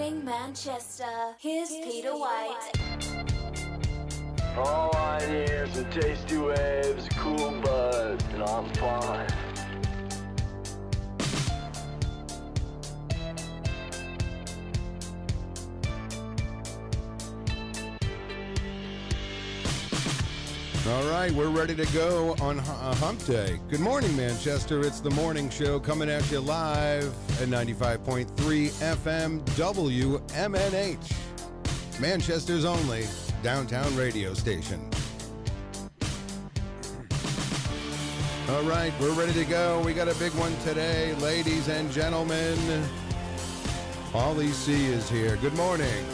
Morning Manchester. Here's Peter White. All I need are some tasty waves, cool buzz, and I'm fine. All right, we're ready to go on Hump Day. Good morning, Manchester. It's the morning show coming at you live at 95.3 FM WMNH, Manchester's only downtown radio station. All right, we're ready to go. We got a big one today, ladies and gentlemen. Paulie C is here. Good morning.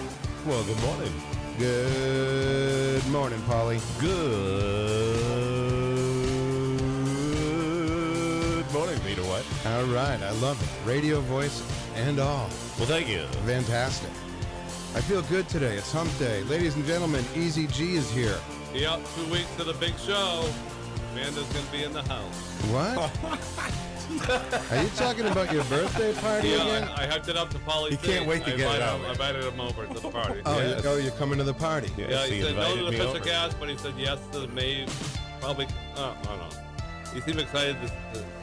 Well, good morning. Good morning, Paulie. Good morning, Peter White. All right, I love it. Radio voice and all. Well, thank you. Fantastic. I feel good today. It's Hump Day. Ladies and gentlemen, Eazy G is here. Yep, 2 weeks to the big show. Amanda's going to be in the house. What? Are you talking about your birthday party again? I hyped it up to Polly. He can't wait to get it out. I invited him over to the party. Oh, Yes. you're coming to the party. Yeah, he said no to the me over. Pussycats, but he said yes to the Maeve. Probably, I don't know. He seemed excited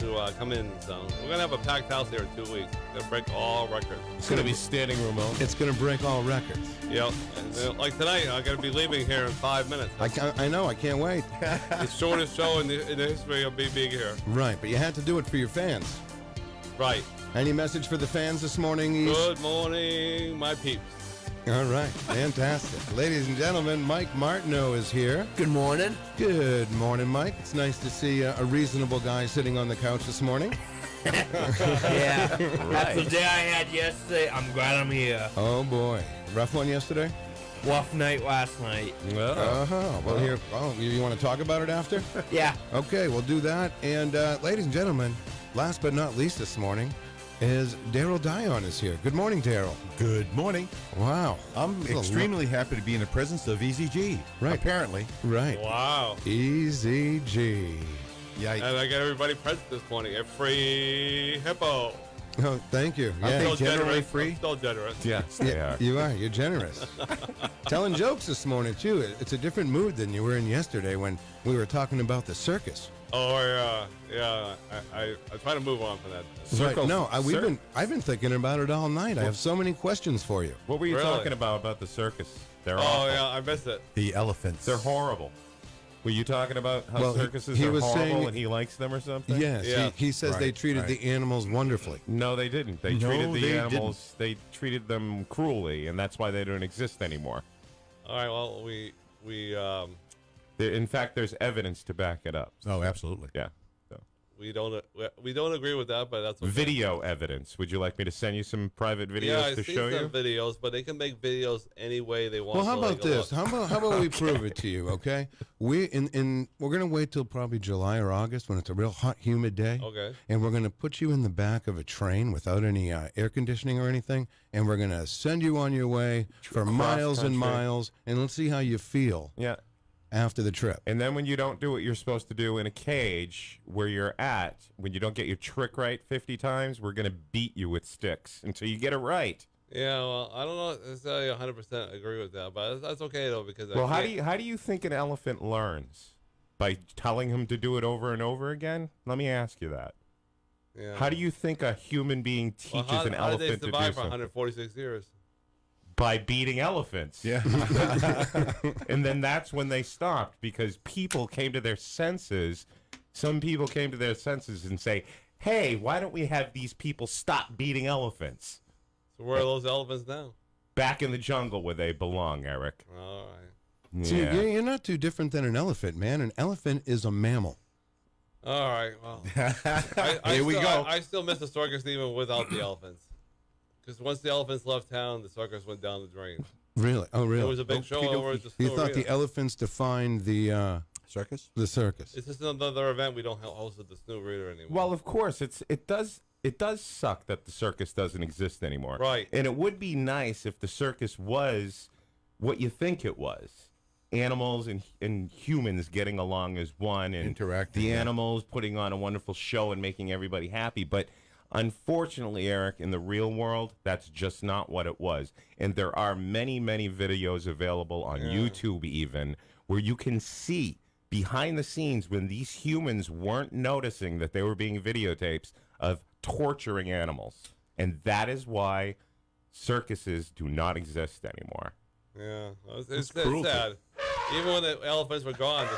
to come in, so we're going to have a packed house here in 2 weeks. Going to break all records. It's going to be standing room only. It's going to break all records. Yep. And, like tonight, I'm going to be leaving here in 5 minutes. I know. I can't wait. The shortest show in the history of me being here. Right, but you had to do it for your fans. Right. Any message for the fans this morning, East? Good morning, my peeps. All right, fantastic. Ladies and gentlemen, Mike Martineau is here. Good morning. Good morning, Mike. It's nice to see a reasonable guy sitting on the couch this morning. Yeah, that's the day I had yesterday. I'm glad I'm here. Oh, boy. Rough one yesterday? Rough night last night. Uh-huh. Well, here, you want to talk about it after? Yeah. Okay, we'll do that. And ladies and gentlemen, last but not least this morning is Darryl Dion is here. Good morning, Darryl. Good morning. Wow. I'm extremely happy to be in the presence of Eazy G. Right. Apparently. Right. Wow. Easy G. Yeah. And I got everybody present this morning. A free hippo. Oh, thank you. Are Yeah. they Still generally generous. free? I'm still generous. Yes, they Yeah, are. you are. You're generous. Telling jokes this morning, too. It's a different mood than you were in yesterday when we were talking about the circus. Oh yeah. I try to move on from that. Right. No, I've been thinking about it all night. I have so many questions for you. What were you Really? talking about the circus? They're Oh awful. yeah, I missed it. The elephants. They're horrible. Were you talking about how Well, circuses he are was horrible saying- and he likes them or something? Yes, Yeah. he says they Right, treated right. the animals wonderfully. No, they didn't. They No, treated the they animals, they treated them cruelly, and that's why they don't exist anymore. All right. Well, we In fact, there's evidence to back it up. Oh, absolutely. Yeah. So. we don't agree with that, but that's okay. Video evidence. Would you like me to send you some private videos Yeah, I to see show some you? videos, but they can make videos any way they want. Well, how so, about like, this? look. How about we prove it to you? Okay, we're gonna wait till probably July or August when it's a real hot, humid day. Okay. And we're gonna put you in the back of a train without any air conditioning or anything, and we're gonna send you on your way for miles and country. miles, and let's see how you feel Yeah. after the trip. And then when you don't do what you're supposed to do in a cage where you're at, when you don't get your trick right 50 times, we're going to beat you with sticks until you get it right. Yeah. Well, I don't know if I 100% agree with that, but that's okay though because. Well, how do you think an elephant learns? By telling him to do it over and over again? Let me ask you that. Yeah. How do you think a human being teaches Well, an how did they elephant to do survive for something? 146 years? By beating elephants. Yeah. And then that's when they stopped because people came to their senses. Some people came to their senses and say, hey, why don't we have these people stop beating elephants? So where are those elephants now? Back in the jungle where they belong, Eric. All right. See, you're not too different than an elephant, man. An elephant is a mammal. All right. Well, Here we go. I still miss the circus even without the elephants. Because once the elephants left town, the circus went down the drain. Really? Oh, really? There was a big show over at the You store. thought the elephants defined the Circus? circus? It's just another event we don't host at the Snow Reader anymore. Well, of course, it does suck that the circus doesn't exist anymore. Right. And it would be nice if the circus was what you think it was. Animals and humans getting along as one and Interacting, the yeah. animals putting on a wonderful show and making everybody happy. But Unfortunately, Eric, in the real world, that's just not what it was. And there are many, many videos available on YouTube even where you can see behind the scenes when these humans weren't noticing that they were being videotapes of torturing animals. And that is why circuses do not exist anymore. Yeah, it's sad. Even when the elephants were gone,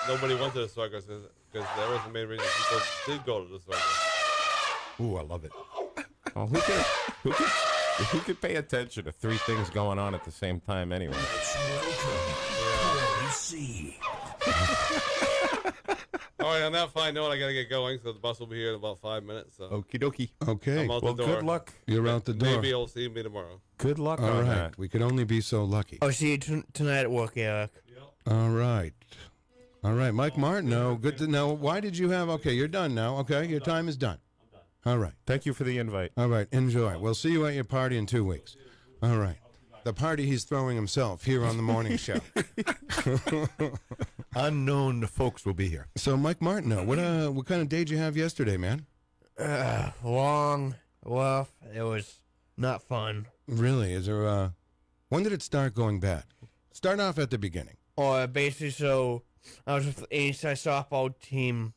nobody went to the circus because that was the main reason people did go to the circus. Ooh, I love it. Well, who could pay attention to three things going on at the same time anyway? All right, on that fine note, I got to get going, so the bus will be here in about 5 minutes. So Okie dokie. Okay. I'm out Well, the door. good luck. You're out the door. Maybe you'll see me tomorrow. Good luck All on right. that. We could only be so lucky. I'll see you tonight at work, Eric. All right. All right. Mike Martineau, good to know. Why did you have... Okay, you're done now. Okay, your time is done. All right. Thank you for the invite. All right. Enjoy. We'll see you at your party in 2 weeks. All right. The party he's throwing himself here on the morning show. Unknown folks will be here. So, Mike Martineau, what kind of day did you have yesterday, man? Long, rough. It was not fun. Really? Is there... When did it start going bad? Start off at the beginning. Or basically, so I was with the East softball team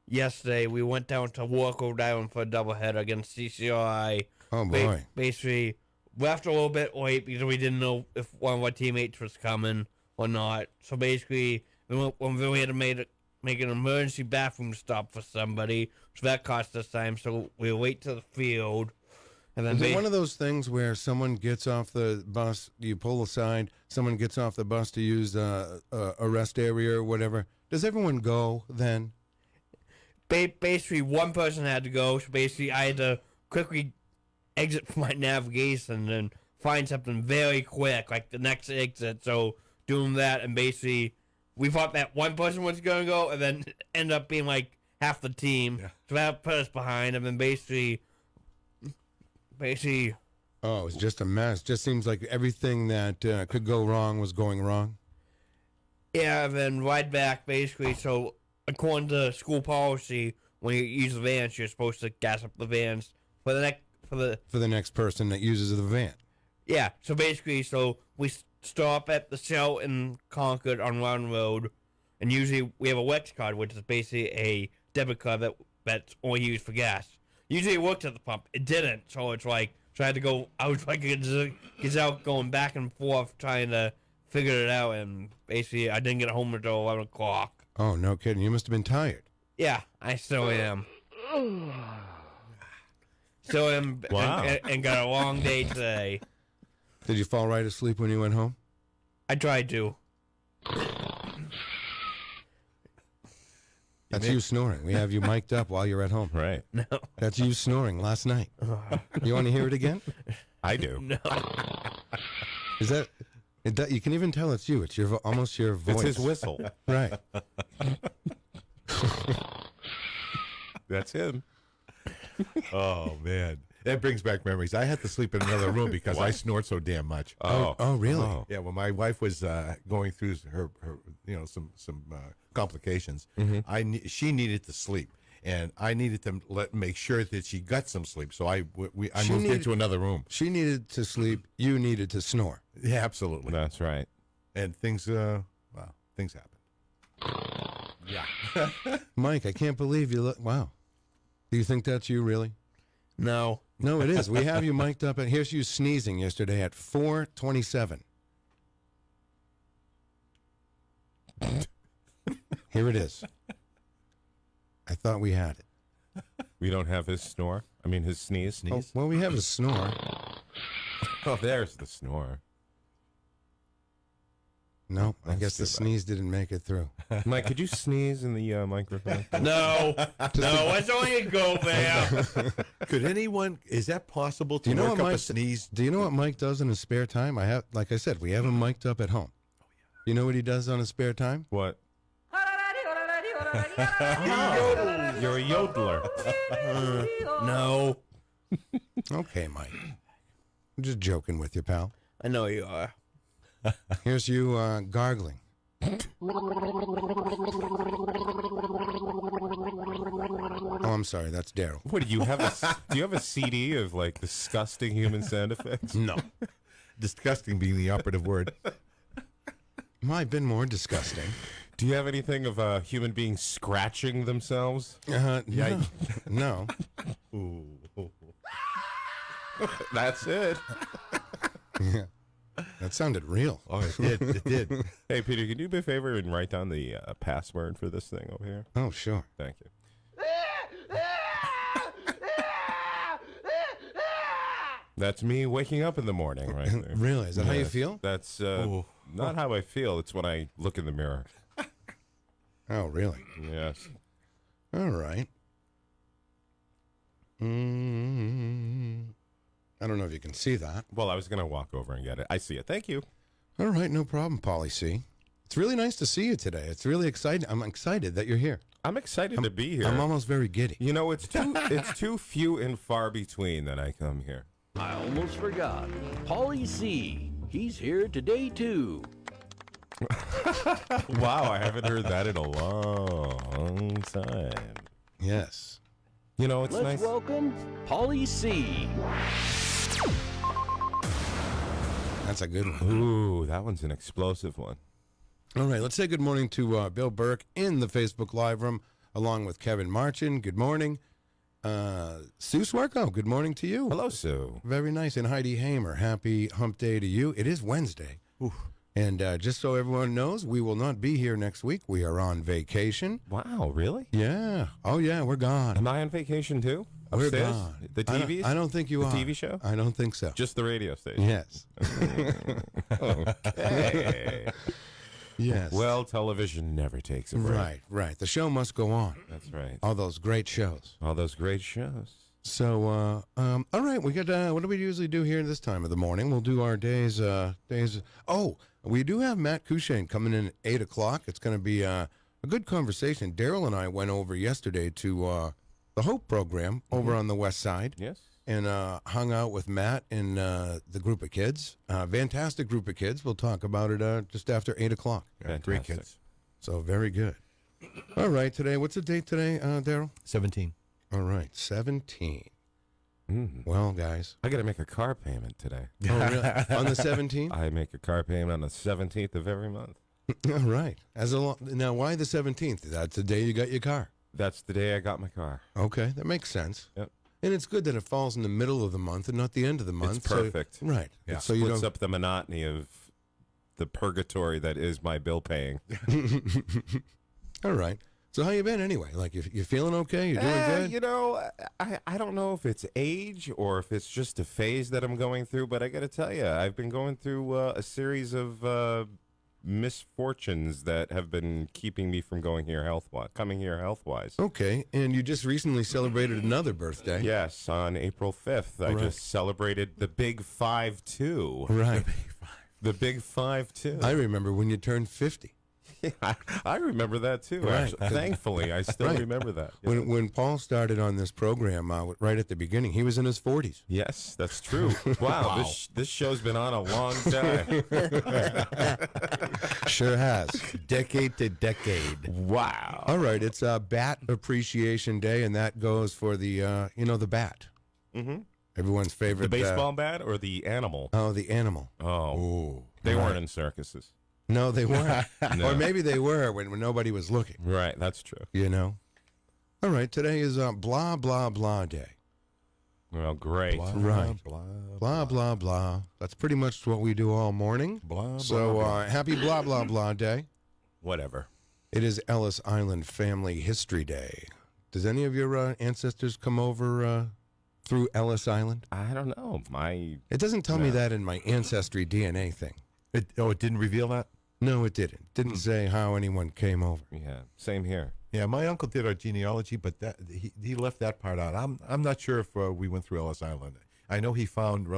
yesterday. We went down to Rhode Island for a doubleheader against CCRI. Oh, boy. Basically, we left a little bit late because we didn't know if one of our teammates was coming or not. So basically, we had to make an emergency bathroom stop for somebody. So that cost us time. So we wait to the field. And then Is it one of those things where someone gets off the bus, you pull aside, someone gets off the bus to use a rest area or whatever? Does everyone go then? Basically, one person had to go. So basically, I had to quickly exit from my navigation and find something very quick, like the next exit. So doing that, and basically, we thought that one person was going to go, and then it ended up being like half the team. Yeah. So that put us behind, and then basically, oh, it's just a mess. Just seems like everything that could go wrong was going wrong. Yeah, and then ride back, basically. So according to school policy, when you use the vans, you're supposed to gas up the vans for the next person that uses the van. Yeah, so basically, we stop at the Shell in Concord on Round Road, and usually we have a Wex card, which is basically a debit card that's only used for gas. Usually it worked at the pump. It didn't, so it's like, so I had to go, I was like, gets out going back and forth trying to figure it out, and basically I didn't get home until 11 o'clock. Oh, no kidding. You must have been tired. Yeah, I still am. Still am, Wow. and got a long day today. Did you fall right asleep when you went home? I tried to. That's you snoring. We have you mic'd up while you're at home. Right. No. That's you snoring last night. You want to hear it again? I do. No. Is that... you can even tell it's you. It's almost your voice. It's his whistle. Right. That's him. Oh, man. That brings back memories. I had to sleep in another room because I snort so damn much. Oh, really? Oh. Yeah, when my wife was going through her some complications, she needed to sleep, and I needed to make sure that she got some sleep. So I moved into another room. She needed to sleep. You needed to snore. Yeah, absolutely. That's right. And things happen. Yeah. Mike, I can't believe you look... Wow. Do you think that's you, really? No. No, it is. We have you mic'd up, and here's you sneezing yesterday at 4:27. Here it is. I thought we had it. We don't have his snore. I mean, his sneeze. Oh, well, we have a snore. Oh, there's the snore. No, I That's guess the too bad. sneeze didn't make it through. Mike, could you sneeze in the microphone? No. No, it's only a go there. Could anyone? Is that possible to Do you know work what up a Mike sneeze? Do you know what Mike does in his spare time? Like I said, we have him mic'd up at home. You know what he does on his spare time? What? You're a yodeler. No. Okay, Mike. I'm just joking with you, pal. I know you are. Here's you gargling. Oh, I'm sorry. That's Darryl. What do you have? Do you have a CD of like disgusting human sound effects? No. Disgusting being the operative word. Might have been more disgusting. Do you have anything of human beings scratching themselves? Yeah. No. Ooh. That's it. Yeah. That sounded real. Oh, it did. It did. Hey, Peter, can you do me a favor and write down the password for this thing over here? Oh, sure. Thank you. That's me waking up in the morning right there. Really? Is that how you Yes. feel? That's Ooh. not how I feel. It's when I look in the mirror. Oh, really? Yes. All right. I don't know if you can see that. Well, I was going to walk over and get it. I see it. Thank you. All right, no problem, Polly C. It's really nice to see you today. It's really exciting. I'm excited that you're here. I'm excited to be here. I'm almost very giddy. You know, it's too few and far between that I come here. I almost forgot. Paulie C. He's here today, too. Wow, I haven't heard that in a long time. Yes. You know, it's Let's nice. welcome Paulie C. That's a good one. Ooh, that one's an explosive one. All right, let's say good morning to Bill Burke in the Facebook Live room, along with Kevin Marchin. Good morning. Sue Swarko, good morning to you. Hello, Sue. Very nice. And Heidi Hamer, happy hump day to you. It is Wednesday. And just so everyone knows, we will not be here next week. We are on vacation. Wow, really? Yeah. Oh, yeah, we're gone. Am I on vacation too? We're Upstairs? gone. The TVs? I don't think you the are. TV show? I don't think so. Just the radio station. Yes. Okay. Yes. Well, television never takes a break. Right, right. The show must go on. That's right. All those great shows. All those great shows. So, all right, we got. What do we usually do here this time of the morning? We'll do our days. Oh, we do have Matt Courchesne coming in at 8 o'clock. It's going to be a good conversation. Daryl and I went over yesterday to the Hope program over on the West Side. Yes. And hung out with Matt and the group of kids. Fantastic group of kids. We'll talk about it just after 8 o'clock. Yeah, great Fantastic. kids. So very good. All right, today. What's the date today, Daryl? 17. All right, 17. Mm. Well, guys. I got to make a car payment today. Oh, really? On the 17th? I make a car payment on the 17th of every month. All right. Now, why the 17th? That's the day you got your car. That's the day I got my car. Okay, that makes sense. Yep. And it's good that it falls in the middle of the month and not the end of the month. It's perfect. Right. Yeah. So you Splits don't. up the monotony of the purgatory that is my bill paying. All right. So how you been anyway? Like, you feeling okay? You doing good? You know, I don't know if it's age or if it's just a phase that I'm going through, but I got to tell you, I've been going through a series of misfortunes that have been keeping me from coming here health-wise. Okay. And you just recently celebrated another birthday. Yes, on April 5th, I Right. just celebrated the Big 5-2. Right. The Big 5-2. I remember when you turned 50. I remember that too. Right. Actually. Thankfully, I still Right. remember that. When Paul started on this program, right at the beginning, he was in his 40s. Yes, that's true. Wow, this show's been on a long time. Sure has. Decade to decade. Wow. All right, it's Bat Appreciation Day, and that goes for the the bat. Mm-hmm. Everyone's favorite. The baseball bat or the animal? The animal. Oh, Ooh. they right. weren't in circuses. No, they weren't. No. Or maybe they were when nobody was looking. Right, that's true. All right, today is blah blah blah day. Well, great. Blah, Right. Blah, Blah blah blah. That's pretty much what we do all morning. Blah, So blah, blah. happy blah blah blah day. Whatever. It is Ellis Island Family History Day. Does any of your ancestors come over through Ellis Island? I don't know. It doesn't tell me No. that in my ancestry DNA thing. It didn't reveal that? No, it didn't. Didn't say how anyone came over. Yeah, same here. Yeah, my uncle did our genealogy, but he left that part out. I'm not sure if we went through Ellis Island. I know he found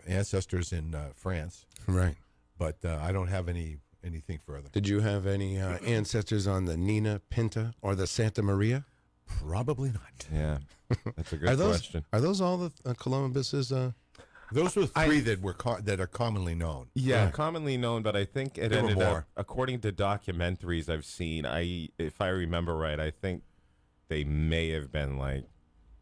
ancestors in France, Right. but I don't have anything further. Did you have any ancestors on the Nina Pinta or the Santa Maria? Probably not. Yeah, that's a good Are those question. are those all the Columbus's? Those were three that are commonly known. Yeah, Right. commonly known, but I think it There were ended more. up, according to documentaries I've seen, if I remember right, I think they may have been like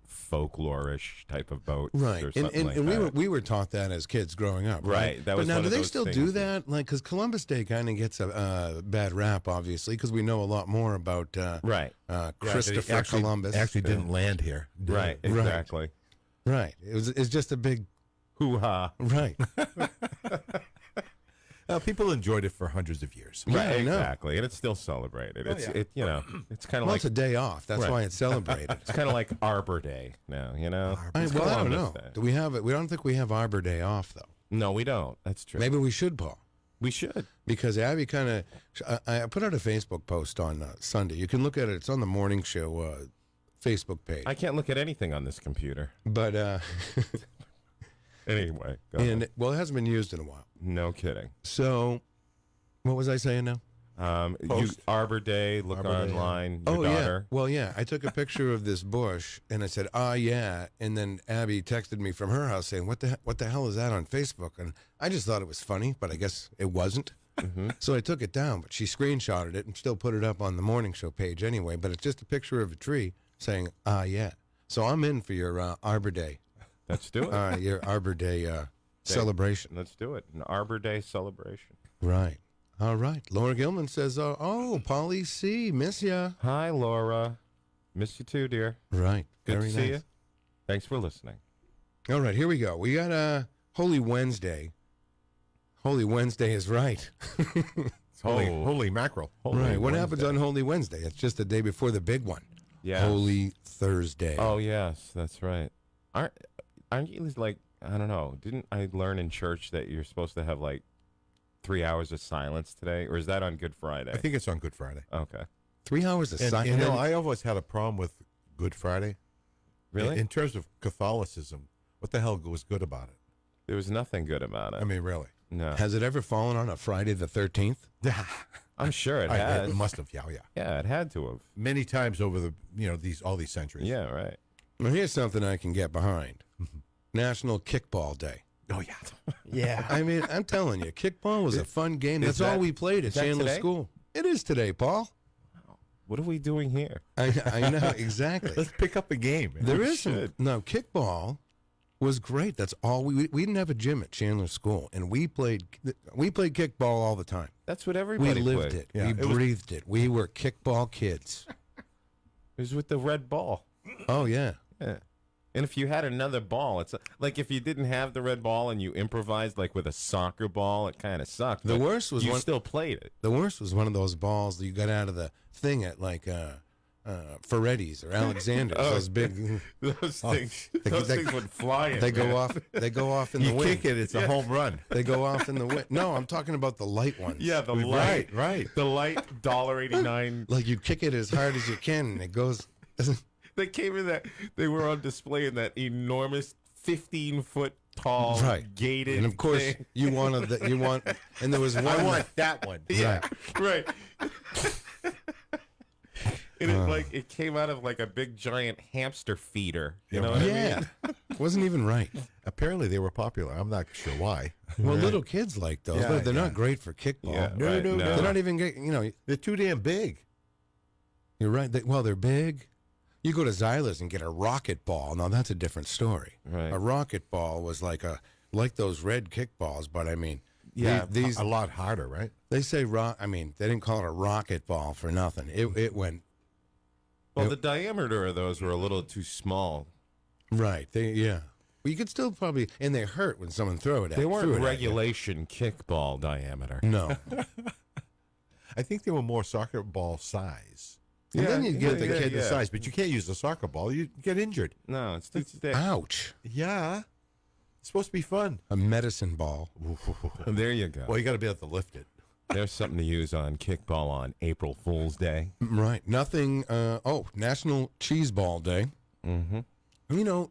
folklore-ish type of boats, Right, or and, something and, like and that. we were taught that as kids growing up, Right, that but was now, one do of they those still do things that? Like, because Columbus Day kind of gets a bad rap, obviously, because we know a lot more about Right, Christopher actually, Columbus. actually didn't land here. did right, he? exactly. Right. It's just a big Hoo-ha. right. People enjoyed it for hundreds of years. Yeah, Right, I know. exactly, and it's still celebrated. It's yeah. it's kind of Well, like it's a day off. That's Right. why it's celebrated. it's kind of like Arbor Day now. It's Well, I don't Columbus know. Day. Do we have it? We don't think we have Arbor Day off though. No, we don't. That's true. Maybe we should, Paul. we should. Because Abby kind of, I put out a Facebook post on Sunday. You can look at it. It's on the morning show Facebook page. I can't look at anything on this computer. But Anyway, go ahead. and well, it hasn't been used in a while. No kidding. So, what was I saying now? You Post. Arbor Day. Look Arbor Day, online. Oh Your daughter. yeah. Well, yeah. I took a picture of this bush and I said, "Ah, yeah." And then Abby texted me from her house saying, "What the hell is that on Facebook?" And I just thought it was funny, but I guess it wasn't. So I took it down, but she screenshotted it and still put it up on the morning show page anyway. But it's just a picture of a tree saying, "Ah, yeah." So I'm in for your Arbor Day, Let's do it. your Arbor Day celebration. Let's do it. An Arbor Day celebration. Right. All right. Laura Gilman says, "Oh, Polly C, miss ya." Hi, Laura. Miss you too, dear. Right. Good Very to see nice. you. Thanks for listening. All right, here we go. We got Holy Wednesday. Holy Wednesday is right. Holy mackerel. Holy Right. What happens Wednesday. on Holy Wednesday? It's just the day before the big one. Yes. Holy Thursday. Oh yes, that's right. Aren't you like, I don't know? Didn't I learn in church that you're supposed to have like 3 hours of silence today, or is that on Good Friday? I think it's on Good Friday. Okay. 3 hours of And, silence. I always had a problem with Good Friday. Really? In terms of Catholicism, what the hell was good about it? There was nothing good about it. I mean, really. no. Has it ever fallen on a Friday the 13th? I'm sure it has. It must have. Yeah, yeah. Yeah, it had to have. Many times over the all these centuries. Yeah, right. Well, here's something I can get behind. National Kickball Day. Oh yeah. Yeah. I mean, I'm telling you, kickball was a fun game. That's all that- we played at is that Chandler today? School. It is today, Paul. What are we doing here? I know, exactly. Let's pick up a game. There is some, no, kickball was great. That's all we didn't have a gym at Chandler School, and we played kickball all the time. That's what We everybody lived played. it. Yeah, We it was- breathed it. We were kickball kids. It was with the red ball. Oh yeah. Yeah. And if you had another ball, it's like if you didn't have the red ball and you improvised like with a soccer ball, it kind of sucked. The but worst was you one- still played it. The worst was one of those balls that you got out of the thing at like Ferretti's or Alexander's. Those big. Those things, they- those they- things would fly. In, They go man. off. They go off in the You wind. kick it, it's a home run. They go off in the wind. No, I'm talking about the light ones. Yeah, the light, right. the light $1.89. Like you kick it as hard as you can, and it goes. They came in that. They were on display in that enormous 15-foot tall Right. gated. And of course, thing. you wanted that. You want, and there was one. I want that one. Yeah, right. And it came out of like a big giant hamster feeder. You know what I Yeah, mean? wasn't even right. Apparently they were popular. I'm not sure why. Well, little kids like those. Yeah, They're yeah. not great for kickball. Yeah, No, right, no, no. They're not even getting. They're too damn big. You're right. They're big. You go to Zyla's and get a rocket ball. Now that's a different story. Right. A rocket ball was like those red kickballs, but I mean, Yeah, these A lot harder, right? they say rock. I mean, they didn't call it a rocket ball for nothing. It went Well, the diameter of those were a little too small. right. Well, you could still probably, and they hurt when someone threw it at. They weren't threw it at you. regulation kickball diameter. No. I think they were more soccer ball size. And then you get Give the kid the yeah. size, but you can't use the soccer ball. You get injured. No, it's too thick. Ouch. Yeah. It's supposed to be fun. A medicine ball. There you go. Well, you got to be able to lift it. There's something to use on kickball on April Fool's Day. Right. Nothing. National Cheese Ball Day. Mm-hmm.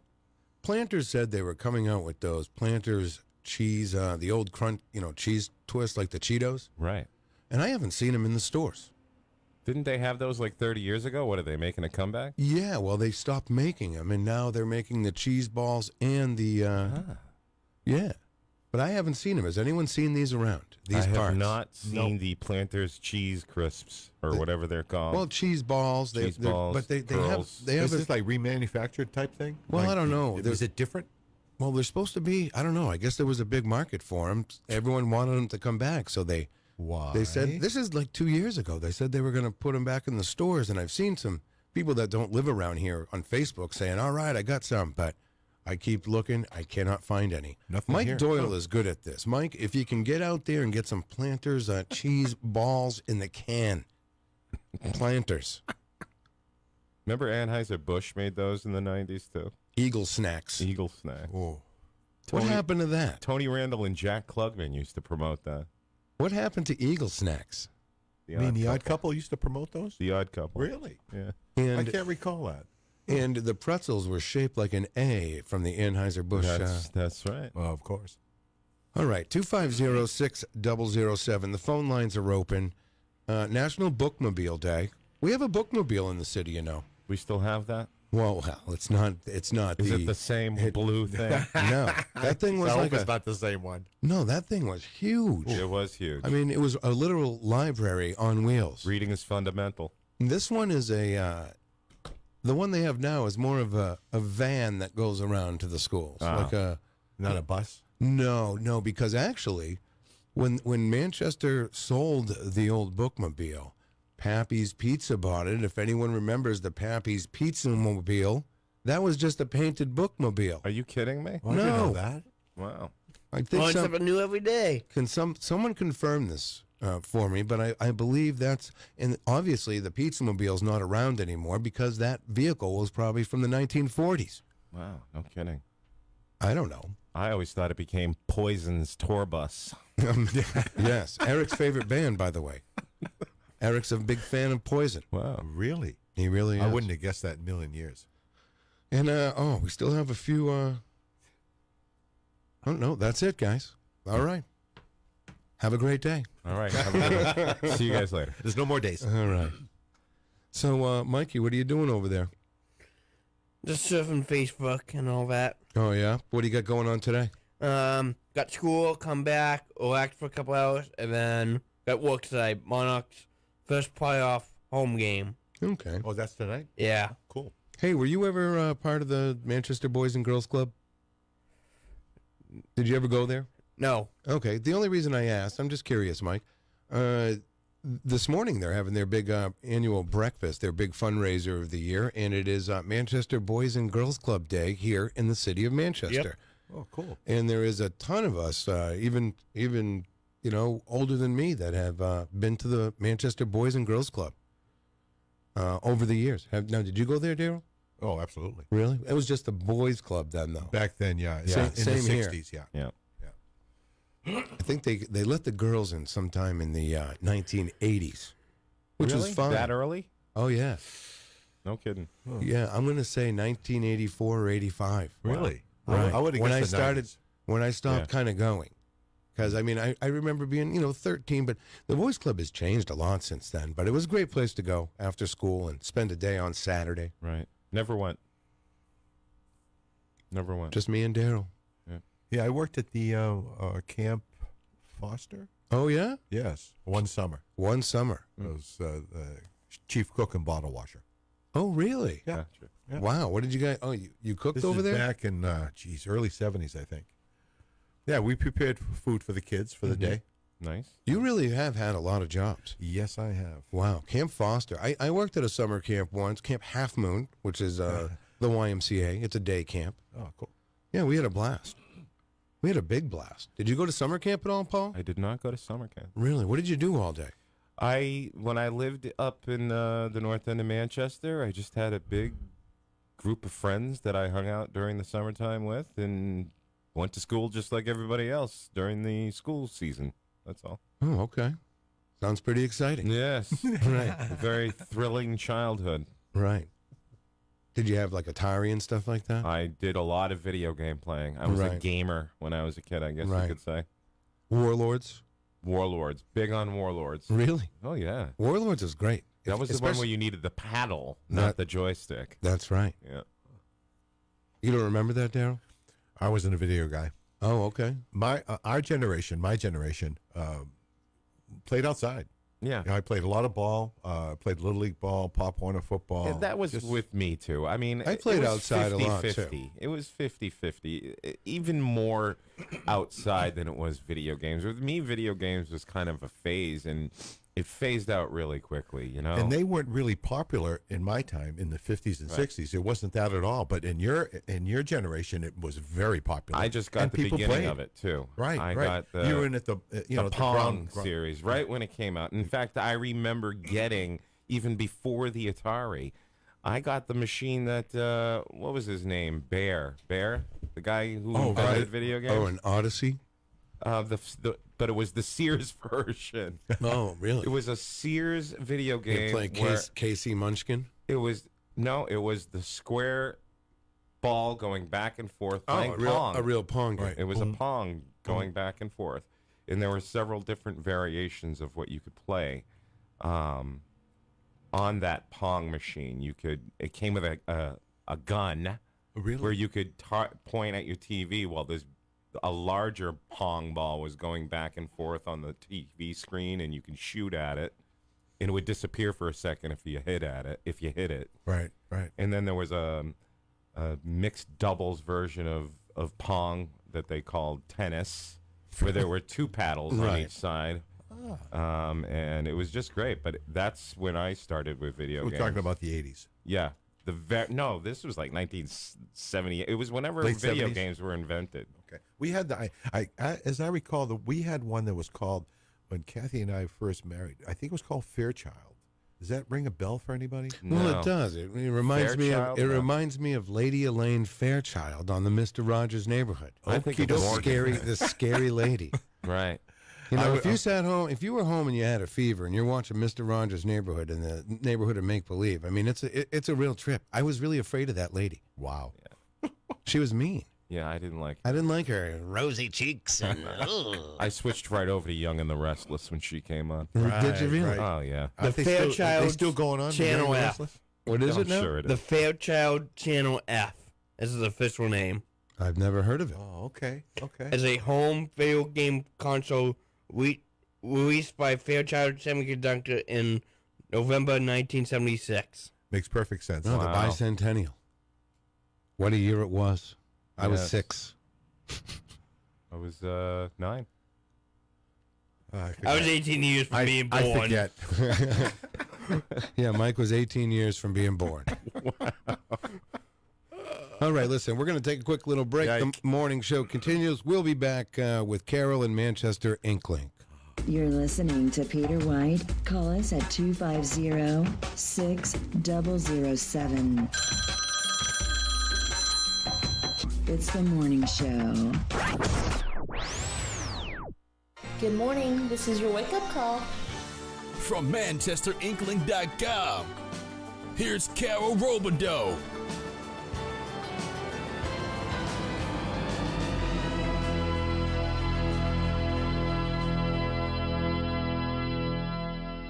Planters said they were coming out with those Planters cheese, the old crunch, cheese twist like the Cheetos. Right. And I haven't seen them in the stores. Didn't they have those like 30 years ago? What are they making a comeback? Yeah, well, they stopped making them, and now they're making the cheese balls and the. Yeah, But I haven't seen them. Has anyone seen these around? These I parts? have not seen the Planters cheese crisps or whatever they're called. Well, cheese balls. Cheese balls, but they curls. have Is a, this like remanufactured type thing? Well, Like, I don't know. Is it different? well, they're supposed to be. I don't know. I guess there was a big market for them. Everyone wanted them to come back, so they said this is like 2 years ago. They said they were going to put them back in the stores, and I've seen some people that don't live around here on Facebook saying, "All right, I got some," but I keep looking. I cannot find any. Nothing Mike here. Doyle is good at this. Mike, if you can get out there and get some Planters cheese balls in the can. Planters. Remember Anheuser-Busch made those in the 90s, too? Eagle Snacks. Eagle Snack. Oh, What happened to that? Tony Randall and Jack Klugman used to promote that. What happened to Eagle Snacks? I mean, the Odd Couple used to promote those? The Odd Couple. Really? Yeah. I And can't recall that. and the pretzels were shaped like an A from the Anheuser-Busch. That's right. Well, of course. All right, 250-6007. The phone lines are open. National Bookmobile Day. We have a bookmobile in the city, you know. We still have that? Well, it's not. It's not. Is it the same blue thing? No, that thing was I like hope it's not the same one. no. That thing was huge. It was huge. I mean, it was a literal library on wheels. Reading is fundamental. This one is a. The one they have now is more of a van that goes around to the schools, like a. Not a bus? No, because actually, when Manchester sold the old bookmobile, Pappy's Pizza bought it. If anyone remembers the Pappy's Pizza Mobile, that was just a painted bookmobile. Are you kidding me? Oh, I didn't know No. that. Wow. I think Learn something new every day. can someone confirm this for me? But I believe that's, and obviously the Pizza Mobile's not around anymore because that vehicle was probably from the 1940s. Wow. No kidding. I don't know. I always thought it became Poison's tour bus. Yes, Eric's favorite band, by the way. Eric's a big fan of Poison. Wow. Really? He really is. I wouldn't have guessed that in a million years. And we still have a few. Oh no, that's it, guys. All right. Have a great day. All right. Have a good one. See you guys later. There's no more days. All right. So, Mikey, what are you doing over there? Just surfing Facebook and all that. Oh yeah. What do you got going on today? Got school, come back, relax for a couple hours, and then got work today. Monarchs' first playoff home game. Okay. Oh, that's tonight? Yeah. Cool. Hey, were you ever part of the Manchester Boys and Girls Club? Did you ever go there? No. Okay. The only reason I asked, I'm just curious, Mike. This morning they're having their big annual breakfast, their big fundraiser of the year, and it is Manchester Boys and Girls Club Day here in the city of Manchester. Oh, cool. And there is a ton of us, even you know, older than me, that have been to the Manchester Boys and Girls Club over the years. Now, did you go there, Darryl? Oh, absolutely. Really? It was just a boys' club then, though. Back then, yeah. Same- in same the here. 60s, yeah. Yeah. I think they let the girls in sometime in the 1980s, which Really? was fun. That early? Oh yeah, No kidding. yeah. I'm gonna say 1984 or 85. Really? Right. I would have when I guessed the started, 90s. when I stopped Yeah. kind of going, because I mean I remember being 13, but the boys' club has changed a lot since then. But it was a great place to go after school and spend a day on Saturday. Right. Never went. Never went. Just me and Darryl. Yeah, I worked at the Camp Foster. Oh yeah, Yes, one summer. one summer. I was the chief cook and bottle washer. Oh really? Yeah. Gotcha. Yeah. Wow. What did you guys? Oh, you cooked This over is there? back in early 70s, I think. Yeah, we prepared food for the kids for the day. Nice. You really have had a lot of jobs. Yes, I have. Wow, Camp Foster. I worked at a summer camp once, Camp Half Moon, which is the YMCA. It's a day camp. Oh, cool. Yeah, we had a blast. We had a big blast. Did you go to summer camp at all, Paul? I did not go to summer camp. Really? What did you do all day? When I lived up in the north end of Manchester, I just had a big group of friends that I hung out during the summertime with and went to school just like everybody else during the school season. That's all. Oh, okay. Sounds pretty exciting. Yes. Right. A very thrilling childhood. Right. Did you have like Atari and stuff like that? I did a lot of video game playing. I was a Right. gamer when I was a kid, I guess Right. you could say. Warlords? Warlords. Big on Warlords. Really? Oh, yeah. Warlords was great. That was the one Especially- where you needed the paddle, Not- not the joystick. That's right. Yeah. You don't remember that, Darryl? I wasn't a video guy. Oh, okay. My generation played outside. Yeah. I played a lot of ball. Played Little League ball, Pop Warner football. Yeah, that was Just- with me too. I mean, I played it was outside a lot, too. 50-50. It was 50-50. Even more outside than it was video games. With me, video games was kind of a phase, and it phased out really quickly, you know? And they weren't really popular in my time in the 50s and 60s. It wasn't that at all. But in your generation, it was very popular. I just got And the people beginning played. of it, too. Right, I right. got the... You were in at the the Pong series, right when it came out. In fact, I remember getting, even before the Atari, I got the machine that, what was his name? Bear, the guy who invented video games. Oh, an Odyssey? But it was the Sears version. Oh, really? It was a Sears video You game. play where Casey Munchkin? it was the square ball going back and forth playing a Pong. real Pong game. It was a Pong going back and forth, and there were several different variations of what you could play on that Pong machine. It came with a gun Really? where you could point at your TV while a larger Pong ball was going back and forth on the TV screen, and you could shoot at it, and it would disappear for a second if you hit it. Right, right. And then there was a mixed doubles version of Pong that they called tennis, where there were two paddles on Right. each side. And it was just great. But that's when I started with video We're games. talking about the 80s. Yeah. No, this was like 1970. It was whenever Late video 70s? games were invented. Okay. We had as I recall, we had one that was called, when Kathy and I first married, I think it was called Fairchild. Does that ring a bell for anybody? Well, No. it does. It reminds me of Fairchild? it No. reminds me of Lady Elaine Fairchild on the Mister Rogers Neighborhood. I think of the Morgan. scary lady. Right. You know, if you were home and you had a fever and you're watching Mister Rogers' Neighborhood in the neighborhood of make believe, I mean, it's a real trip. I was really afraid of that lady. Wow. She was mean. Yeah, I didn't like I didn't like her rosy cheeks and. I switched right over to Young and the Restless when she came on. Did you really? right. Oh, yeah. Are they Fairchild still going on? Channel Young and F. Restless? What is I'm it now? sure it The is. Fairchild Channel F is his official name. I've never heard of it. Oh, okay. Okay. As a home video game console released by Fairchild Semiconductor in November 1976. Makes perfect sense. No, Wow. the bicentennial. What a year it was. I was Yes. 6. I was 9. I was 18 years from being born. I forget. Yeah, Mike was 18 years from being born. All right, listen, we're going to take a quick little break. The morning show continues. We'll be back with Carol in Manchester Inklink. You're listening to Peter White. Call us at 250-6007. It's the morning show. Good morning. This is your wake-up call. From ManchesterInkling.com, here's Carol Robideau.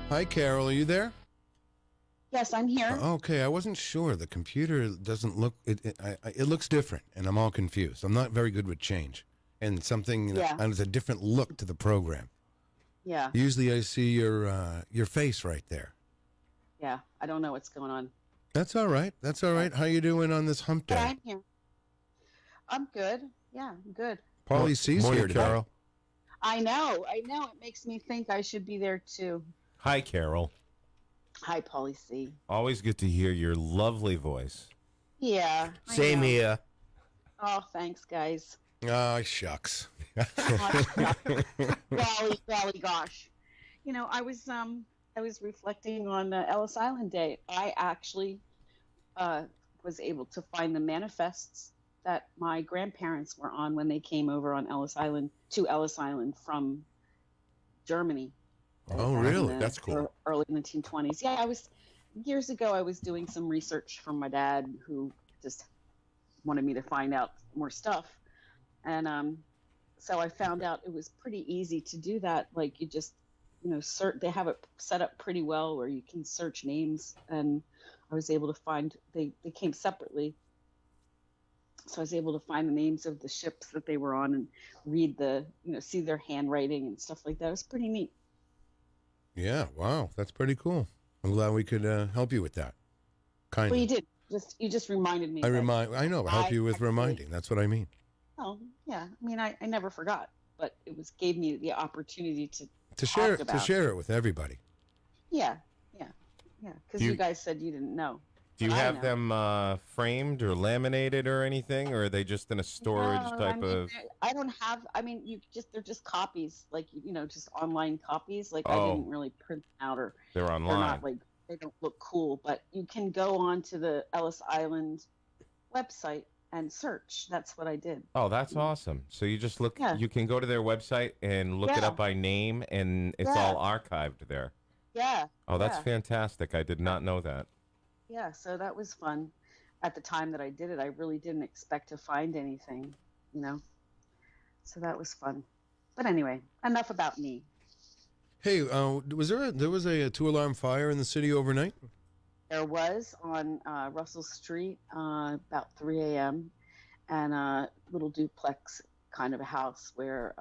Hi, Carol. Are you there? Yes, I'm here. Okay, I wasn't sure. The computer doesn't look. It looks different, and I'm all confused. I'm not very good with change, and something. Yeah. There's a different look to the program. Yeah, Usually, I see your face right there. yeah. I don't know what's going on. That's all right. That's all right. How you doing on this hump But day? I'm here. I'm good. Yeah, I'm good. Paulie C's Morning, here today. Carol. I know. It makes me think I should be there too. Hi, Carol. Hi, Paulie C. Always good to hear your lovely voice. Yeah. I Same know. here. Oh, thanks, guys. Oh, shucks. Golly gosh. You know, I was reflecting on Ellis Island Day. I actually was able to find the manifests that my grandparents were on when they came over on Ellis Island from Germany. Oh, really? in the That's cool. Early 1920s. Yeah, years ago I was doing some research from my dad, who just wanted me to find out more stuff. And so I found out it was pretty easy to do that. Like, you just, they have it set up pretty well where you can search names. And I was able to find, they came separately. So I was able to find the names of the ships that they were on and read see their handwriting and stuff like that. It was pretty neat. Yeah, wow, that's pretty cool. I'm glad we could help you with that. Kind Well, of. you did. You just reminded me. I know. Help you with actually, reminding. That's what I mean. Oh, yeah. I mean, I never forgot, but it gave me the opportunity to share talk about. to share it with everybody. Yeah. Because you guys said you didn't know. Do you But I have know. them framed or laminated or anything, or are they just in a storage No, type of? I don't have. I mean, they're just copies, like just online copies. Like I Oh. didn't really print them out, or They're they're online. not like they don't look cool. But you can go on to the Ellis Island website and search. That's what I did. Oh, that's awesome. So you just look. Yeah. You can go to their website and look it Yeah. up by name, and it's Yeah. all archived there. Yeah. Oh, that's yeah. fantastic. I did not know that. Yeah, so that was fun. At the time that I did it, I really didn't expect to find anything, So that was fun. But anyway, enough about me. Hey, was there was a 2-alarm fire in the city overnight? There was on Russell Street about 3 a.m. and a little duplex kind of a house where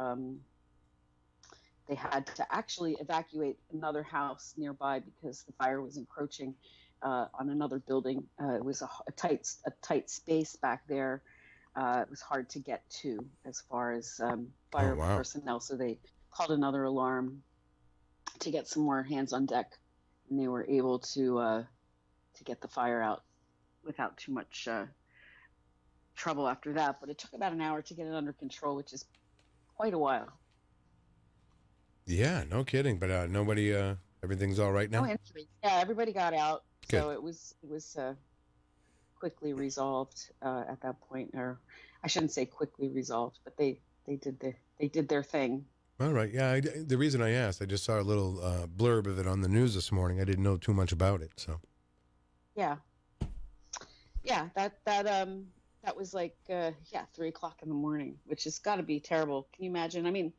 they had to actually evacuate another house nearby because the fire was encroaching on another building. It was a tight space back there. It was hard to get to as far as fire personnel, so they called another alarm to get some more hands on deck, and they were able to get the fire out without too much trouble after that. But it took about an hour to get it under control, which is quite a while. Yeah, no kidding. But nobody, everything's all right now? No injuries. Yeah, everybody got out. Good. So it was quickly resolved at that point, or I shouldn't say quickly resolved, but they did their thing. All right. Yeah, the reason I asked, I just saw a little blurb of it on the news this morning. I didn't know too much about it, so. Yeah. That was like 3 o'clock in the morning, which has got to be terrible. Can you imagine? I mean,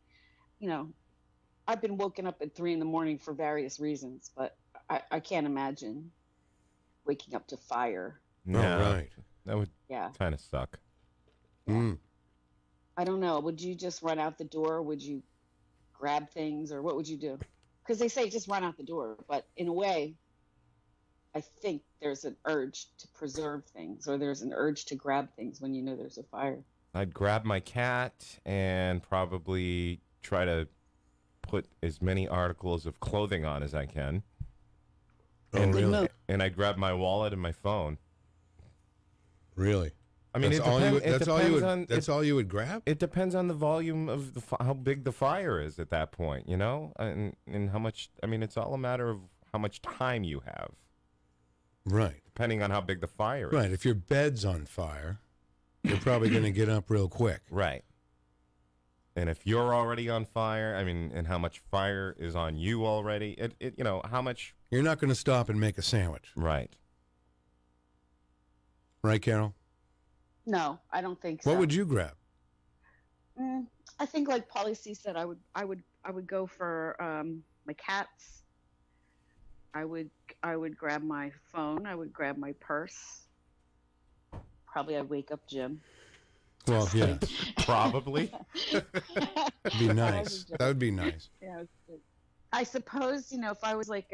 I've been woken up at 3 in the morning for various reasons, but I can't imagine waking up to fire. No, right. That would kind of suck. Mm. I don't know. Would you just run out the door? Would you grab things, or what would you do? Because they say just run out the door, but in a way, I think there's an urge to preserve things, or there's an urge to grab things when you know there's a fire. I'd grab my cat and probably try to put as many articles of clothing on as I can. Oh, really? And I'd grab my wallet and my phone. Really? I mean, that's all you would grab? It depends on the volume of how big the fire is at that point, and how much. I mean, it's all a matter of how much time you have. Right. Depending on how big the fire is. Right. If your bed's on fire, you're probably going to get up real quick. Right. And if you're already on fire, I mean, and how much fire is on you already, how much. You're not going to stop and make a sandwich. Right. Right, Carol? No, I don't think so. What would you grab? I think, like Polly C said, I would go for my cats. I would grab my phone. I would grab my purse. Probably I'd wake up Jim. Well, yeah. Probably. It'd be nice. That would be nice. Yeah, I suppose, if I was like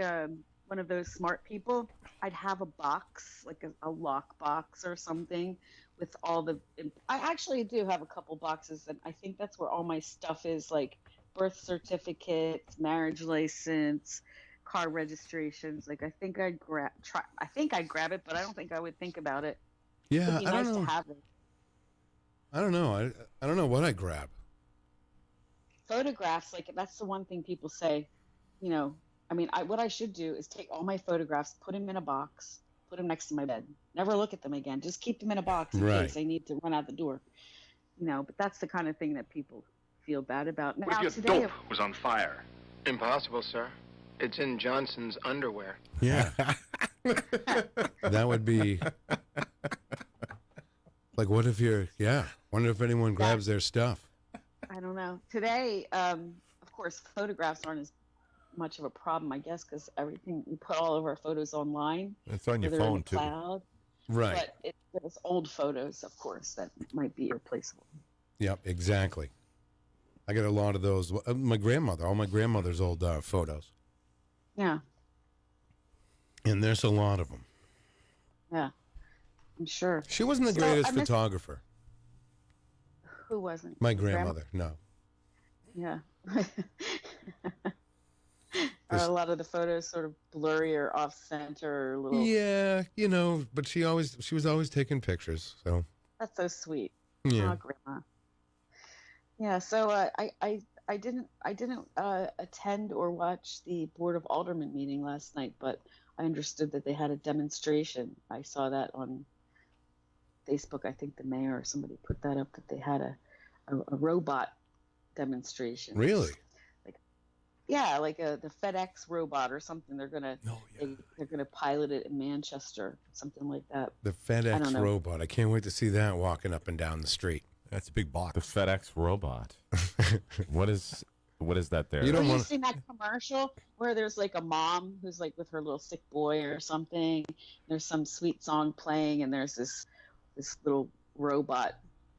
one of those smart people, I'd have a box, like a lock box or something with all the. I actually do have a couple boxes, and I think that's where all my stuff is, like birth certificates, marriage license, car registrations. Like I think I'd grab it, but I don't think I would think about it. Yeah, It'd be nice to have it. I don't know. I don't know what I grab. Photographs, like that's the one thing people say. What I should do is take all my photographs, put them in a box, put them next to my bed. Never look at them again. Just keep them in a box in case I need to run out the door. But that's the kind of thing that people feel bad about. Now, What if your today, dope was on fire? Impossible, sir. It's in Johnson's underwear. Yeah. That would be. Like, what if wonder if anyone grabs their stuff. I don't know. Today, of course, photographs aren't as much of a problem, I guess, because everything we put all of our photos online. It's on your whether in phone the too. Cloud. Right. But There's old photos, of course, that might be irreplaceable. Yep, exactly. I got a lot of those. All my grandmother's old photos. Yeah. And there's a lot of them. Yeah. I'm sure. She wasn't the greatest photographer. Who wasn't? My grandmother, no. Yeah. Are a lot of the photos sort of blurry or off center or a little? Yeah, but she was always taking pictures. So That's so sweet. yeah, Oh, Grandma. Yeah. So I didn't attend or watch the Board of Aldermen meeting last night, but I understood that they had a demonstration. I saw that on Facebook. I think the mayor or somebody put that up, that they had a robot demonstration. Really? Yeah, like the FedEx robot or something. They're gonna they're gonna pilot it in Manchester, something like that. The FedEx robot. I can't wait to see that walking up and down the street. That's a big box. The FedEx robot. What is that there? You seen that commercial where there's like a mom who's like with her little sick boy or something? There's some sweet song playing, and there's this little robot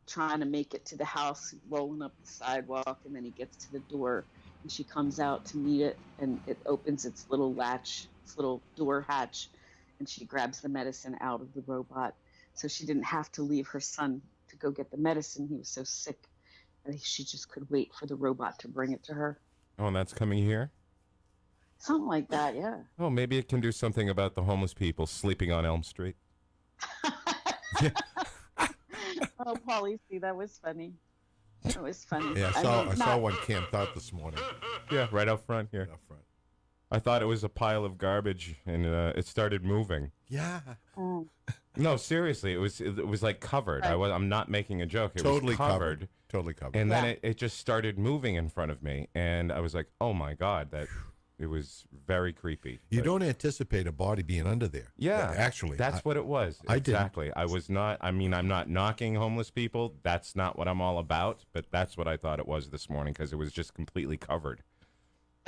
trying to make it to the house, rolling up the sidewalk, and then he gets to the door. And she comes out to meet it, and it opens its little latch, its little door hatch, and she grabs the medicine out of the robot. So she didn't have to leave her son to go get the medicine. He was so sick that she just could wait for the robot to bring it to her. Oh, and that's coming here? Something like that, yeah. Oh, maybe it can do something about the homeless people sleeping on Elm Street. Oh, Paulie, see, that was funny. It was funny. Yeah, I saw one camped out this morning. Yeah, right out front here. Out front. I thought it was a pile of garbage, and it started moving. Yeah. Oh. No, seriously, it was like covered. I'm not making a joke. It Totally was covered. Totally covered. And then it just started moving in front of me, and I was like, "Oh my god!" It was very creepy. You don't anticipate a body being under there. Yeah, actually, that's what it was. I didn't. Exactly. I was not. I mean, I'm not knocking homeless people. That's not what I'm all about. But that's what I thought it was this morning, because it was just completely covered.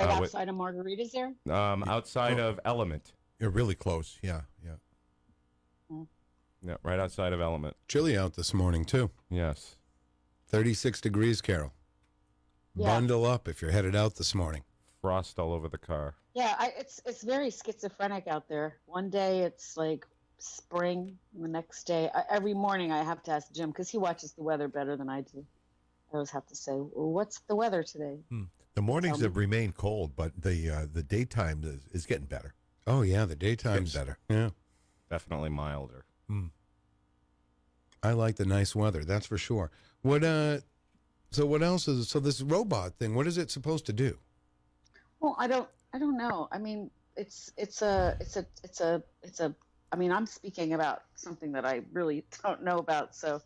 Right outside of Margarita's there? Outside of Element. You're really close. Yeah. Yeah, right outside of Element. Chilly out this morning too. Yes. 36 degrees, Carol. Yeah. Bundle up if you're headed out this morning. Frost all over the car. Yeah, it's very schizophrenic out there. One day it's like spring, and the next day, every morning I have to ask Jim, because he watches the weather better than I do. I always have to say, well, what's the weather today? The mornings have remained cold, but the daytime is getting better. Oh yeah, the daytime's better. Yeah, definitely milder. I like the nice weather, that's for sure. What so what else is this robot thing? What is it supposed to do? Well, I don't know. I mean, it's a. I mean, I'm speaking about something that I really don't know about. So,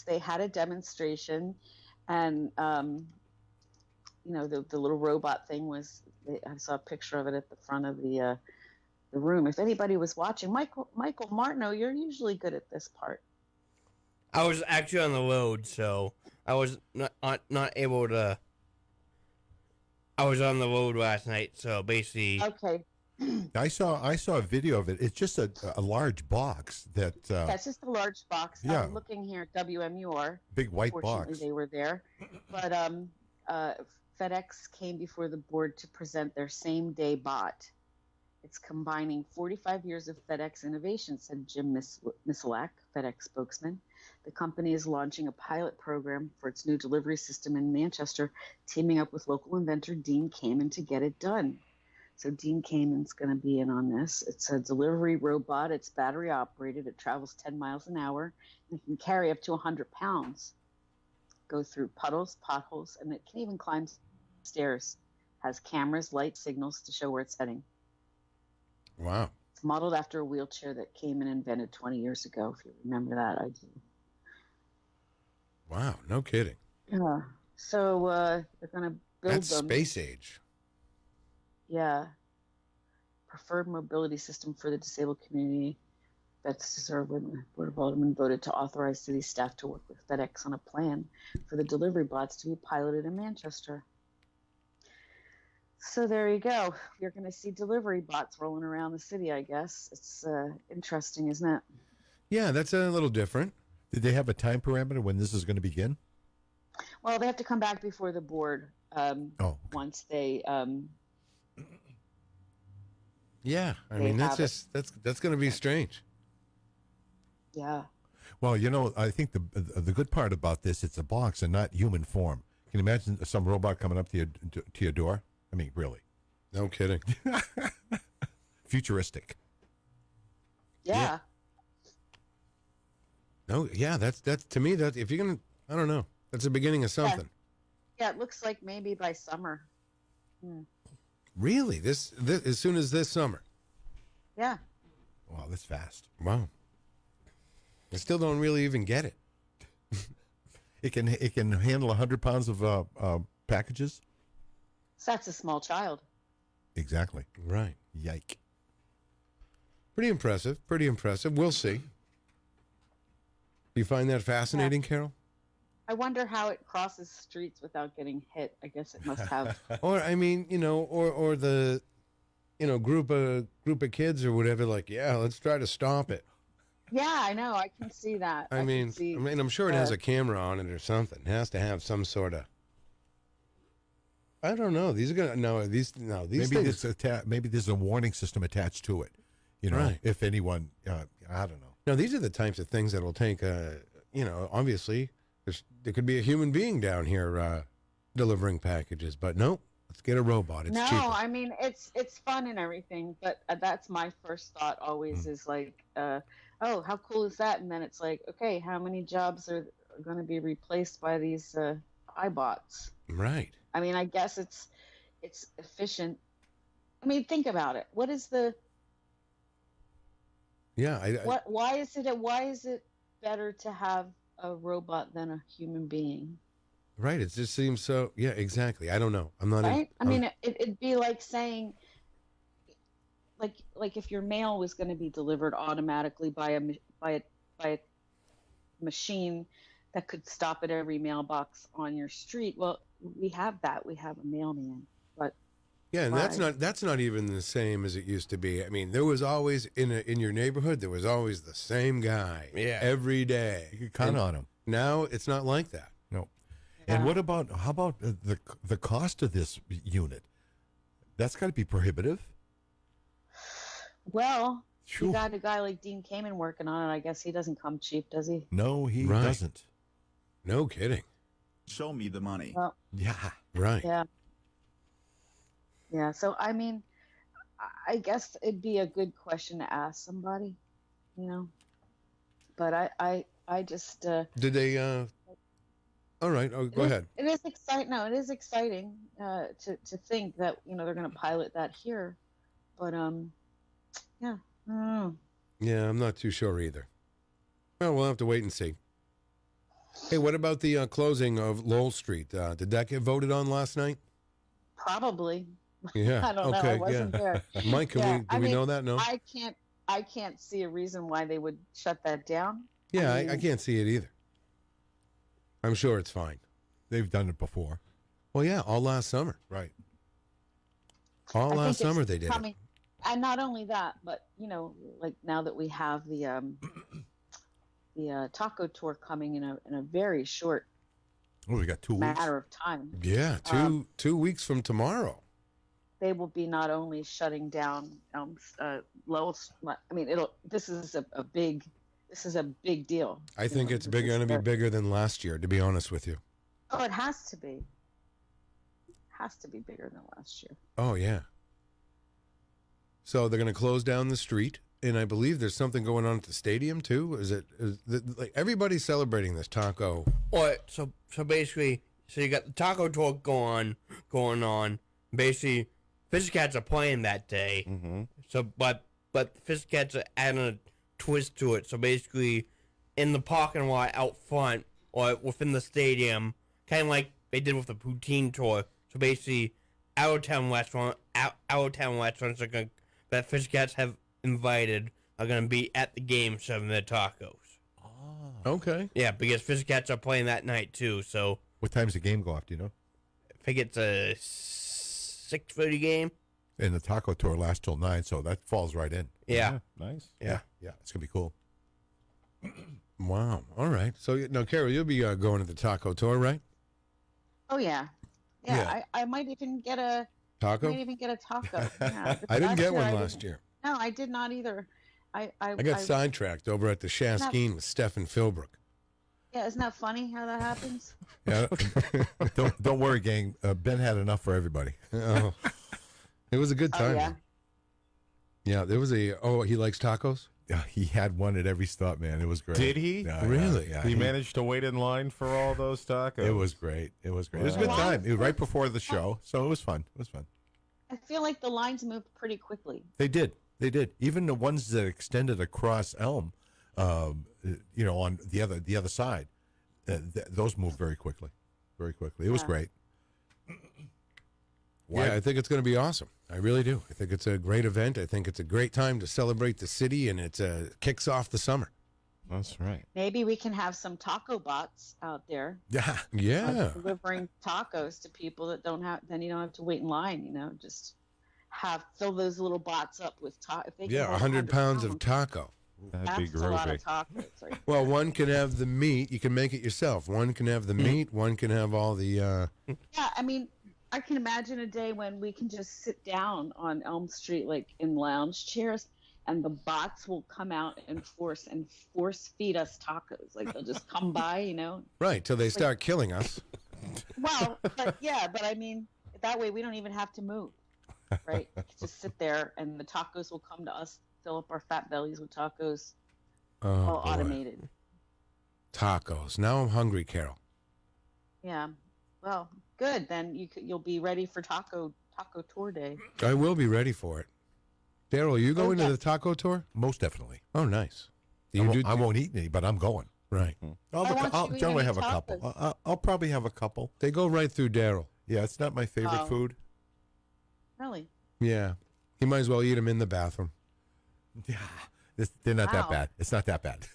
they had a demonstration, and the little robot thing was. I saw a picture of it at the front of the room. If anybody was watching, Michael Martineau, you're usually good at this part. I was actually on the road, so I was not able to. I was on the road last night, so basically. Okay. I saw a video of it. It's just a large box that. Yeah, it's just a large box. Yeah. I'm looking here at WMUR. Big white Fortunately, box. they were there, but FedEx came before the board to present their same-day bot. It's combining 45 years of FedEx innovation, said Jim Miselak, FedEx spokesman. The company is launching a pilot program for its new delivery system in Manchester, teaming up with local inventor Dean Kamen to get it done. So Dean Kamen's going to be in on this. It's a delivery robot. It's battery operated. It travels 10 miles an hour. And it can carry up to 100 pounds. Go through puddles, potholes, and it can even climb stairs. Has cameras, light signals to show where it's heading. Wow. It's modeled after a wheelchair that Kamen invented 20 years ago, if you remember that. I do. Wow, no kidding. Yeah. So they're going to build That's them. space age. Yeah. Preferred mobility system for the disabled community. That's deserved when the Board of Aldermen voted to authorize city staff to work with FedEx on a plan for the delivery bots to be piloted in Manchester. So there you go. You're going to see delivery bots rolling around the city, I guess. It's interesting, isn't it? Yeah, that's a little different. Did they have a time parameter when this is going to begin? Well, they have to come back before the board once they. Yeah, I mean that's going to be strange. Yeah. Well, I think the good part about this, it's a box and not human form. Can you imagine some robot coming up to your door? I mean, really? No kidding. Futuristic. Yeah. No, yeah, that's to me that if you're gonna, I don't know, that's the beginning of something. Yeah, it looks like maybe by summer. Really, this as soon as this summer. Yeah. Wow, that's fast. Wow. I still don't really even get it. It can handle 100 pounds of packages. So that's a small child. Exactly. Right. Yike. Pretty impressive. Pretty impressive. We'll see. Do you find that fascinating, Carol? I wonder how it crosses streets without getting hit. I guess it must have. Or I mean, or the, group of kids or whatever. Like, yeah, let's try to stop it. Yeah, I know. I can see that. I mean, I'm sure it has a camera on it or something. It has to have some sort of. I don't know. These are gonna these maybe things. Maybe there's a warning system attached to it. Right. If anyone, I don't know. Now these are the types of things that will take. Obviously, there could be a human being down here delivering packages, but no, let's get a robot. It's cheaper. I mean it's fun and everything, but that's my first thought always is like, oh, how cool is that? And then it's like, okay, how many jobs are going to be replaced by these iBots? Right. I mean, I guess it's efficient. I mean, think about it. What is the? Yeah. Why is it better to have a robot than a human being? Right. It just seems so. Yeah. Exactly. I don't know. I'm not. Right. I mean, it'd be like saying, like if your mail was going to be delivered automatically by a machine that could stop at every mailbox on your street. Well, we have that. We have a mailman, but yeah, and that's not even the same as it used to be. I mean, there was always in your neighborhood there was always the same guy. Yeah. Every day. You could count on him. Now it's not like that. No. And how about the cost of this unit? That's got to be prohibitive. Well, you got a guy like Dean Kamen working on it. I guess he doesn't come cheap, does he? No, he doesn't. No kidding. Show me the money. Well, yeah. Right. Yeah. Yeah. So, I mean, I guess it'd be a good question to ask somebody, But I just. Did they? All right. Oh, go ahead. It is exciting. No, it is exciting to think that they're going to pilot that here, but yeah. I don't know. Yeah, I'm not too sure either. Well, we'll have to wait and see. Hey, what about the closing of Lowell Street? Did that get voted on last night? Probably. Yeah. I don't know. I wasn't there. Mike, do we know that? No. I can't see a reason why they would shut that down. Yeah, I can't see it either. I'm sure it's fine. They've done it before. Well, yeah, all last summer. Right. All last summer they did it. And not only that, but like now that we have the taco tour coming in a very short we got 2 weeks matter of time. Yeah, 2 weeks from tomorrow. They will be not only shutting down Lowell. I mean, this is a big deal. I think it's going to be bigger than last year, to be honest with you. Oh, it has to be. Has to be bigger than last year. Oh yeah. So they're going to close down the street, and I believe there's something going on at the stadium too. Is like everybody's celebrating this taco? So basically, you got the taco tour going on. Basically, Fishcats are playing that day. Mm-hmm. So, but Fishcats are adding a twist to it. So basically, in the parking lot out front or within the stadium, kind of like they did with the poutine tour. So basically, out-of-town restaurants are going that Fishcats have invited are going to be at the game serving their tacos. Oh. Okay. Yeah, because Fishcats are playing that night too. So what time's the game go off? Do you know? I think it's 6:30 game. And the taco tour lasts till 9, so that falls right in. Yeah. Nice. Yeah, it's gonna be cool. Wow. All right. So now, Carol, you'll be going to the taco tour, right? Oh yeah. I might even get a Taco? Might even get a taco. Yeah. I didn't get one I last didn't- year. No, I did not either. I got sidetracked over at the Shaskeen with Stephen Philbrook. Yeah, isn't that funny how that happens? Yeah. don't worry, gang. Ben had enough for everybody. Oh, it was a good time. yeah. Yeah, there was a. Oh, he likes tacos. Yeah, he had one at every stop, man. It was great. Did he? Yeah, Really? Yeah. He managed to wait in line for all those tacos. It was great. It was great. It was a good time. It was right before the show, so it was fun. It was fun. I feel like the lines moved pretty quickly. They did. They did. Even the ones that extended across Elm, on the other side, those moved very quickly. Very quickly. It was great. Yeah, I think it's going to be awesome. I really do. I think it's a great event. I think it's a great time to celebrate the city, and it kicks off the summer. That's right. Maybe we can have some taco bots out there. Yeah. Yeah. Delivering tacos to people that don't have. Then you don't have to wait in line. Just fill those little bots up with tacos. 100 pounds of taco. That'd be That's a lot groovy. of tacos. Right? Well, one can have the meat. You can make it yourself. One can have the meat. One can have all the. Yeah, I mean, I can imagine a day when we can just sit down on Elm Street, like in lounge chairs, and the bots will come out and force feed us tacos. Like they'll just come by, Right, till they start killing us. Well, but I mean, that way we don't even have to move, right? Just sit there, and the tacos will come to us, fill up our fat bellies with tacos, all boy. automated. Tacos. Now I'm hungry, Carol. Yeah. Well, good. Then you'll be ready for taco tour day. I will be ready for it. Darryl, you going to the taco tour? Most definitely. Oh, nice. I won't eat any, but I'm going. Right. I'll generally have a couple. I'll probably have a couple. They go right through Darryl. Yeah, it's not my favorite food. Really? Yeah. He might as well eat them in the bathroom. Yeah. They're not that bad. It's not that bad.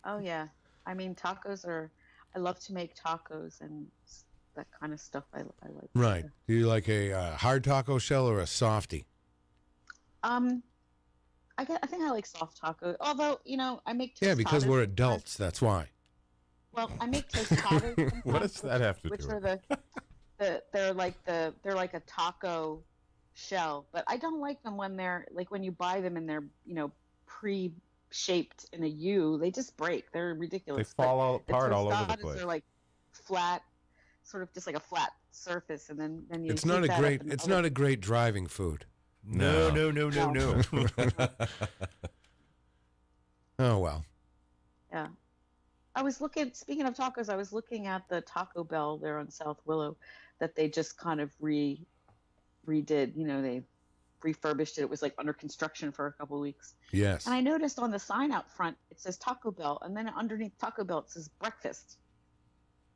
Oh yeah. I mean, tacos I love to make tacos and that kind of stuff. I like. Right. Do you like a hard taco shell or a softie? I think I like soft tacos. Although I make tostadas. Yeah, because we're adults. That's why. Well, I make tostadas. What does that have to which do? Which are they're like a taco shell, but I don't like them when they're like when you buy them and they're pre-shaped in a U. They just break. They're ridiculous. They fall apart all over the tostadas place. are like flat, sort of just like a flat surface, and then you. It's heat not a that great. up in the It's oven. not a great driving food. No. Oh well. Yeah. I was looking, speaking of tacos, I was looking at the Taco Bell there on South Willow that they just kind of redid. They refurbished it. It was like under construction for a couple of weeks. Yes. And I noticed on the sign out front, it says Taco Bell. And then underneath Taco Bell, it says breakfast.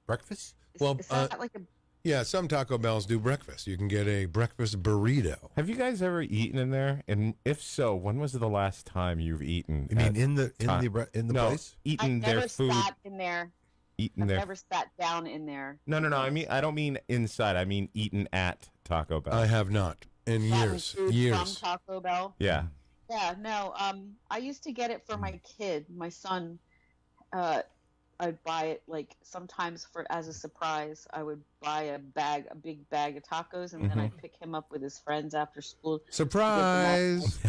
Breakfast? Is that like a... Yeah, some Taco Bells do breakfast. You can get a breakfast burrito. Have you guys ever eaten in there? And if so, when was the last time you've eaten? You mean in the place? Eaten their food. I've never sat in there. Eaten I've their. never sat down in there. No. I mean, I don't mean inside. I mean eaten at Taco Bell. I have not in Gotten years. food Years. From Taco Bell. Yeah. Yeah, no. I used to get it for my kid, my son. I'd buy it like sometimes as a surprise. I would buy a big bag of tacos, and then I'd pick him up with his friends after school. Surprise!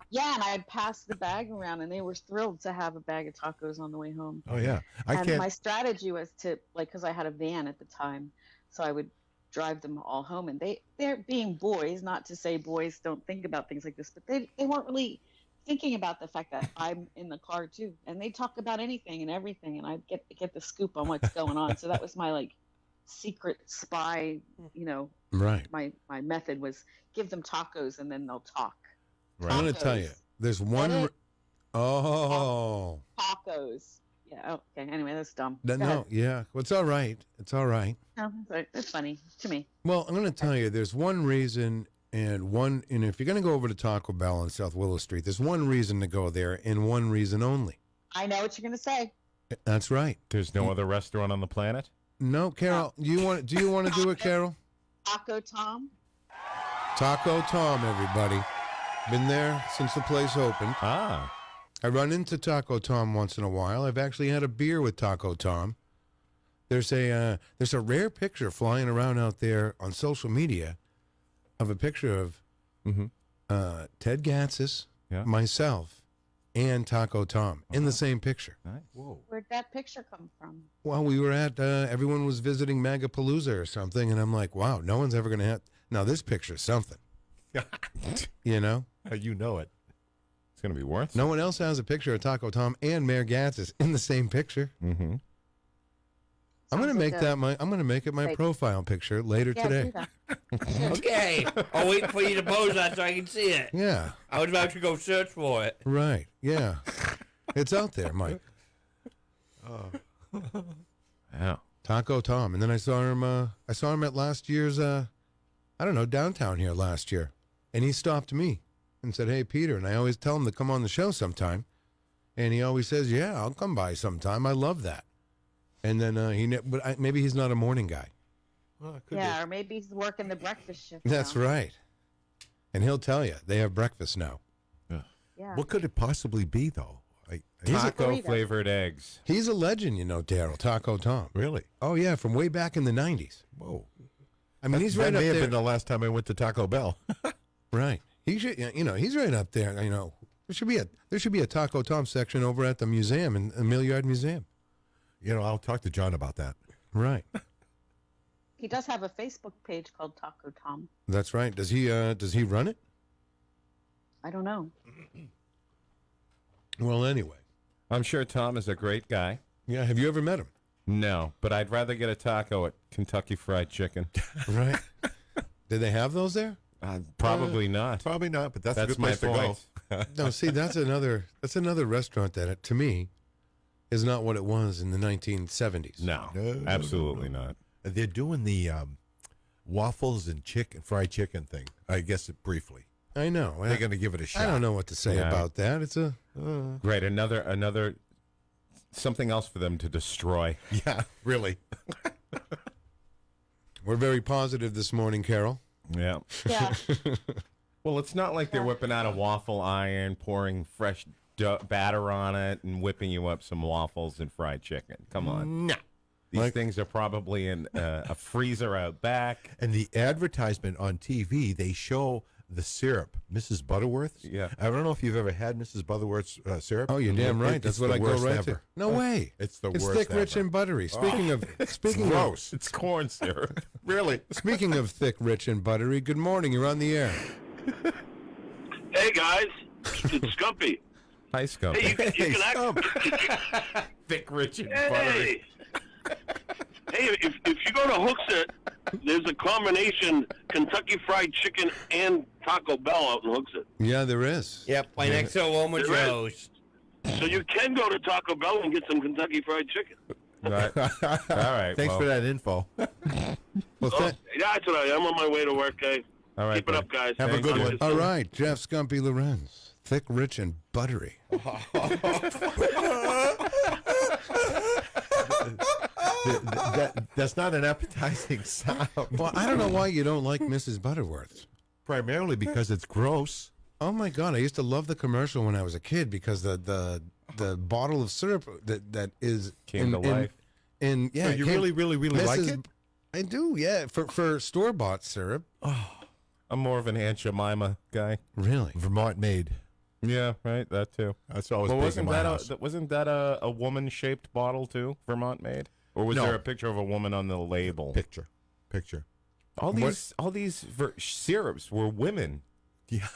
Yeah, and I'd pass the bag around, and they were thrilled to have a bag of tacos on the way home. Oh yeah, My strategy was to because I had a van at the time, so I would drive them all home, and they're being boys. Not to say boys don't think about things like this, but they weren't really thinking about the fact that I'm in the car too, and they talk about anything and everything, and I get the scoop on what's going on. So that was my like secret spy, Right. My method was give them tacos and then they'll talk. Right. I'm going to tell you, there's one. Tacos. Yeah. Okay. Anyway, that's dumb. No. Yeah. Well, it's all right. It's all right. No, it's funny to me. Well, I'm going to tell you, there's one reason. And if you're going to go over to Taco Bell on South Willow Street, there's one reason to go there and one reason only. I know what you're going to say. That's right. There's no other restaurant on the planet? No, Carol. Do you want to do it, Carol? Taco Tom. Taco Tom, everybody. Been there since the place opened. Ah. I run into Taco Tom once in a while. I've actually had a beer with Taco Tom. There's a rare picture flying around out there on social media of a picture of Ted Gatsis, myself, and Taco Tom in the same picture. Nice. Whoa. Where'd that picture come from? Well, we were at, everyone was visiting Magapalooza or something, and I'm like, wow, no one's ever going to have, now this picture's something. You know? You know it. It's going to be worth No one else has a picture of Taco Tom and Mayor Gatsis in the same picture. Mm-hmm. I'm going to make like I'm going to make it my profile picture later today. Okay. I'll wait for you to pose that so I can see it. Yeah. I was about to go search for it. Right. Yeah. It's out there, Mike. Yeah. Taco Tom. And then I saw him at last year's downtown here last year. And he stopped me and said, "Hey, Peter," and I always tell him to come on the show sometime. And he always says, "Yeah, I'll come by sometime. I love that." And then maybe he's not a morning guy. Well, or maybe he's working the breakfast shift. That's now. right. And he'll tell you they have breakfast now. Yeah. What could it possibly be, though? Taco flavored eggs. He's a legend, Darryl, Taco Tom. Really? Oh yeah, from way back in the 90s. Whoa. I mean, he's that right may up have there. been the last time I went to Taco Bell. Right. He should, he's right up there. There should be a Taco Tom section over at the museum in the Mill Yard Museum. I'll talk to John about that. Right. He does have a Facebook page called Taco Tom. That's right. Does he run it? I don't know. Well, anyway. I'm sure Tom is a great guy. Yeah. Have you ever met him? No, but I'd rather get a taco at Kentucky Fried Chicken. Right. Did they have those there? Probably not. Probably not, but that's a good my place to point. go. No, see, that's another restaurant that, to me, is not what it was in the 1970s. No, absolutely not. They're doing the waffles and fried chicken thing. I guess briefly. I know. They're going to give it a shot. I don't know what to say about that. It's a great another something else for them to destroy. Yeah, really. We're very positive this morning, Carol. Yeah. Yeah. Well, it's not like they're whipping out a waffle iron, pouring fresh batter on it, and whipping you up some waffles and fried chicken. Come on. No. These things are probably in a freezer out back. And the advertisement on TV, they show the syrup, Mrs. Butterworth's. Yeah. I don't know if you've ever had Mrs. Butterworth's syrup. Oh, you're damn right. That's what I go right to. No way. It's the It's worst thick, rich, ever. and buttery. Speaking of gross. It's corn syrup. Really? Speaking of thick, rich, and buttery, good morning. You're on the air. Hey guys, it's Skumpi. Hi, Skumpi. Hey, you can thick, rich, and buttery. Hey, if you go to Hooksett, there's a combination Kentucky Fried Chicken and Taco Bell out in Hooksett. Yeah, there is. Yep, right next to Loma There is. Joe's. So you can go to Taco Bell and get some Kentucky Fried Chicken. Right. All right. Thanks for that info. Well, Yeah, that's what I'm on my way to work. All right. Keep it up, guys. Have a good one. All right, Jeff Skumpi Lorenz. Thick, rich, and buttery. That's not an appetizing sound. Well, I don't know why you don't like Mrs. Butterworth's. Primarily because it's gross. Oh my God! I used to love the commercial when I was a kid because the bottle of syrup that is Came to life. And yeah, So you really like it? I do. Yeah, for store bought syrup. I'm more of an Aunt Jemima guy. Really? Vermont made. Yeah, right. That too. That's always Well, big in my house. wasn't that a woman shaped bottle too? Vermont made, or was No. there a picture of a woman on the label? Picture. All these syrups were women. Yeah.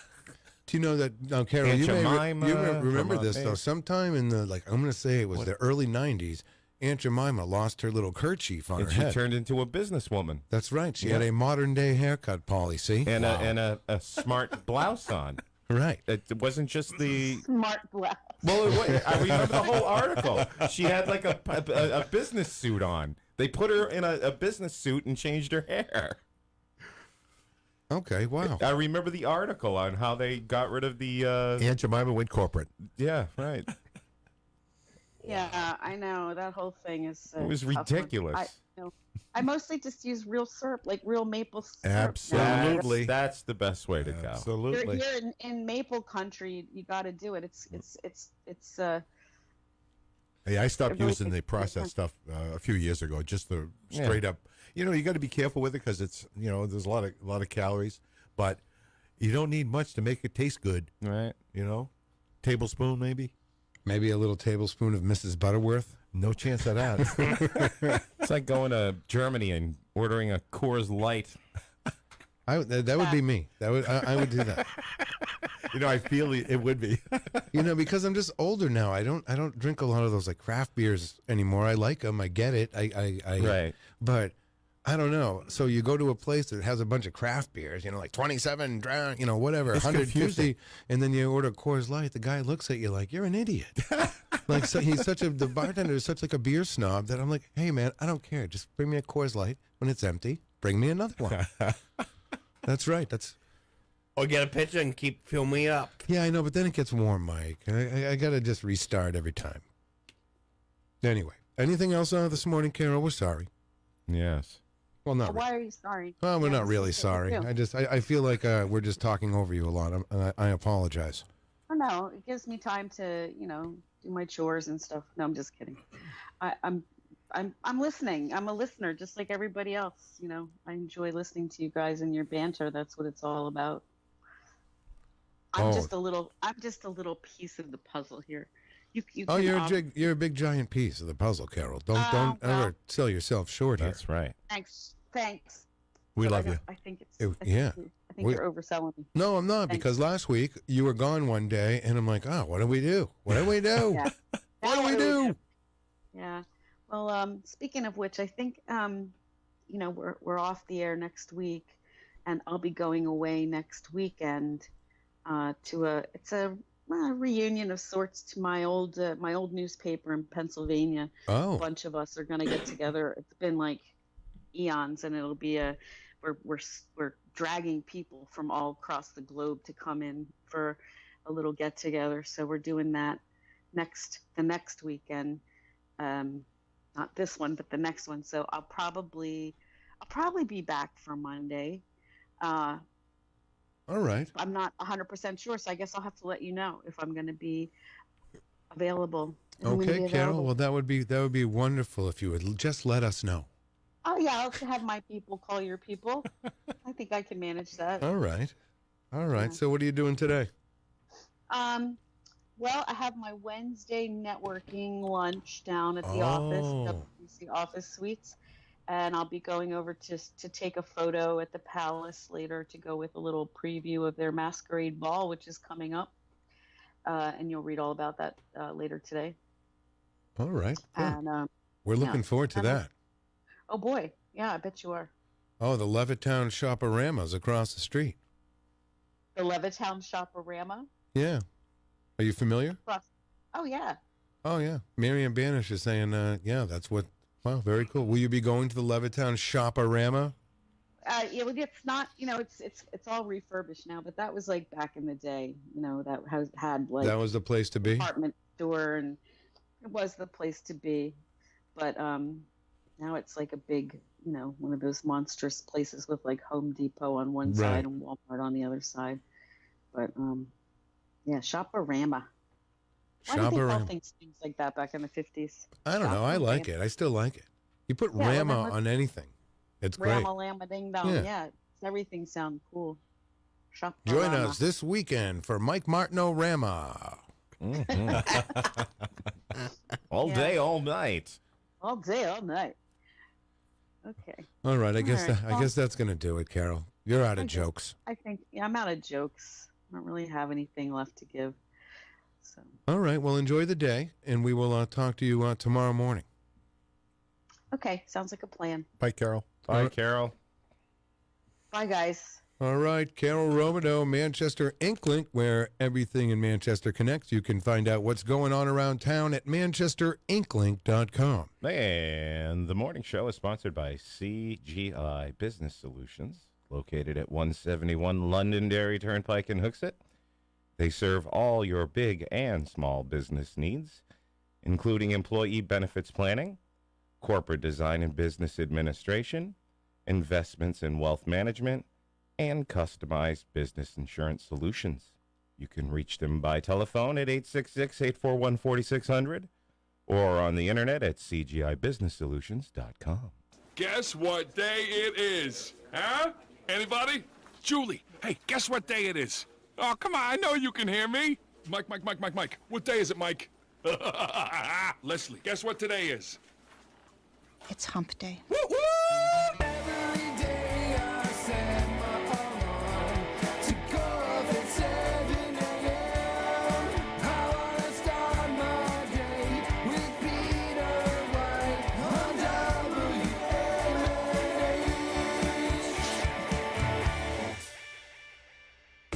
Do you know that now, Carol? Aunt You may Jemima, remember Vermont this made. though. Sometime in the I'm going to say it was the early '90s. Aunt Jemima lost her little kerchief on And her she head. turned into a businesswoman. That's right. She had a modern day haircut, Polly. See, And a smart blouse on. right. It wasn't just the. Smart blouse. Well, I remember the whole article. She had like a business suit on. They put her in a business suit and changed her hair. Okay. Wow. I remember the article on how they got rid of the. Aunt Jemima went corporate. Yeah, right. Yeah, I know that whole thing is. It was tough one. ridiculous. I mostly just use real syrup, like real maple syrup. Absolutely. That's the best way to go. Absolutely. Here in maple country, you got to do it. It's Hey, I stopped It really using the takes processed stuff a few years ago. Just the straight up. You know, you got to be careful with it because it's there's a lot of calories, but you don't need much to make it taste good. Right. You know, tablespoon maybe. Maybe a little tablespoon of Mrs. Butterworth. No chance of that. It's like going to Germany and ordering a Coors Light. That would be me. I would do that. I feel it would be. Because I'm just older now. I don't drink a lot of those like craft beers anymore. I like them. I get it. Right. But I don't know. So you go to a place that has a bunch of craft beers, like 27 drown, whatever, It's 150, confusing. and then you order Coors Light. The guy looks at you like you're an idiot. Like the bartender is such like a beer snob that I'm like, hey man, I don't care. Just bring me a Coors Light when it's empty. Bring me another one. That's right. Or get a pitcher and fill me up. Yeah, I know, but then it gets warm, Mike. I got to just restart every time. Anyway, anything else this morning, Carol? We're sorry. Yes. Well, not Why are you sorry? Well, we're Yeah, not really that's what we sorry. do. I feel like we're just talking over you a lot. I apologize. Oh no, it gives me time to do my chores and stuff. No, I'm just kidding. I'm listening. I'm a listener, just like everybody else. I enjoy listening to you guys and your banter. That's what it's all about. I'm just a little piece of the puzzle here. You You're a big giant piece of the puzzle, Carol. Don't ever sell yourself short here. That's right. Thanks. We But love you. I think it's. Yeah. I think you're overselling me. No, I'm not, because last week you were gone one day, and I'm like, what do we do? What do we do? Yeah. What do we do? Yeah. Well, speaking of which, I think we're off the air next week, and I'll be going away next weekend to a reunion of sorts to my old newspaper in Pennsylvania. Oh. A bunch of us are going to get together. It's been like eons, and it'll be we're dragging people from all across the globe to come in for a little get together. So we're doing that the next weekend. Not this one, but the next one. So I'll probably be back for Monday. All right. I'm not 100% sure, so I guess I'll have to let you know if I'm going to be available. Okay, Carol. Well, that would be wonderful if you would just let us know. Oh yeah, I'll have my people call your people. I think I can manage that. All right. So what are you doing today? Well, I have my Wednesday networking lunch down at the office, WC Office Suites, and I'll be going over to take a photo at the Palace later to go with a little preview of their masquerade ball, which is coming up, and you'll read all about that later today. All right. Good. And We're looking forward to that. Oh boy, yeah, I bet you are. Oh, the Levittown Shop-A-Rama's across the street. The Levittown Shop-A-Rama? Yeah. Are you familiar? Oh yeah. Oh, yeah. Miriam Banish is saying, that's what. Wow, very cool. Will you be going to the Levittown Shop-A-Rama? It's not, it's all refurbished now, but that was like back in the day, that had like. That was the place to be? Department store, and it was the place to be. But now it's like a big, one of those monstrous places with like Home Depot on one side and Walmart on the other side. But, Shop-A-Rama. Why did they call things like that back in the 50s? I don't know. I like it. I still like it. You put Rama on anything. It's great. Rama Lama Ding Dong. Yeah. Everything sounds cool. Join us this weekend for Mike Martineau Rama. All day, all night. All day, all night. Okay. All right. I guess that's going to do it, Carol. You're out of jokes. I think I'm out of jokes. I don't really have anything left to give. So. All right. Well, enjoy the day, and we will talk to you tomorrow morning. Okay. Sounds like a plan. Bye, Carol. Bye, Carol. Bye, guys. All right. Carol Robideau, Manchester Inklink, where everything in Manchester connects. You can find out what's going on around town at manchesterinklink.com. And the morning show is sponsored by CGI Business Solutions, located at 171 Londonderry Turnpike in Hooksett. They serve all your big and small business needs. including employee benefits planning, corporate design and business administration, investments and wealth management, and customized business insurance solutions. You can reach them by telephone at 866-841-4600 or on the internet at cgibusinesssolutions.com. Guess what day it is? Huh? Anybody? Julie, hey, guess what day it is? Oh, come on, I know you can hear me. Mike. What day is it, Mike? Leslie, guess what today is? It's hump day. Woo-hoo!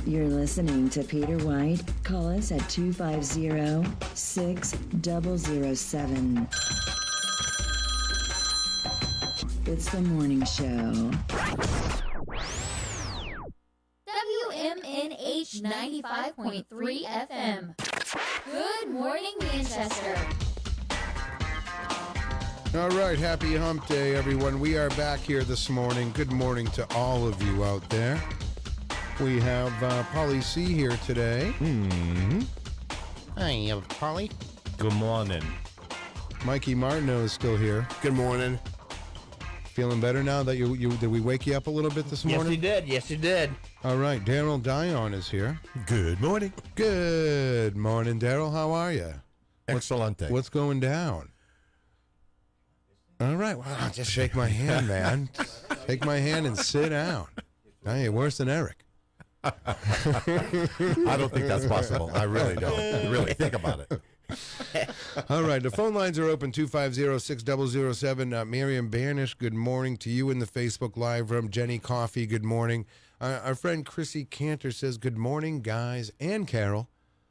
You're listening to Peter White. Call us at 250-6007. It's the morning show. WMNH 95.3 FM. Good morning, Manchester. All right, happy hump day, everyone. We are back here this morning. Good morning to all of you out there. We have Pauly C here today. Mm-hmm. Hi, Polly. Good morning. Mikey Martineau is still here. Good morning. Feeling better now that did we wake you up a little bit this morning? Yes, you did. All right, Darryl Dion is here. Good morning. Good morning, Darryl. How are you? Excelente. What's going down? All right, well, just shake my hand, man. Take my hand and sit down. Now you're worse than Eric. I don't think that's possible. I really don't. Really think about it. All right, the phone lines are open, 250-6007. Miriam Banish, good morning to you in the Facebook Live room. Jenny Coffey, good morning. Our friend Crissy Kantor says, good morning, guys and Carol.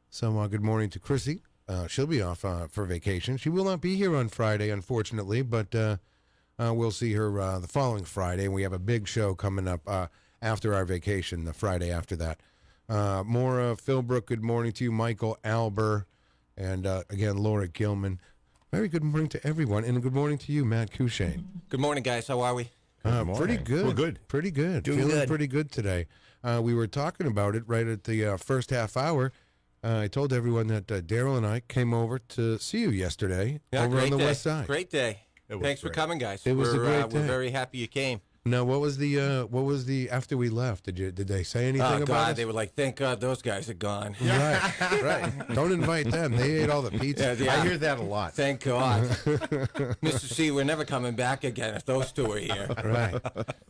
So good morning to Crissy. She'll be off for vacation. She will not be here on Friday, unfortunately, but we'll see her the following Friday, and we have a big show coming up after our vacation, the Friday after that. Maura Philbrook, good morning to you. Michael Alber, and again, Laura Gilman. Very good morning to everyone, and good morning to you, Matt Courchesne. Good morning, guys. How are we? Pretty good. We're good. Pretty good. Doing Feeling good. pretty good today. We were talking about it right at the first half hour. I told everyone that Darryl and I came over to see you yesterday over on the west side. Great day. Thanks for great. coming, guys. It was a great day. We're very happy you came. Now, what was the after we left? Did they say anything Oh, about God, us? they were like, thank God those guys are gone. Right. Don't invite them. They ate all the pizza. Yeah. I hear that a lot. Thank God. Mr. C, we're never coming back again if those two are here. Right.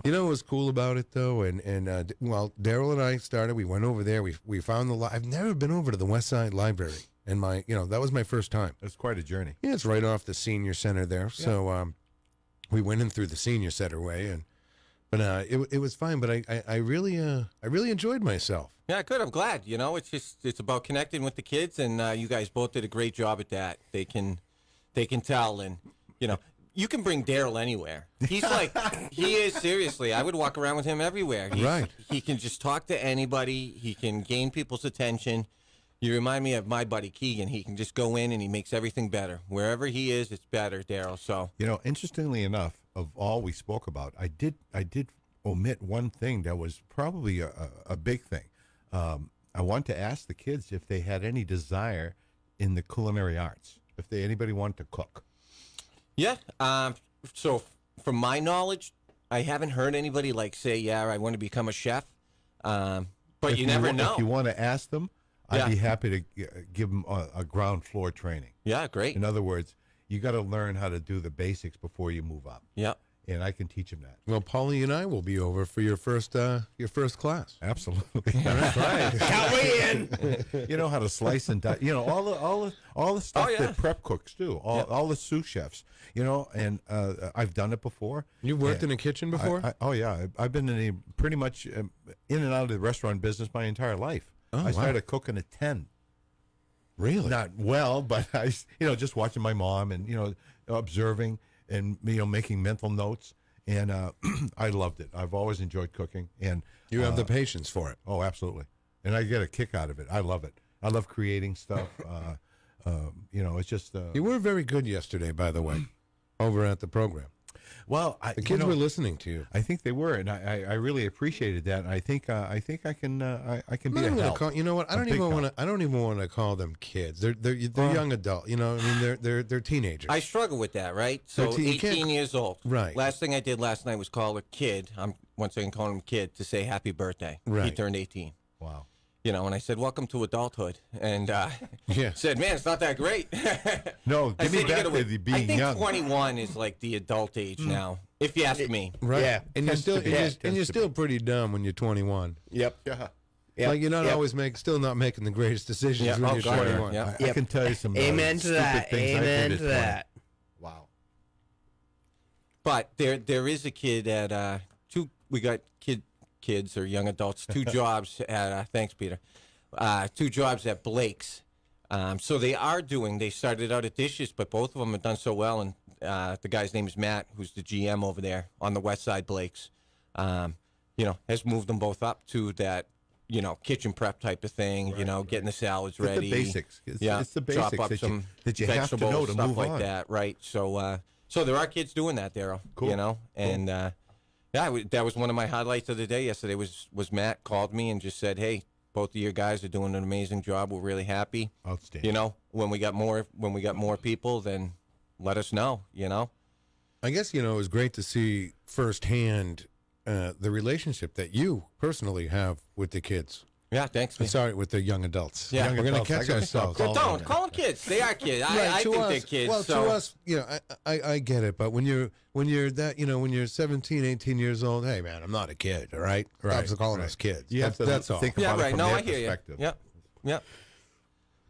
You know what was cool about it, though? And well, Darryl and I started. We went over there. We found I've never been over to the West Side Library. And that was my first time. It's quite a journey. Yeah, it's right off the senior center there. Yeah. So we went in through the senior center way, but it was fine. But I really enjoyed myself. Yeah, good. I'm glad. It's about connecting with the kids, and you guys both did a great job at that. They can tell, and you can bring Darryl anywhere. He's like, he is, seriously. I would walk around with him everywhere. Right. He can just talk to anybody. He can gain people's attention. You remind me of my buddy Keegan. He can just go in and he makes everything better. Wherever he is, it's better, Darryl. So Interestingly enough, of all we spoke about, I did omit one thing that was probably a big thing. I want to ask the kids if they had any desire in the culinary arts, if anybody wanted to cook. Yeah. So from my knowledge, I haven't heard anybody say, yeah, I want to become a chef. But you never know. If you want to ask them, I'd be happy to give them a ground floor training. Yeah, great. In other words, you got to learn how to do the basics before you move up. Yeah. And I can teach them that. Well, Paulie and I will be over for your first class. Absolutely. That's right. Count me in. You know how to slice and dice. all the stuff that prep cooks do. All the sous chefs. And I've done it before. You've worked in a kitchen before? I've been pretty much in and out of the restaurant business my entire life. I started cooking at 10. Really? Not well, but I, just watching my mom and observing and making mental notes, and I loved it. I've always enjoyed cooking, and you have the patience for it. Oh, absolutely, and I get a kick out of it. I love it. I love creating stuff. it's just. You were very good yesterday, by the way, over at the program. Well, the kids were listening to you. I think they were, and I really appreciated that. I think I can be a help. You know what? I don't even want to call them kids. They're young adult. You know, I mean, they're teenagers. I struggle with that, right? So 18 years old. Right. Last thing I did last night was call a kid. I'm once again calling him kid to say happy birthday. Right. He turned 18. Wow. You know, and I said, "Welcome to adulthood," and yeah, said, "Man, it's not that great." No, give me back to the being young. I think 21 is like the adult age now, if you ask me. Right. Yeah. And you're still pretty dumb when you're 21. Yep. Yeah. Like you're not always still not making the greatest decisions when you're 21. Yeah. I can tell you some Amen to stupid that. things I Amen did to at 20. that. Wow. But there is a kid at we got kids or young adults, 2 jobs at thanks Peter, 2 jobs at Blake's. So they started out at dishes, but both of them have done so well. And the guy's name is Matt, who's the GM over there on the West Side Blake's. Has moved them both up to that, kitchen prep type of thing. Right, getting the salads ready. It's the basics. It's the basics chop up that you have to know to stuff move like on. that, right? So there are kids doing that, Darryl. Cool. And. That was one of my highlights of the day yesterday. Was Matt called me and just said, "Hey, both of your guys are doing an amazing job. We're really happy. Outstanding. When we got more people, then let us know. I guess it was great to see firsthand the relationship that you personally have with the kids. Yeah, thanks. Sorry, with the young adults. Yeah, we're going to catch ourselves. Don't call them kids. They are kids. I think they're kids. Well, to us, I get it. But when you're that, when you're 17, 18 years old, hey man, I'm not a kid. All right, stop calling us kids. You have to that's all. think about it from their I hear perspective. you. Yeah.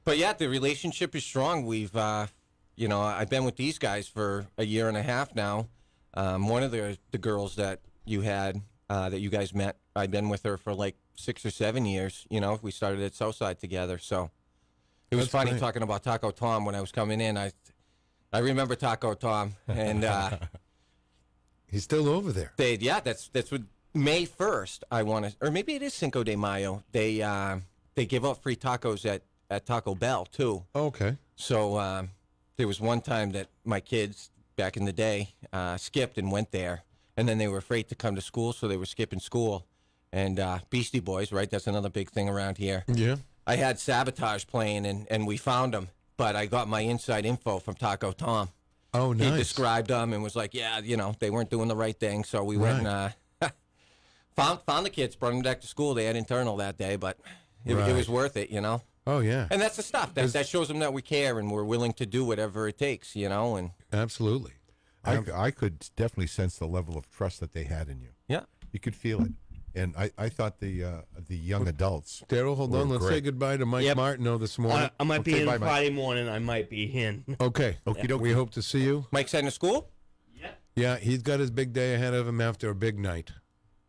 But yeah, the relationship is strong. We've, I've been with these guys for a year and a half now. One of the girls that you had, that you guys met, I've been with her for like 6 or 7 years. We started at Southside together. So it was funny talking about Taco Tom when I was coming in. I remember Taco Tom, and he's still over there. That's what May 1st. Or maybe it is Cinco de Mayo. They give out free tacos at Taco Bell too. Okay. So there was one time that my kids back in the day skipped and went there, and then they were afraid to come to school, so they were skipping school. And Beastie Boys, right? That's another big thing around here. Yeah. I had Sabotage playing, and we found them, but I got my inside info from Taco Tom. Oh, nice. He described them and was like, they weren't doing the right thing. So we went and found the kids, brought them back to school. They had internal that day, but it was worth it, Oh, yeah. And that's the stuff. That shows them that we care and we're willing to do whatever it takes, and Absolutely. I could definitely sense the level of trust that they had in you. Yeah. You could feel it. And I thought the young adults. Darryl, hold on. Let's say goodbye to Mike Martineau this morning. I might be in Friday morning. I might be in. Okay. We hope to see you. Mike's heading to school? Yeah. Yeah, he's got his big day ahead of him after a big night.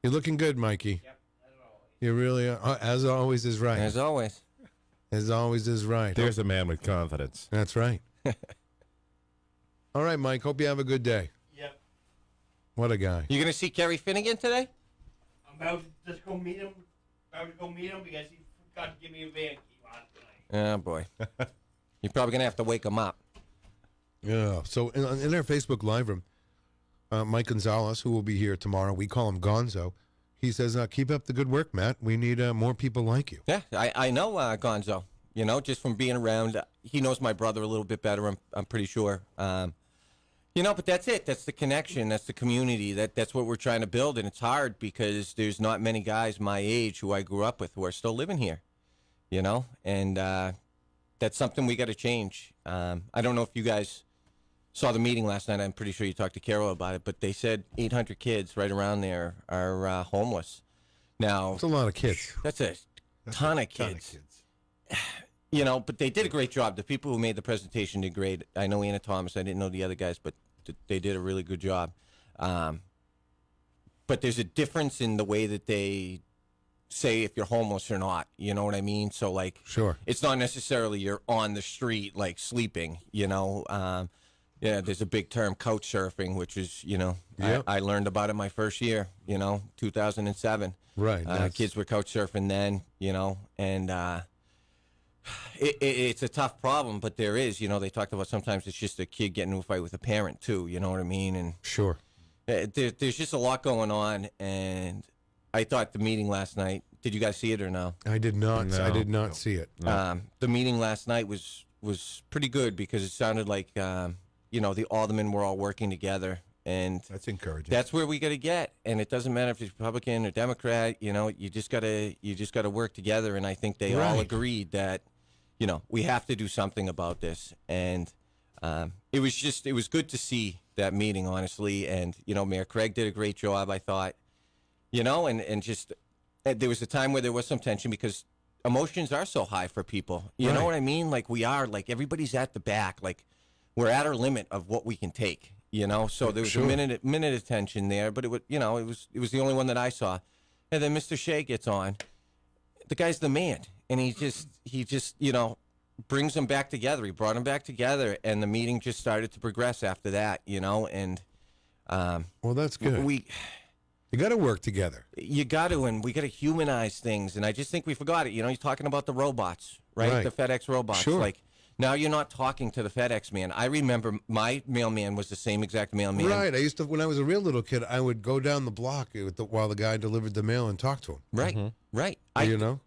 You're looking good, Mikey. Yep, as always. You really are. As always is right. As always. As always is right. There's a man with confidence. That's right. All right, Mike. Hope you have a good day. Yep. What a guy. You going to see Kerry Finnegan today? I'm about to just go meet him. Because he forgot to give me a van key last night. Oh, boy. You're probably going to have to wake him up. Yeah. So in our Facebook Live room, Mike Gonzalez, who will be here tomorrow, we call him Gonzo. He says, keep up the good work, Matt. We need more people like you. Yeah, I know Gonzo. Just from being around. He knows my brother a little bit better, I'm pretty sure. But that's it. That's the connection. That's the community. That's what we're trying to build. And it's hard because there's not many guys my age who I grew up with who are still living here, And that's something we got to change. I don't know if you guys saw the meeting last night. I'm pretty sure you talked to Carol about it. But they said 800 kids right around there are homeless. Now, that's a lot of kids. That's a ton of kids. But they did a great job. The people who made the presentation did great. I know Anna Thomas. I didn't know the other guys, but they did a really good job. But there's a difference in the way that they say if you're homeless or not. You know what I mean? So, sure. It's not necessarily you're on the street, sleeping, there's a big term, couch surfing, which is, Yep. I learned about it my first year, 2007. Right. Kids were couch surfing then, and It's a tough problem, but there is. They talked about sometimes it's just a kid getting into a fight with a parent too. You know what I mean? And sure, there's just a lot going on. And I thought the meeting last night. Did you guys see it or no? I did not. No. I did not see it. The meeting last night was pretty good because it sounded like the aldermen were all working together, and that's encouraging. That's where we got to get, and it doesn't matter if it's Republican or Democrat. You just gotta work together, and I think they all agreed that we have to do something about this, and it was good to see that meeting, honestly, and Mayor Craig did a great job, I thought, and just there was a time where there was some tension because emotions are so high for people. You know what I mean? Like we are, like everybody's at the back, like we're at our limit of what we can take. So there was a minute of tension there, but it was the only one that I saw. And then Mr. Shea gets on. The guy's the man, and he just brings them back together. He brought them back together, and the meeting just started to progress after that. And well, that's good. You got to work together. You got to, and we got to humanize things. And I just think we forgot it. You're talking about the robots, right? The FedEx robots. Sure. Like, now you're not talking to the FedEx man. I remember my mailman was the same exact mailman. Right. I used to, when I was a real little kid, I would go down the block while the guy delivered the mail and talk to him. Right. Right.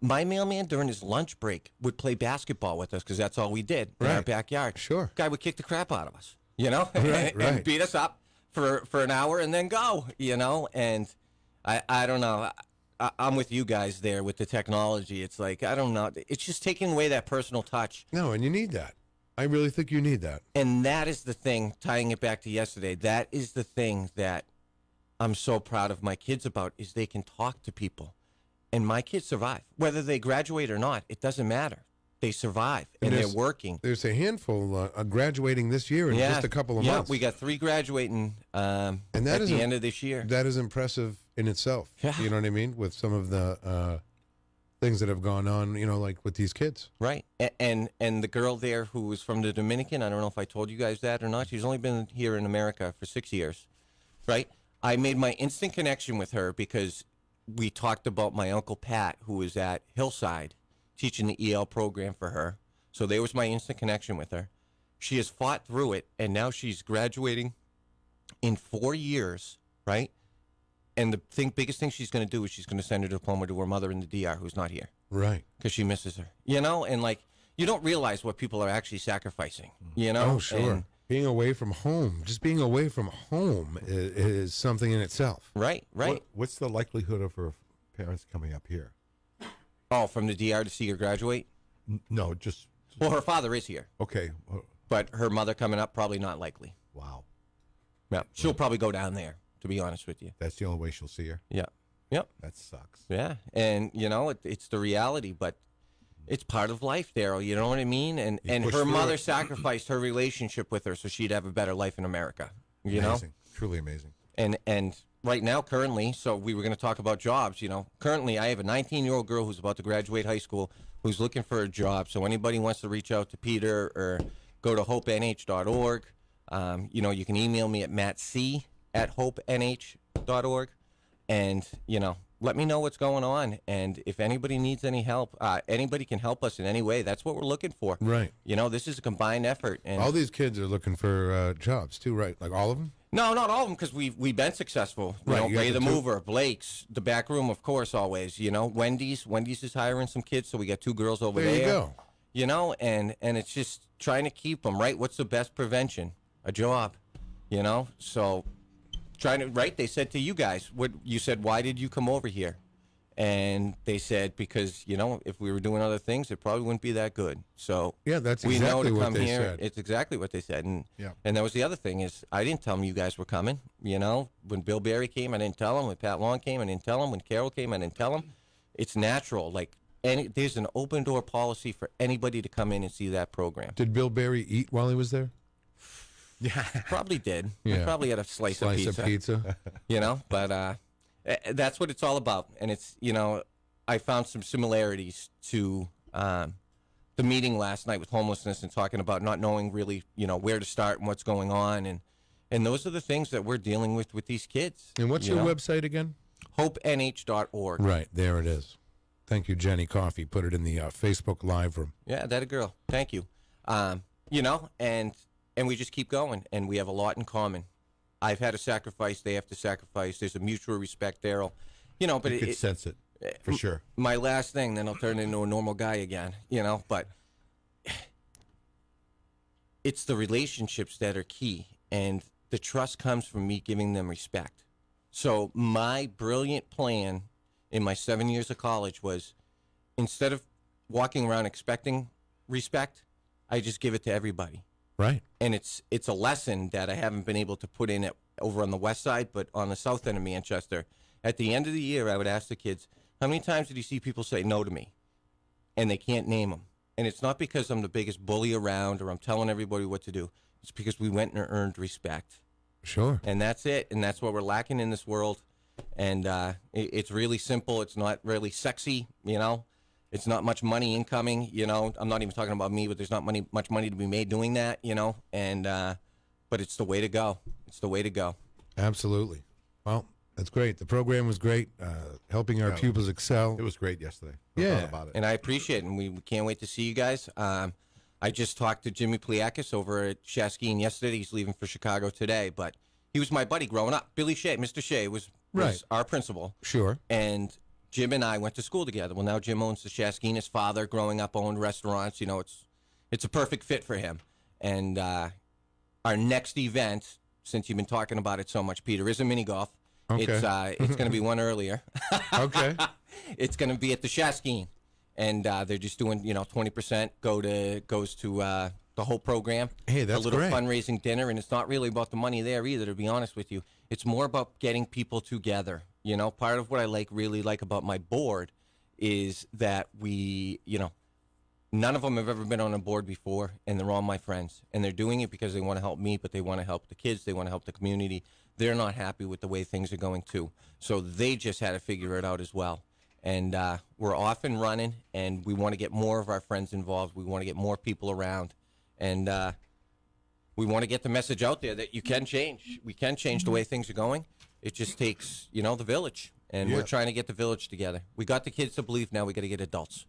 My mailman during his lunch break would play basketball with us because that's all we did in our backyard. Sure. Guy would kick the crap out of us, and beat us up for an hour and then go, and I don't know. I'm with you guys there with the technology. It's like, I don't know. It's just taking away that personal touch. No, and you need that. I really think you need that. And that is the thing, tying it back to yesterday, that is the thing that I'm so proud of my kids about, is they can talk to people. And my kids survive. Whether they graduate or not, it doesn't matter. They survive, and they're working. There's a handful graduating this year in just a couple of months. Yeah, we got 3 graduating at the end of this year. That is impressive in itself. Yeah. You know what I mean? With some of the things that have gone on, like with these kids. Right. And the girl there who was from the Dominican, I don't know if I told you guys that or not. She's only been here in America for 6 years, right? I made my instant connection with her because we talked about my Uncle Pat, who was at Hillside, teaching the EL program for her. So there was my instant connection with her. She has fought through it, and now she's graduating in 4 years, right? And the biggest thing she's going to do is she's going to send her diploma to her mother in the DR who's not here. Right. Because she misses her. And like, you don't realize what people are actually sacrificing, Oh, sure. And being away from home, just being away from home is something in itself. Right. What's the likelihood of her parents coming up here? Oh, from the DR to see her graduate? No, just... Well, her father is here. Okay. But her mother coming up, probably not likely. Wow. Yeah, she'll probably go down there, to be honest with you. That's the only way she'll see her? Yeah. Yep. That sucks. Yeah, and, it's the reality, but it's part of life, Darryl, you know what I mean? And her mother sacrificed her relationship with her so she'd have a better life in America, you know? Truly amazing. And right now, currently, so we were going to talk about jobs, Currently, I have a 19-year-old girl who's about to graduate high school who's looking for a job. So anybody wants to reach out to Peter or go to hopenh.org. You can email me at mattc@hopenh.org. And, let me know what's going on. And if anybody needs any help, anybody can help us in any way. That's what we're looking for. Right. This is a combined effort. And all these kids are looking for jobs, too, right? Like all of them? No, not all of them, because we've been successful. Ray the Mover, Blake's, the back room, of course, always. Wendy's is hiring some kids, so we got 2 girls over there. There you go. And it's just trying to keep them, right? What's the best prevention? A job, So they said to you guys, you said, why did you come over here? And they said, because, if we were doing other things, it probably wouldn't be that good. So yeah, that's we know exactly to what come they here. said. It's exactly what they said. And yeah. And that was the other thing is I didn't tell them you guys were coming. When Bill Berry came, I didn't tell him. When Pat Long came, I didn't tell him. When Carol came, I didn't tell him. It's natural. Like there's an open door policy for anybody to come in and see that program. Did Bill Berry eat while he was there? Yeah, probably did. Yeah. He probably had a slice of pizza. But that's what it's all about. And it's I found some similarities to the meeting last night with homelessness and talking about not knowing really, where to start and what's going on. And those are the things that we're dealing with these kids. And what's your website again? hopenh.org. Right, there it is. Thank you, Jenny Coffey. Put it in the Facebook Live room. Yeah, that a girl. Thank you. You know, and we just keep going, and we have a lot in common. I've had to sacrifice. They have to sacrifice. There's a mutual respect, Darryl. You know, but you could sense it for sure. My last thing, then I'll turn into a normal guy again. You know, but it's the relationships that are key, and the trust comes from me giving them respect. So my brilliant plan in my 7 years of college was, instead of walking around expecting respect, I just give it to everybody. Right. And it's a lesson that I haven't been able to put in over on the west side, but on the south end of Manchester. At the end of the year, I would ask the kids, how many times did you see people say no to me? And they can't name them. And it's not because I'm the biggest bully around or I'm telling everybody what to do. It's because we went and earned respect. Sure. And that's it. And that's what we're lacking in this world. And it's really simple. It's not really sexy, you know. It's not much money incoming, you know. I'm not even talking about me, but there's not much money to be made doing that, you know. And but it's the way to go. It's the way to go. Absolutely. Well, that's great. The program was great, helping our pupils excel. It was great yesterday. Yeah. About it. And I appreciate it, and we can't wait to see you guys. I just talked to Jimmy Pliakis over at Courchesne yesterday. He's leaving for Chicago today, but he was my buddy growing up. Billy Shea, Mr. Shea was our principal. Sure. And Jim and I went to school together. Well, now Jim owns the Courchesne. His father, growing up, owned restaurants. You know, it's a perfect fit for him. And our next event, since you've been talking about it so much, Peter, is a mini golf. Okay. It's going to be one earlier. Okay. It's going to be at the Courchesne. And they're just doing, 20% goes to the whole program. Hey, that's a little great. fundraising dinner, and it's not really about the money there either, to be honest with you. It's more about getting people together. You know, part of what I really like about my board is that we, none of them have ever been on a board before, and they're all my friends. And they're doing it because they want to help me, but they want to help the kids. They want to help the community. They're not happy with the way things are going, too. So they just had to figure it out as well. And we're off and running, and we want to get more of our friends involved. We want to get more people around. And we want to get the message out there that you can change. We can change the way things are going. It just takes, the village. And we're trying to get the village together. We got the kids to believe. Now we got to get adults.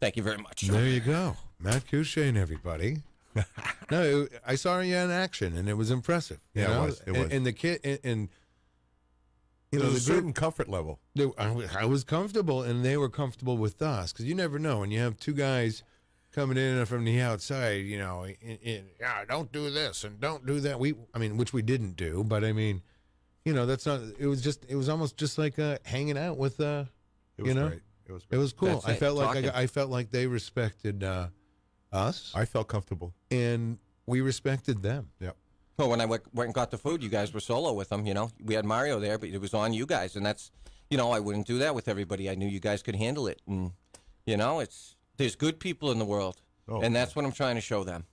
Thank you very much. There you go. Matt Courchesne, everybody. No, I saw you in action, and it was impressive. Yeah, know? it was. It was. And the kid, and there's a certain comfort level. I was comfortable, and they were comfortable with us, because you never know when you have two guys coming in from the outside. Don't do this and don't do that. Which we didn't do, but that's not. It was almost just like hanging out with. It was great. It was cool. That's I felt like they respected us. I felt comfortable, and we respected them. Yeah. Well, when I went and got the food, you guys were solo with them, We had Mario there, but it was on you guys. And that's, I wouldn't do that with everybody. I knew you guys could handle it. And, there's good people in the world. Oh, and that's what I'm trying to show them.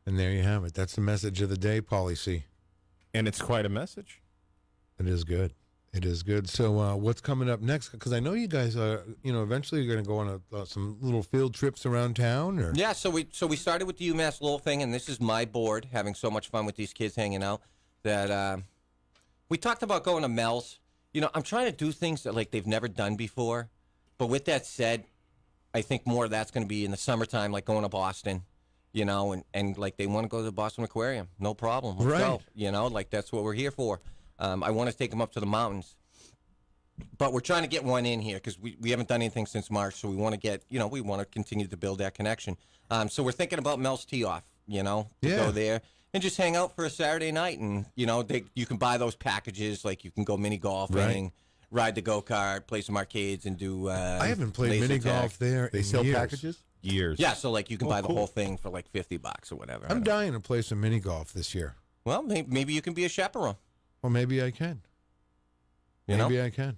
And there you have it. That's the message of the day, Paulie C. And it's quite a message. It is good. It is good. So what's coming up next? Because I know you guys are, eventually you're going to go on some little field trips around town. Or Yeah, so we started with the UMass Lowell thing, and this is my board having so much fun with these kids hanging out that we talked about going to Mel's. I'm trying to do things that they've never done before. But with that said, I think more of that's going to be in the summertime, like going to Boston, and they want to go to the Boston Aquarium. No problem. Let's go. That's what we're here for. I want to take them up to the mountains. But we're trying to get one in here because we haven't done anything since March, so we want to get, we want to continue to build that connection. So we're thinking about Mel's Tee Off, to go there and just hang out for a Saturday night. And, you can buy those packages, like you can go mini golfing, ride the go-kart, play some arcades, and do I haven't played mini golf there They in sell years. packages? Years. Yeah, so you can buy the whole thing for $50 or whatever. I'm dying to play some mini golf this year. Well, maybe you can be a chaperone. Well, maybe I can. Maybe I can.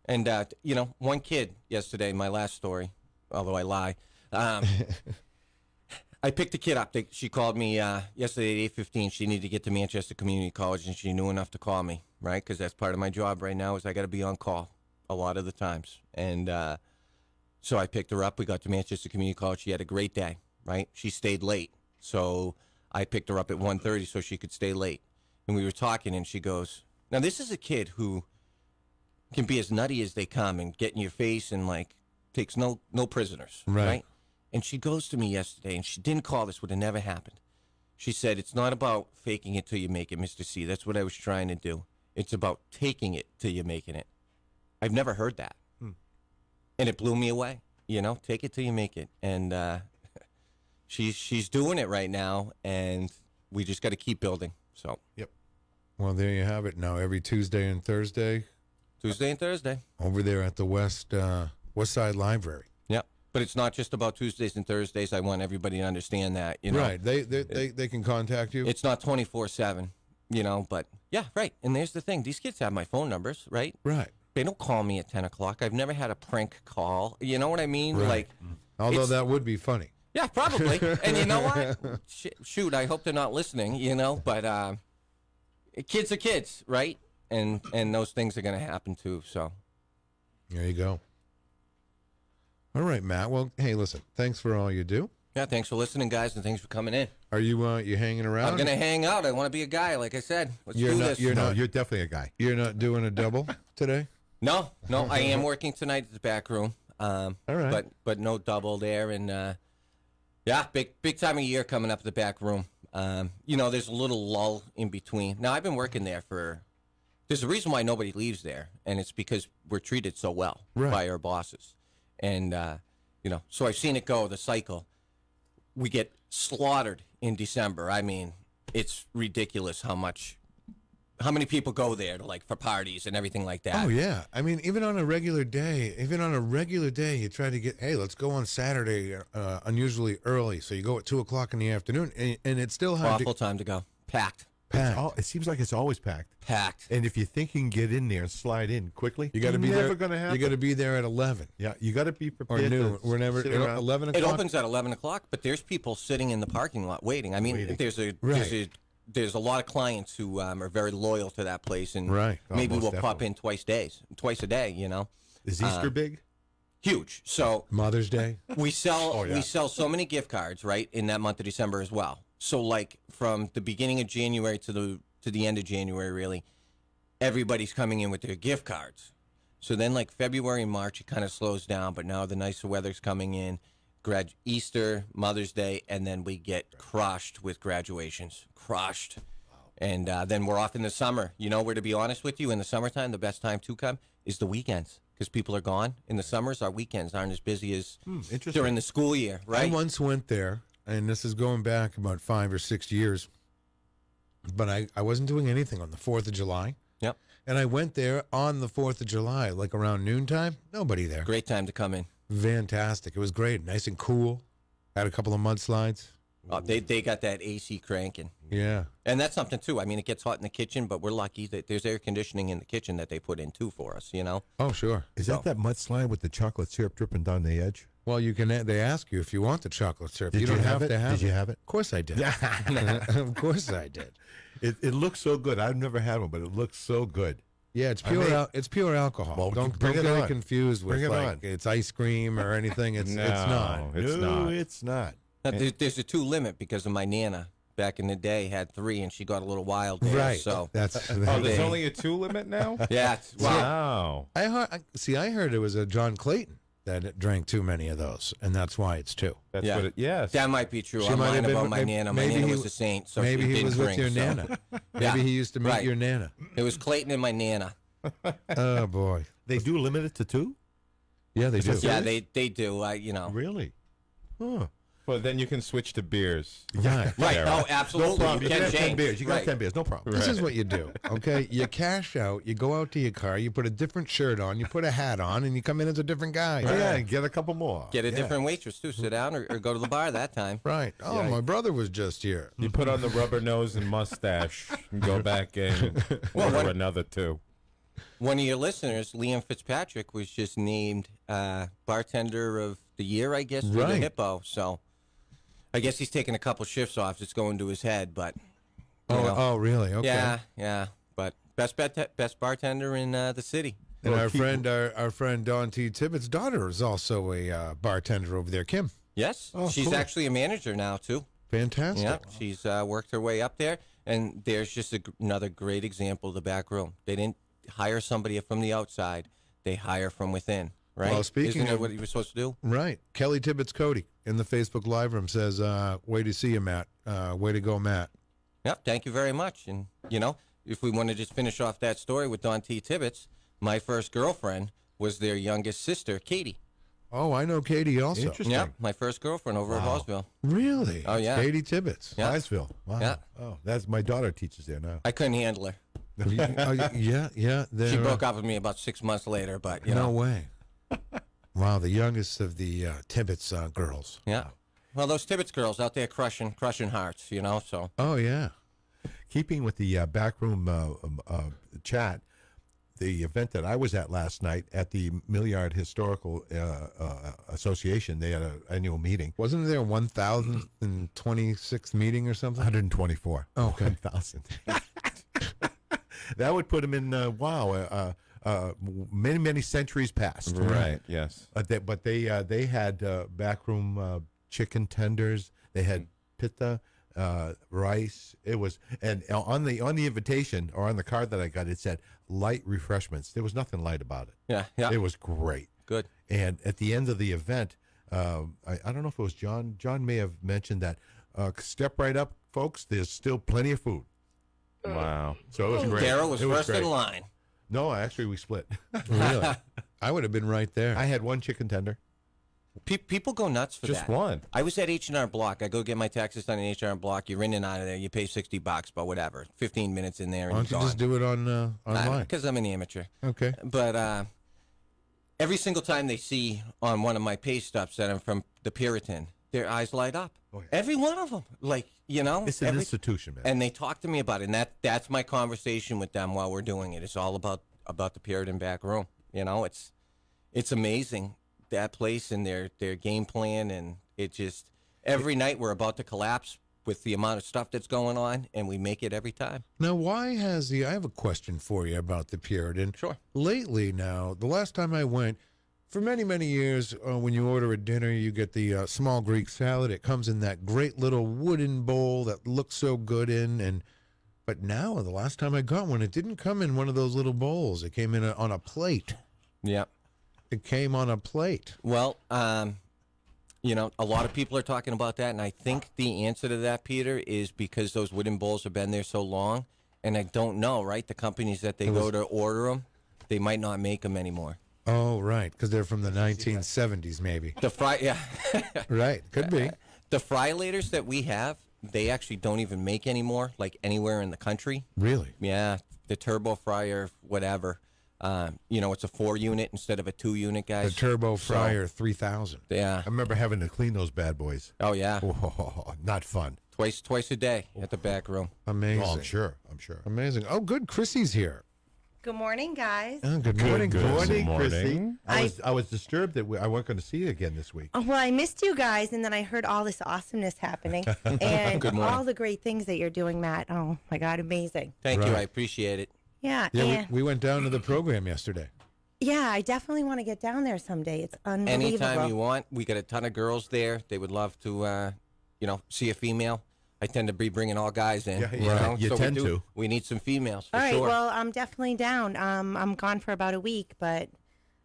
And, one kid yesterday, my last story, although I lie, I picked a kid up. She called me yesterday at 8:15. She needed to get to Manchester Community College, and she knew enough to call me, right? Because that's part of my job right now is I got to be on call a lot of the times. And so I picked her up. We got to Manchester Community College. She had a great day, right? She stayed late. So I picked her up at 1:30 so she could stay late. And we were talking, and she goes, now this is a kid who can be as nutty as they come and get in your face and takes no prisoners, Right. And she goes to me yesterday, and she didn't call. This would have never happened. She said, it's not about faking it till you make it, Mr. C. That's what I was trying to do. It's about taking it till you're making it. I've never heard that. And it blew me away. Take it till you make it. And she's doing it right now, and we just got to keep building. So. Yep. Well, there you have it. Now every Tuesday and Thursday. Tuesday and Thursday. Over there at the West Side Library. Yep. But it's not just about Tuesdays and Thursdays. I want everybody to understand that. Right. They can contact you. It's not 24/7. But yeah, right. And there's the thing. These kids have my phone numbers, right? Right. They don't call me at 10 o'clock. I've never had a prank call. You know what I mean? Right. Although that would be funny. Yeah, probably. And you know what? Shoot, I hope they're not listening, but kids are kids, right? And those things are going to happen too, so. There you go. All right, Matt. Well, hey, listen, thanks for all you do. Yeah, thanks for listening, guys, and thanks for coming in. Are you hanging around? I'm going to hang out. I want to be a guy, like I said. Let's do this. You're definitely a guy. You're not doing a double today? No, I am working tonight at the back room. All right. But no double there, and yeah, big time of year coming up at the back room. There's a little lull in between. Now I've been working there there's a reason why nobody leaves there, and it's because we're treated so well by our bosses, and so I've seen it go, the cycle. We get slaughtered in December. I mean, it's ridiculous how many people go there for parties and everything like that. Oh yeah, I mean, even on a regular day, you try to get, hey, let's go on Saturday, unusually early. So you go at 2:00 in the afternoon, and it's still awful time to go. Packed. It seems like it's always packed. And if you think you can get in there and slide in quickly, you got to be never there. going to happen. You got to be there at 11. Yeah, you got to be prepared. Or noon. We're never 11 o'clock. It opens at 11 o'clock, but there's people sitting in the parking lot waiting. I mean, there's a lot of clients who are very loyal to that place, and maybe we'll pop in twice a day. Is Easter big? Huge. So Mother's Day. We sell so many gift cards right in that month of December as well. So from the beginning of January to the end of January, really, everybody's coming in with their gift cards. So then February and March, it kind of slows down, but now the nicer weather's coming in. Easter, Mother's Day, and then we get crushed with graduations. Crushed. And then we're off in the summer. Where, to be honest with you, in the summertime, the best time to come is the weekends, because people are gone. In the summers, our weekends aren't as busy as during the school year, right? I once went there, and this is going back about 5 or 6 years, but I wasn't doing anything on the 4th of July. Yep. And I went there on the 4th of July, around noontime. Nobody there. Great time to come in. Fantastic. It was great. Nice and cool. Had a couple of mudslides. They got that AC cranking. Yeah. And that's something, too. I mean, it gets hot in the kitchen, but we're lucky that there's air conditioning in the kitchen that they put in, too, for us, Oh, sure. Is that mudslide with the chocolate syrup dripping down the edge? Well, they ask you if you want the chocolate syrup. Did you don't have to have it. Did you have it? Of course I did. Of course I did. It looks so good. I've never had one, but it looks so good. Yeah, it's pure. It's pure alcohol. Well, don't bring get it it on. confused with Bring it on. it's ice cream or anything. It's not. It's not. Now, there's a 2 limit because of my Nana. Back in the day, had 3, and she got a little wild there. Right. So that's. There's only a 2 limit now. Yeah. Wow. I heard it was a John Clayton that drank too many of those, and that's why it's 2. That's what it. Yes. That might be true. She I'm might lying have been- about my maybe- Nana. My maybe Nana he was w- a saint, so maybe she he didn't was drink, with your so- Nana. Yeah. Maybe he used to meet Right. your Nana. It was Clayton and my Nana. Oh boy. They do limit it to 2? Yeah, they do. Yeah, they do. Really? Huh. Well, then you can switch to beers. Yeah. Right. Sarah. Oh, absolutely. No problem. You can can have 10 change. beers. You got Right. 10 beers. No problem. This is what you do, okay? You cash out, you go out to your car, you put a different shirt on, you put a hat on, and you come in as a different guy. Yeah, and get a couple more. Get a different waitress too. Sit down or go to the bar that time. Right. Oh, my brother was just here. You put on the rubber nose and mustache and go back in. Order another 2. One of your listeners, Liam Fitzpatrick, was just named bartender of the year, I guess, through the Right. Hippo. So I guess he's taking a couple shifts off. It's going to his head, but you know. Oh, really? Okay. Yeah. But best bartender in the city. And our friend Dawn T. Tippett's daughter is also a bartender over there, Kim. Yes, Oh, she's cool. actually a manager now too. Fantastic. Yeah, she's worked her way up there, and there's just another great example of the back room. They didn't hire somebody from the outside; they hire from within. right? Well, speaking Isn't that of- what you were supposed to do? Right. Kelly Tibbetts Cody in the Facebook Live room says, way to see you, Matt. Way to go, Matt. Yep, thank you very much. And, if we want to just finish off that story with Don T. Tibbetts, my first girlfriend was their youngest sister, Katie. Oh, I know Katie also. Interesting. Yeah, my first girlfriend over at Hallsville. Really? Oh, yeah. Katie Tibbetts. Yeah. Niceville. Wow. Yeah. Oh, that's my daughter teaches there now. I couldn't handle her. Yeah. She broke up with me about 6 months later, but, No way. Wow, the youngest of the Tibbetts girls. Yeah. Well, those Tibbetts girls out there crushing hearts, so. Oh, yeah. Keeping with the backroom chat, the event that I was at last night at the Milliard Historical Association, they had an annual meeting. Wasn't there 1,026th meeting or something? 124. Oh, okay. 1,000. That would put them in, many centuries past. Right, yes. But they had backroom chicken tenders. They had pita, rice. It was, and on the invitation or on the card that I got, it said light refreshments. There was nothing light about it. Yeah. It was great. Good. And at the end of the event, I don't know if it was John. John may have mentioned that. Step right up, folks. There's still plenty of food. Wow. So it was great. Darryl was It first great. in line. No, actually, we split. Really? I would have been right there. I had one chicken tender. People go nuts for Just that. one. I was at H&R Block. I go get my taxes done in H&R Block. You're in and out of there. You pay $60, but whatever. 15 minutes in there and Why don't you you're just do it on online? Because I'm an amateur. Okay. But every single time they see on one of my pay stubs that I'm from the Puritan, their eyes light up. Oh, yeah. Every one of them. It's an institution, man. And they talk to me about it, and that's my conversation with them while we're doing it. It's all about the Puritan back room. It's amazing, that place and their game plan, and it just every night we're about to collapse with the amount of stuff that's going on, and we make it every time. Now, why has I have a question for you about the Puritan. Sure. Lately now, the last time I went, for many, many years, when you order a dinner, you get the small Greek salad. It comes in that great little wooden bowl that looks so good but now, the last time I got one, it didn't come in one of those little bowls. It came in on a plate. Yep. It came on a plate. Well, a lot of people are talking about that, and I think the answer to that, Peter, is because those wooden bowls have been there so long, and I don't know, right? The companies that they go to order them, they might not make them anymore. Oh, right, because they're from the 1970s, maybe. Yeah. Right, could be. The fry-laters that we have, they actually don't even make anymore, like anywhere in the country. Really? Yeah, the turbo fryer, whatever. It's a 4-unit instead of a 2-unit, guys. The Turbo Fryer 3000. Yeah. I remember having to clean those bad boys. Oh, yeah. Oh, not fun. Twice a day at the back room. Amazing. Oh, I'm sure. Amazing. Oh, good. Chrissy's here. Good morning, guys. Oh, good morning. Good morning, morning. Chrissy. I was disturbed that I weren't going to see you again this week. Oh, well, I missed you guys, and then I heard all this awesomeness happening and Good morning. all the great things that you're doing, Matt. Oh, my God, amazing. Thank you. Right. I appreciate it. Yeah, Yeah, and, we went down to the program yesterday. yeah, I definitely want to get down there someday. It's unbelievable. Anytime you want. We got a ton of girls there. They would love to, see a female. I tend to be bringing all guys in. Yeah, you so tend to. We need some females for All right, sure. well, I'm definitely down. I'm gone for about a week, but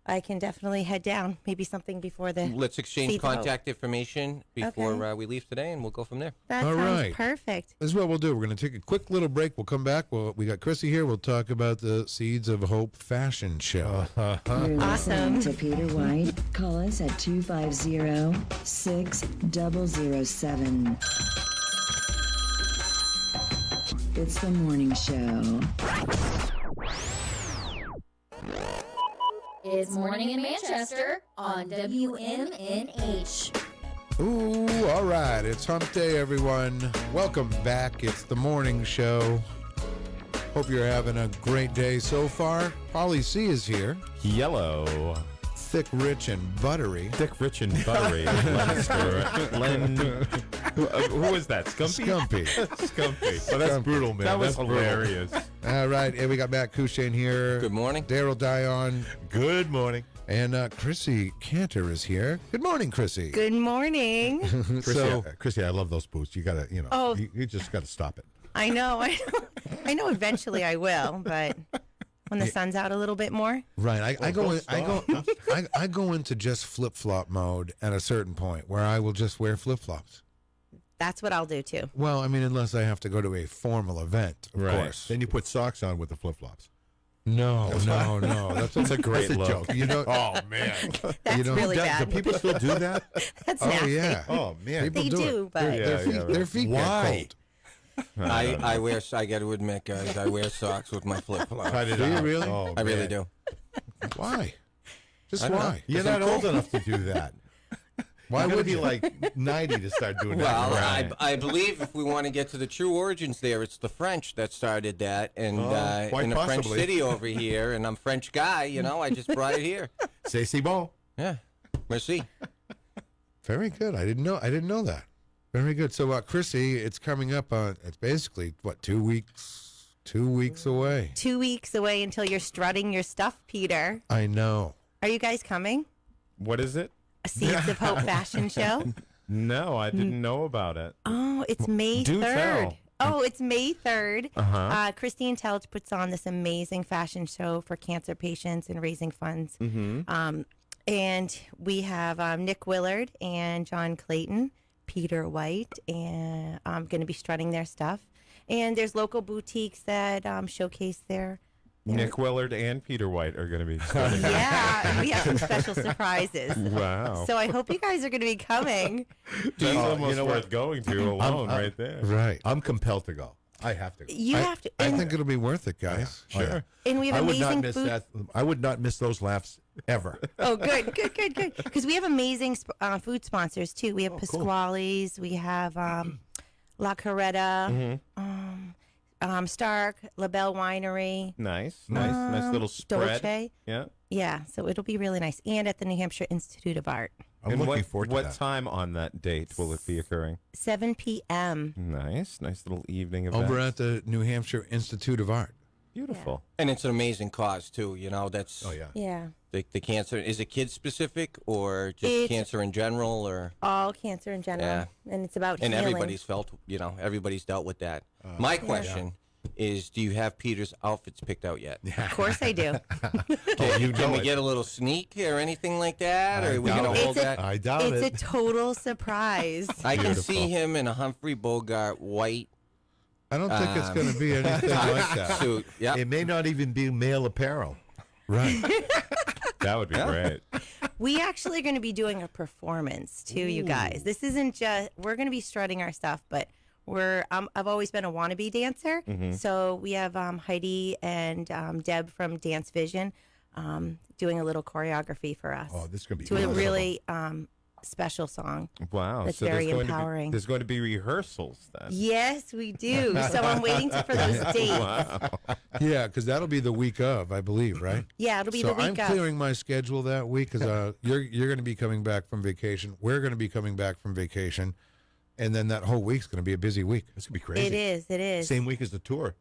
I can definitely head down. Maybe something before the Let's exchange seats out. contact information before Okay. we leave today, and we'll go from there. That All sounds right. perfect. This is what we'll do. We're going to take a quick little break. We'll come back. We got Crissy here. We'll talk about the Seeds of Hope fashion show. You're Awesome. listening to Peter White. Call us at 250-6007. It's the morning show. It's Morning in Manchester on WMNH. Ooh, all right. It's hump day, everyone. Welcome back. It's the morning show. Hope you're having a great day so far. Polly C is here. Yellow. Thick, rich, and buttery. Thick, rich, and buttery. Who was that? Skumpi? Skumpi. Skumpi. Oh, that's brutal, man. That was That's brutal. hilarious. All right. And we got Matt Courchesne here. Good morning. Darryl Dion. Good morning. And Crissy Kantor is here. Good morning, Crissy. Good morning. Chrissy, I love those boots. You got to, Oh. you just got to stop it. I know. I know eventually I will, but when the sun's out a little bit more. Right. I go into just flip flop mode at a certain point where I will just wear flip flops. That's what I'll do too. Well, I mean, unless I have to go to a formal event, of course. Then you put socks on with the flip flops. No. That's a great That's a look. joke. You know, Oh man, That's really bad. Do people still do that? That's oh nasty. yeah. Oh man, People They do, do, it. but- Their feet Why? get cold. I wear. I got to admit, guys, I wear socks with my flip flops. Cut it Do you out. really? Oh, I really man. do. Why? Just I don't know. why? You're not old enough to do that. Why would would be you? like 90 to start doing Well, that? I believe if we want to get to the true origins there, it's the French that started that. And quite in a French possibly. city over here, and I'm French guy, I just brought it here. C'est bon. Yeah. Merci. Very good. I didn't know that. Very good. So, Crissy, it's coming up on. It's basically what 2 weeks. 2 weeks away. 2 weeks away until you're strutting your stuff, Peter. I know. Are you guys coming? What is it? A Seeds of Hope fashion show? No, I didn't know about it. Oh, it's May Do 3rd. tell. Oh, it's May 3rd. Uh-huh. Christine Telch puts on this amazing fashion show for cancer patients and raising funds. Mm-hmm. And we have Nick Willard and John Clayton, Peter White, and I'm going to be strutting their stuff. And there's local boutiques that showcase their Nick Willard and Peter White are going to be. starting. Yeah, and we have some special surprises. Wow. So I hope you guys are going to be coming. That's almost you know worth what? going to alone right there. Right. I'm compelled to go. I have to go. You have to. I and- think it'll be worth it, guys. Oh, yeah. And we have I would not amazing miss food. that. I would not miss those laughs ever. Oh, good. Because we have amazing food sponsors too. We have cool. Pasquale's, we have La Coretta, Stark, La Belle Winery. Nice little spread. Dolce. Yeah. Yeah, so it'll be really nice. And at the New Hampshire Institute of Art. I'm And looking what, forward to what that. time on that date will it be occurring? 7 p.m. Nice little evening event. Over at the New Hampshire Institute of Art. Beautiful. And it's an amazing cause, too. That's Oh yeah. Yeah. the cancer. Is it kid specific or just It's- cancer in general? Or All cancer in general. Yeah. And it's about And healing. everybody's felt, everybody's dealt with that. My question is, do you have Peter's outfits picked out yet? Of course I do. Can we get a little sneak or anything like that? Or are we going to hold that? I doubt It's it. a total surprise. I can see him in a Humphrey Bogart white I don't think it's going to be anything like that. suit. Yep. It may not even be male apparel. Right. That would be great. We actually are going to be doing a performance too, you guys. This isn't just, we're going to be strutting our stuff, but I've always been a wannabe dancer. So we have Heidi and Deb from Dance Vision doing a little choreography for us. Oh, this is going to be to a beautiful. really special song. Wow. That's so very there's empowering. There's going to be rehearsals then. Yes, we do. So I'm waiting for those dates. Wow. Yeah, because that'll be the week of, I believe, right? Yeah, it'll be So the week I'm of. clearing my schedule that week because you're going to be coming back from vacation. We're going to be coming back from vacation, and then that whole week's going to be a busy week. It's going to be crazy. It is. It is. Same week as the tour.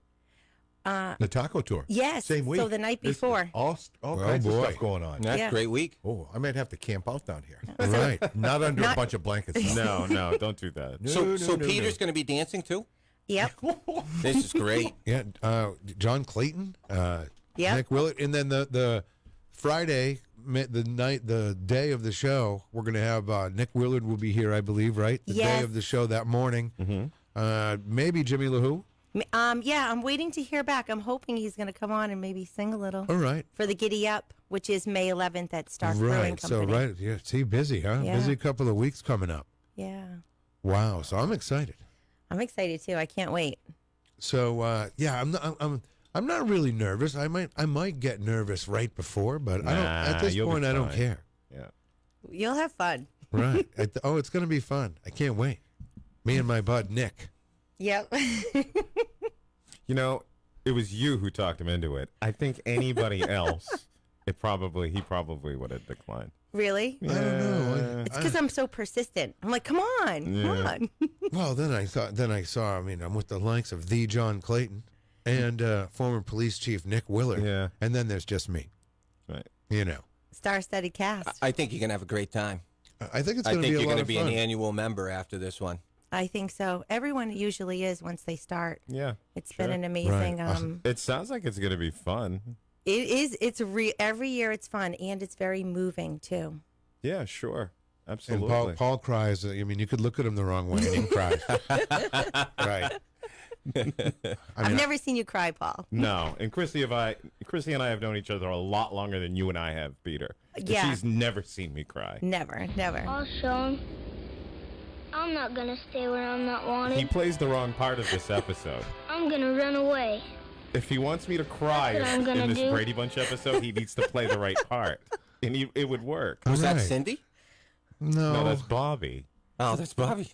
The taco tour. Yes. Same week. So the night This is before. all Oh, kinds of boy. stuff going on. That's Yeah. a great week. Oh, I might have to camp out down here. Right. Not under a Not- bunch of blankets. No, don't do that. So Peter's going to be dancing too? Yep. This is great. Yeah, John Clayton, Yep. Nick Willett, and then the Friday, the day of the show, we're going to have Nick Willard will be here, I believe, right? The Yes. day of the show that morning. Maybe Jimmy LaHoo. Yeah, I'm waiting to hear back. I'm hoping he's going to come on and maybe sing a little All right. for the Giddy Up, which is May 11th at Stark Brewing Right. So Company. yeah. See, busy, huh? Yeah. Busy couple of weeks coming up. Yeah. Wow. So I'm excited. I'm excited too. I can't wait. So yeah, I'm not really nervous. I might get nervous right before, but I don't. At this you'll be point, I don't fine. care. Yeah. You'll have fun. Right. It's going to be fun. I can't wait. Me and my bud Nick. Yep. It was you who talked him into it. I think anybody else, he probably would have declined. Really? I don't know. It's because I'm so persistent. I'm like, come on, come on. Well, then I saw. I mean, I'm with the likes of the John Clayton and former police chief Nick Willard. Yeah. And then there's just me. Right. Star-studded cast. I think you're going to have a great time. I think it's I going to think be a you're lot going to of be fun. an annual member after this one. I think so. Everyone usually is once they start. Yeah. It's been an amazing. Right. It sounds like it's going to be fun. It is. It's every year. It's fun, and it's very moving too. Yeah, sure. And Absolutely. Paul cries. I mean, you could look at him the wrong way and he cries. Right. I've never seen you cry, Paul. No, and Crissy and I have known each other a lot longer than you and I have, Peter. And Yeah. she's never seen me cry. Never. I'll show him. I'm not gonna stay where I'm not wanted. He plays the wrong part of this episode. I'm gonna run away. If he wants me to cry That's what I'm gonna in this do. Brady Bunch episode, he needs to play the right part, and it would work. Was that Right. Cindy? No. No, that's Bobby. Oh, that's Bobby.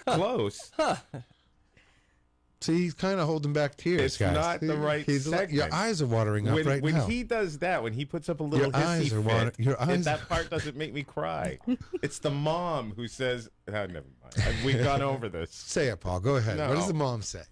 Close. See, he's kind of holding back tears, It's guys. not the right Your segment. eyes are watering up right when now. he does that, when he puts up a little Your eyes hissy are water- fit, your eyes- that part doesn't make me cry. It's the mom who says, never mind. We've gone over this. Say it, Paul. Go ahead. No. What does the mom say?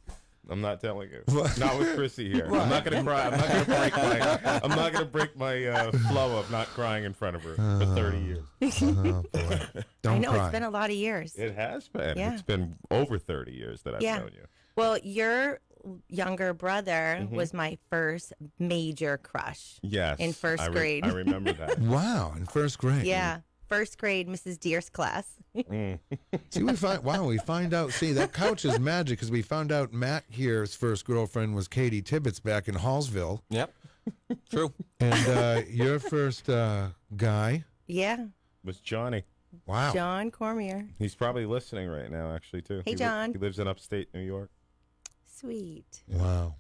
I'm not telling you. What? Not with Crissy here. What? I'm not gonna cry. I'm not gonna break my flow of not crying in front of her for 30 years. Oh, boy. Don't I know cry. it's been a lot of years. It has been. Yeah. It's been over 30 years that I've Yeah. known you. Well, your younger brother Mhm. was my first major crush. Yes. In first grade. I remember that. Wow, in first grade. Yeah, first grade, Mrs. Deer's class. See, we find out. See, that couch is magic because we found out Matt here's first girlfriend was Katie Tibbetts back in Hallsville. Yep. True. And your first guy Yeah, Was Johnny. Wow. John Cormier. He's probably listening right now, actually, too. Hey, John. He lives in upstate New York. Sweet. Wow.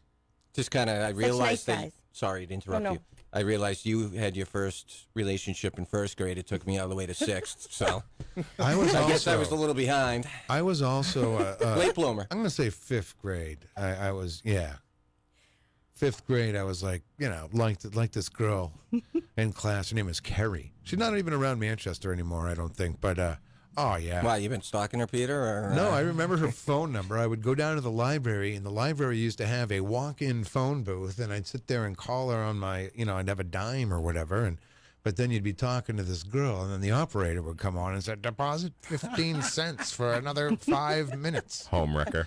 Just kind of, I Such realized nice that. guys. Sorry to interrupt no. you. I realized you had your first relationship in first grade. It took me all the way to sixth, so I guess I was a little behind. I was also Late bloomer. I'm going to say fifth grade. I was, yeah. Fifth grade, I was like, like this girl in class. Her name is Carrie. She's not even around Manchester anymore, I don't think. But, oh, yeah. Wow, you been stalking her, Peter? Or, No, I remember her phone number. I would go down to the library, and the library used to have a walk-in phone booth, and I'd sit there and call her on my, I'd have a dime or whatever, but then you'd be talking to this girl, and then the operator would come on and say, deposit 15 cents for another 5 minutes. Home wrecker.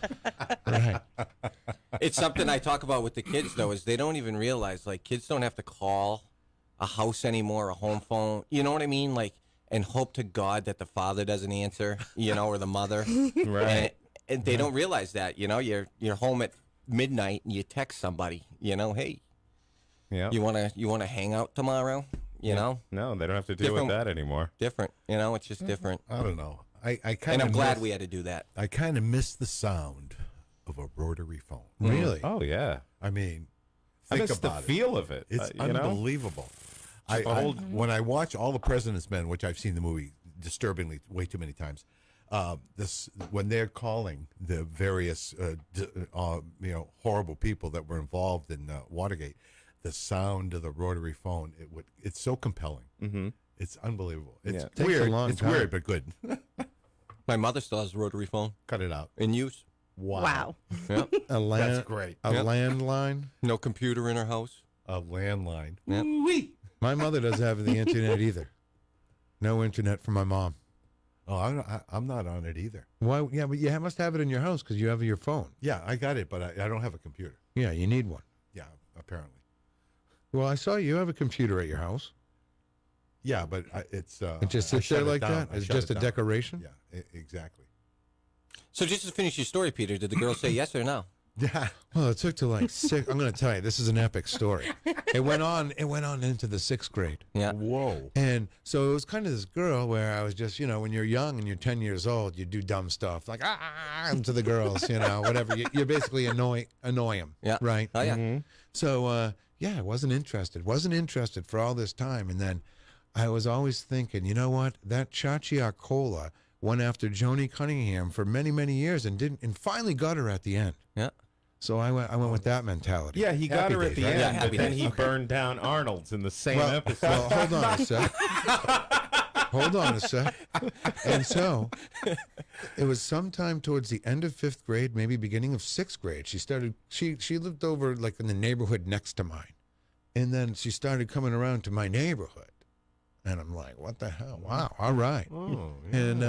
Right. It's something I talk about with the kids, though, is they don't even realize, like, kids don't have to call a house anymore, a home phone. You know what I mean? Like, and hope to God that the father doesn't answer, or the mother. Right. And they don't realize that, you're home at midnight and you text somebody, hey, Yeah. you wanna hang out tomorrow, know? No, they don't have to deal with that anymore. Different, it's just different. I don't know. I kind And of I'm glad we had to do that. I kind of miss the sound of a rotary phone. Really? Oh, yeah. I mean, I think miss the about it. feel of it. It's you know? unbelievable. When I watch All the President's Men, which I've seen the movie disturbingly way too many times, when they're calling the various horrible people that were involved in Watergate, the sound of the rotary phone it's so compelling. Mm-hmm. It's unbelievable. It's Takes a weird. long It's time. weird, but good. My mother still has a rotary phone Cut it out. in use. Wow. Yep. That's great. A Yep. landline. No computer in her house. A landline. Yep. My mother doesn't have the internet either. No internet for my mom. Oh, I'm not on it either. Why? Yeah, but you must have it in your house because you have your phone. Yeah, I got it, but I don't have a computer. Yeah, you need one. Yeah, apparently. Well, I saw you have a computer at your house. Yeah, but it's It just I sits there shut it like down. that? I It's shut just it a down. decoration? Yeah, exactly. So just to finish your story, Peter, did the girl say yes or no? Yeah. Well, it took to like six. I'm going to tell you, this is an epic story. It went on into the sixth grade. Yeah. Whoa. And so it was kind of this girl where I was just, when you're young and you're 10 years old, you do dumb stuff like to the girls, whatever. You basically annoy them. Yeah. Right. Oh, yeah. Mm-hmm. So I wasn't interested. Wasn't interested for all this time, and then I was always thinking, you know what? That Chachiacola went after Joni Cunningham for many, many years and finally got her at the end. Yeah. So I went with that mentality. Yeah, he got her at days, the right? end, Yeah, but happy then days. he Okay. burned down Arnold's in the same episode. Well, hold on a sec. Hold on a sec. And so it was sometime towards the end of fifth grade, maybe beginning of sixth grade. She lived over like in the neighborhood next to mine. And then she started coming around to my neighborhood. And I'm like, what the hell? Wow. All right. Oh, And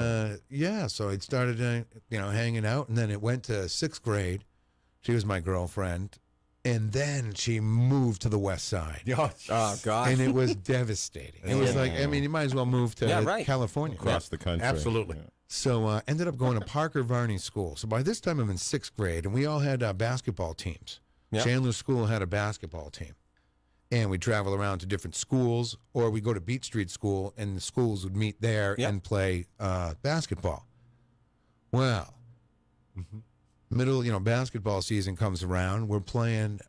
so it started, hanging out. And then it went to sixth grade. She was my girlfriend. And then she moved to the west side. Oh, God. And it was devastating. It was like, I mean, you might as well move to California. Across the country. Absolutely. Yeah. So ended up going to Parker Varney School. So by this time I'm in 6th grade, and we all had basketball teams. Yeah. Chandler School had a basketball team. And we'd travel around to different schools, or we'd go to Beach Street School, and the schools would meet there and play basketball. Well, basketball season comes around. We're playing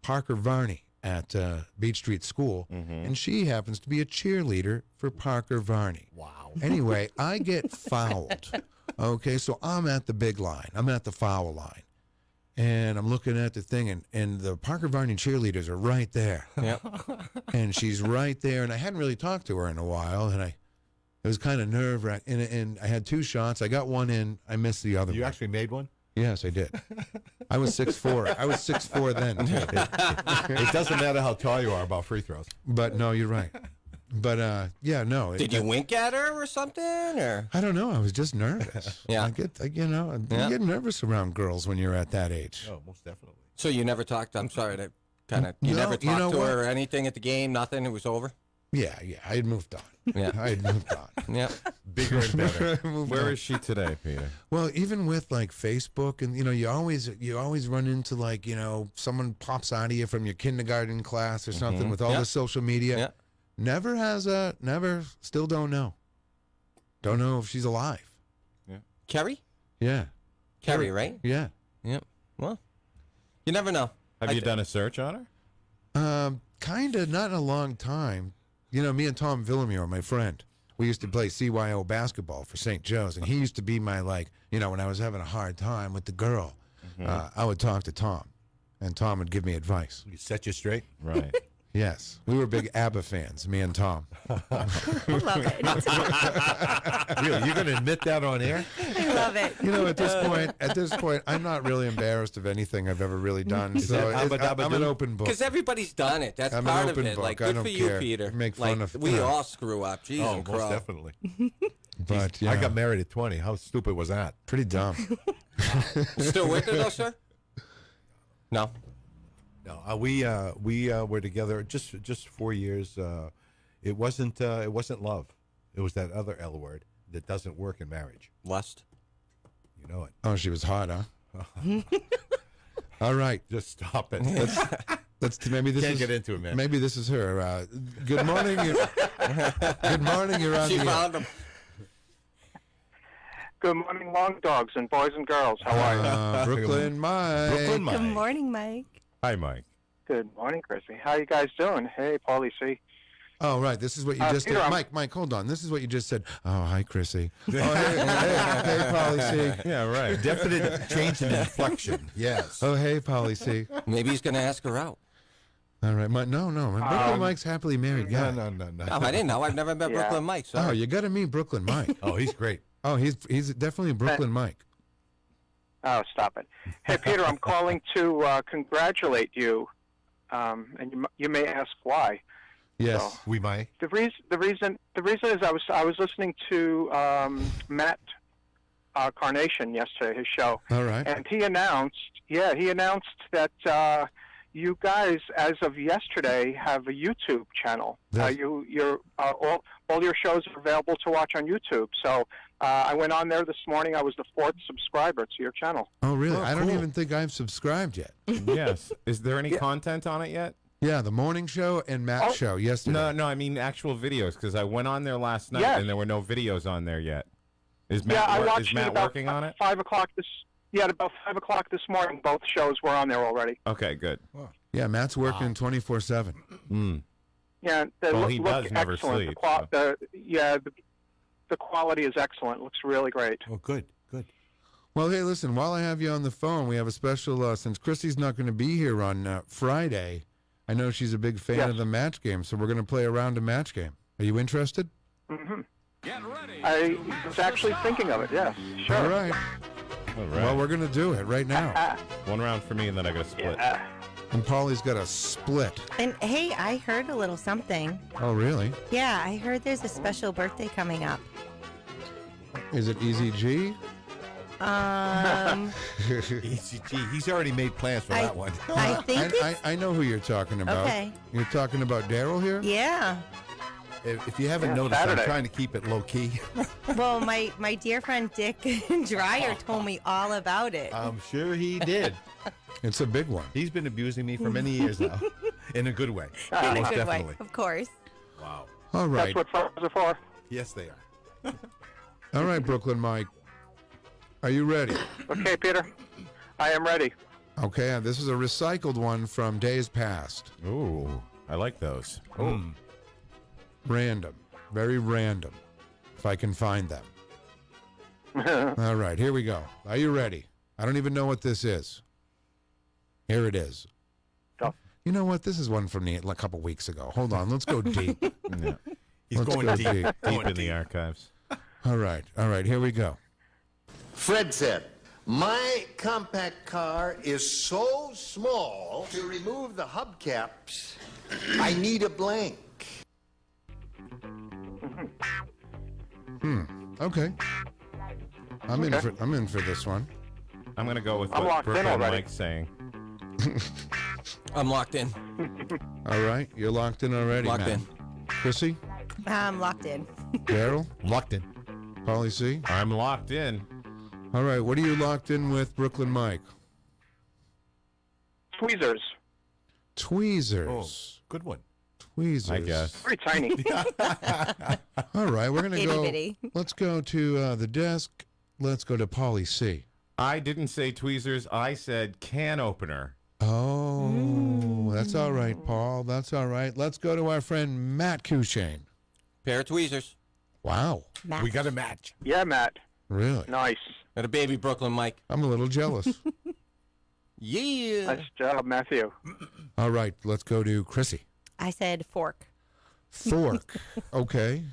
Parker Varney at Beach Street School, and she happens to be a cheerleader for Parker Varney. Wow. Anyway, I get fouled. Okay, so I'm at the big line. I'm at the foul line. And I'm looking at the thing, and the Parker Varney cheerleaders are right there. Yep. And she's right there, and I hadn't really talked to her in a while, and it was kind of nerve-wracking. And I had 2 shots. I got one in. I missed the other one. You actually made one? Yes, I did. I was 6'4". I was 6'4" then. It doesn't matter how tall you are about free throws. But no, you're right. But no. Did you wink at her or something? Or I don't know. I was just nervous. Yeah. You get nervous around girls when you're at that age. Oh, most definitely. So you never talked? I'm sorry to kind of. You No, never you talked know to what? her or anything at the game. Nothing. It was over. Yeah. I had moved on. Yeah. I had moved on. Yeah. Bigger and better. Where is she today, Peter? Well, even with like Facebook, and you always run into like someone pops out of you from your kindergarten class or something with all the social media. Yeah. Never, still don't know. Don't know if she's alive. Yeah. Kerry? Yeah. Kerry, right? Yeah. Yep. Well, you never know. Have you done a search on her? Kind of, not in a long time. Me and Tom Villamure, my friend, we used to play CYO basketball for St. Joe's, and he used to be my, when I was having a hard time with the girl, I would talk to Tom, and Tom would give me advice. You set you straight? Right. Yes. We were big ABBA fans, me and Tom. I love it. Really? You're going to admit that on air? I love it. At this point, I'm not really embarrassed of anything I've ever really done. So I'm an open book. Because everybody's done it. That's I'm part an of open it. book. Like, I good don't for you, care. Peter. Make fun like, of we all screw up. Jeez and most crow. definitely. But I got married at 20. How stupid was that? Pretty dumb. Still with her, though, sir? No. No, we were together just 4 years. It wasn't love. It was that other L word that doesn't work in marriage. Lust. You know it. Oh, she was hot, huh? All right, just stop it. Maybe this Can't get into it, man. Maybe this is her. Good morning. Good morning. You're on She the found him. Good morning, long dogs and boys and girls. How are you? Brooklyn Mike. Brooklyn Mike. Good morning, Mike. Hi, Mike. Good morning, Crissy. How you guys doing? Hey, Paulie C. Oh, right. This is what you just Peter, said. Mike, hold on. This is what you just said. Oh, hi, Crissy. Oh, hey, Polly C. Yeah, right. Definite change in inflection. Yes. Oh, hey, Polly C. Maybe he's going to ask her out. All right. No. Brooklyn Mike's happily married guy. No. Oh, I didn't know. I've never met Brooklyn Mike. Oh, Sorry. you got to meet Brooklyn Mike. Oh, he's great. Oh, he's definitely Brooklyn Mike. Oh, stop it. Hey, Peter, I'm calling to congratulate you, and you may ask why. Yes, So, we might. The reason is I was listening to Matt Carnation yesterday, his show. All right. And he announced that you guys, as of yesterday, have a YouTube channel. All your shows are available to watch on YouTube. So I went on there this morning. I was the 4th subscriber to your channel. Oh, really? Oh, I don't cool. even think I've subscribed yet. Yes. Is there any content on it yet? Yeah, the morning show and Matt's show yesterday. No, I mean actual videos, because I went on there last night and there were no videos on there yet. Is Matt, I watched is Matt about working on it? 5 o'clock at about 5 o'clock this morning. Both shows were on there already. Okay, good. Yeah, Matt's working 24/7. Mm. Yeah, they he look does never excellent. sleep. The quality is excellent. Looks really great. Oh, good. Well, hey, listen, while I have you on the phone, we have a special, since Chrissy's not going to be here on Friday, I know she's a big fan of the match game, so we're going to play a round of match game. Are you interested? Mm-hmm. I was actually thinking of it, yes. Sure. All right. Well, we're going to do it right now. One round for me, and then I got to split. And Paulie's got a split. And hey, I heard a little something. Oh, really? Yeah, I heard there's a special birthday coming up. Is it Eazy G? Eazy G. He's already made plans for that one. I think I know who you're talking about. Okay. You're talking about Darryl here? Yeah. If you haven't noticed, Saturday. I'm trying to keep it low key. Well, my dear friend Dick Dreyer told me all about it. I'm sure he did. It's a big one. He's been abusing me for many years now, in a good way. In a Most good definitely. way, of course. Wow. All right. That's what phones are for. Yes, they are. All right, Brooklyn Mike. Are you ready? Okay, Peter. I am ready. Okay, this is a recycled one from days past. Ooh, I like those. Random. Very random. If I can find them. All right, here we go. Are you ready? I don't even know what this is. Here it is. Go. You know what? This is one from a couple weeks ago. Hold on. Let's go deep. Yeah. He's Let's going go deep. deep. Deep in the archives. All right. Here we go. Fred said, my compact car is so small, to remove the hubcaps, I need a blank. Okay. I'm in for this one. I'm going to go with I'm what locked in Brooklyn already. Mike's saying. I'm locked in. All right. You're locked in already, Locked man. Crissy? I'm locked in. Darryl? Locked in. Polly C? I'm locked in. All right. What are you locked in with, Brooklyn Mike? Tweezers. Tweezers. Good one. Tweezers. I guess. Very tiny. All right. We're going to Itty go. bitty. Let's go to the desk. Let's go to Polly C. I didn't say tweezers. I said can opener. Oh, that's all right, Paul. That's all right. Let's go to our friend Matt Courchesne. Pair of tweezers. Wow. Match. We got a match. Yeah, Matt. Really? Nice. Got a baby, Brooklyn Mike. I'm a little jealous. Yeah. Nice job, Matthew. All right. Let's go to Crissy. I said fork. Fork. Okay.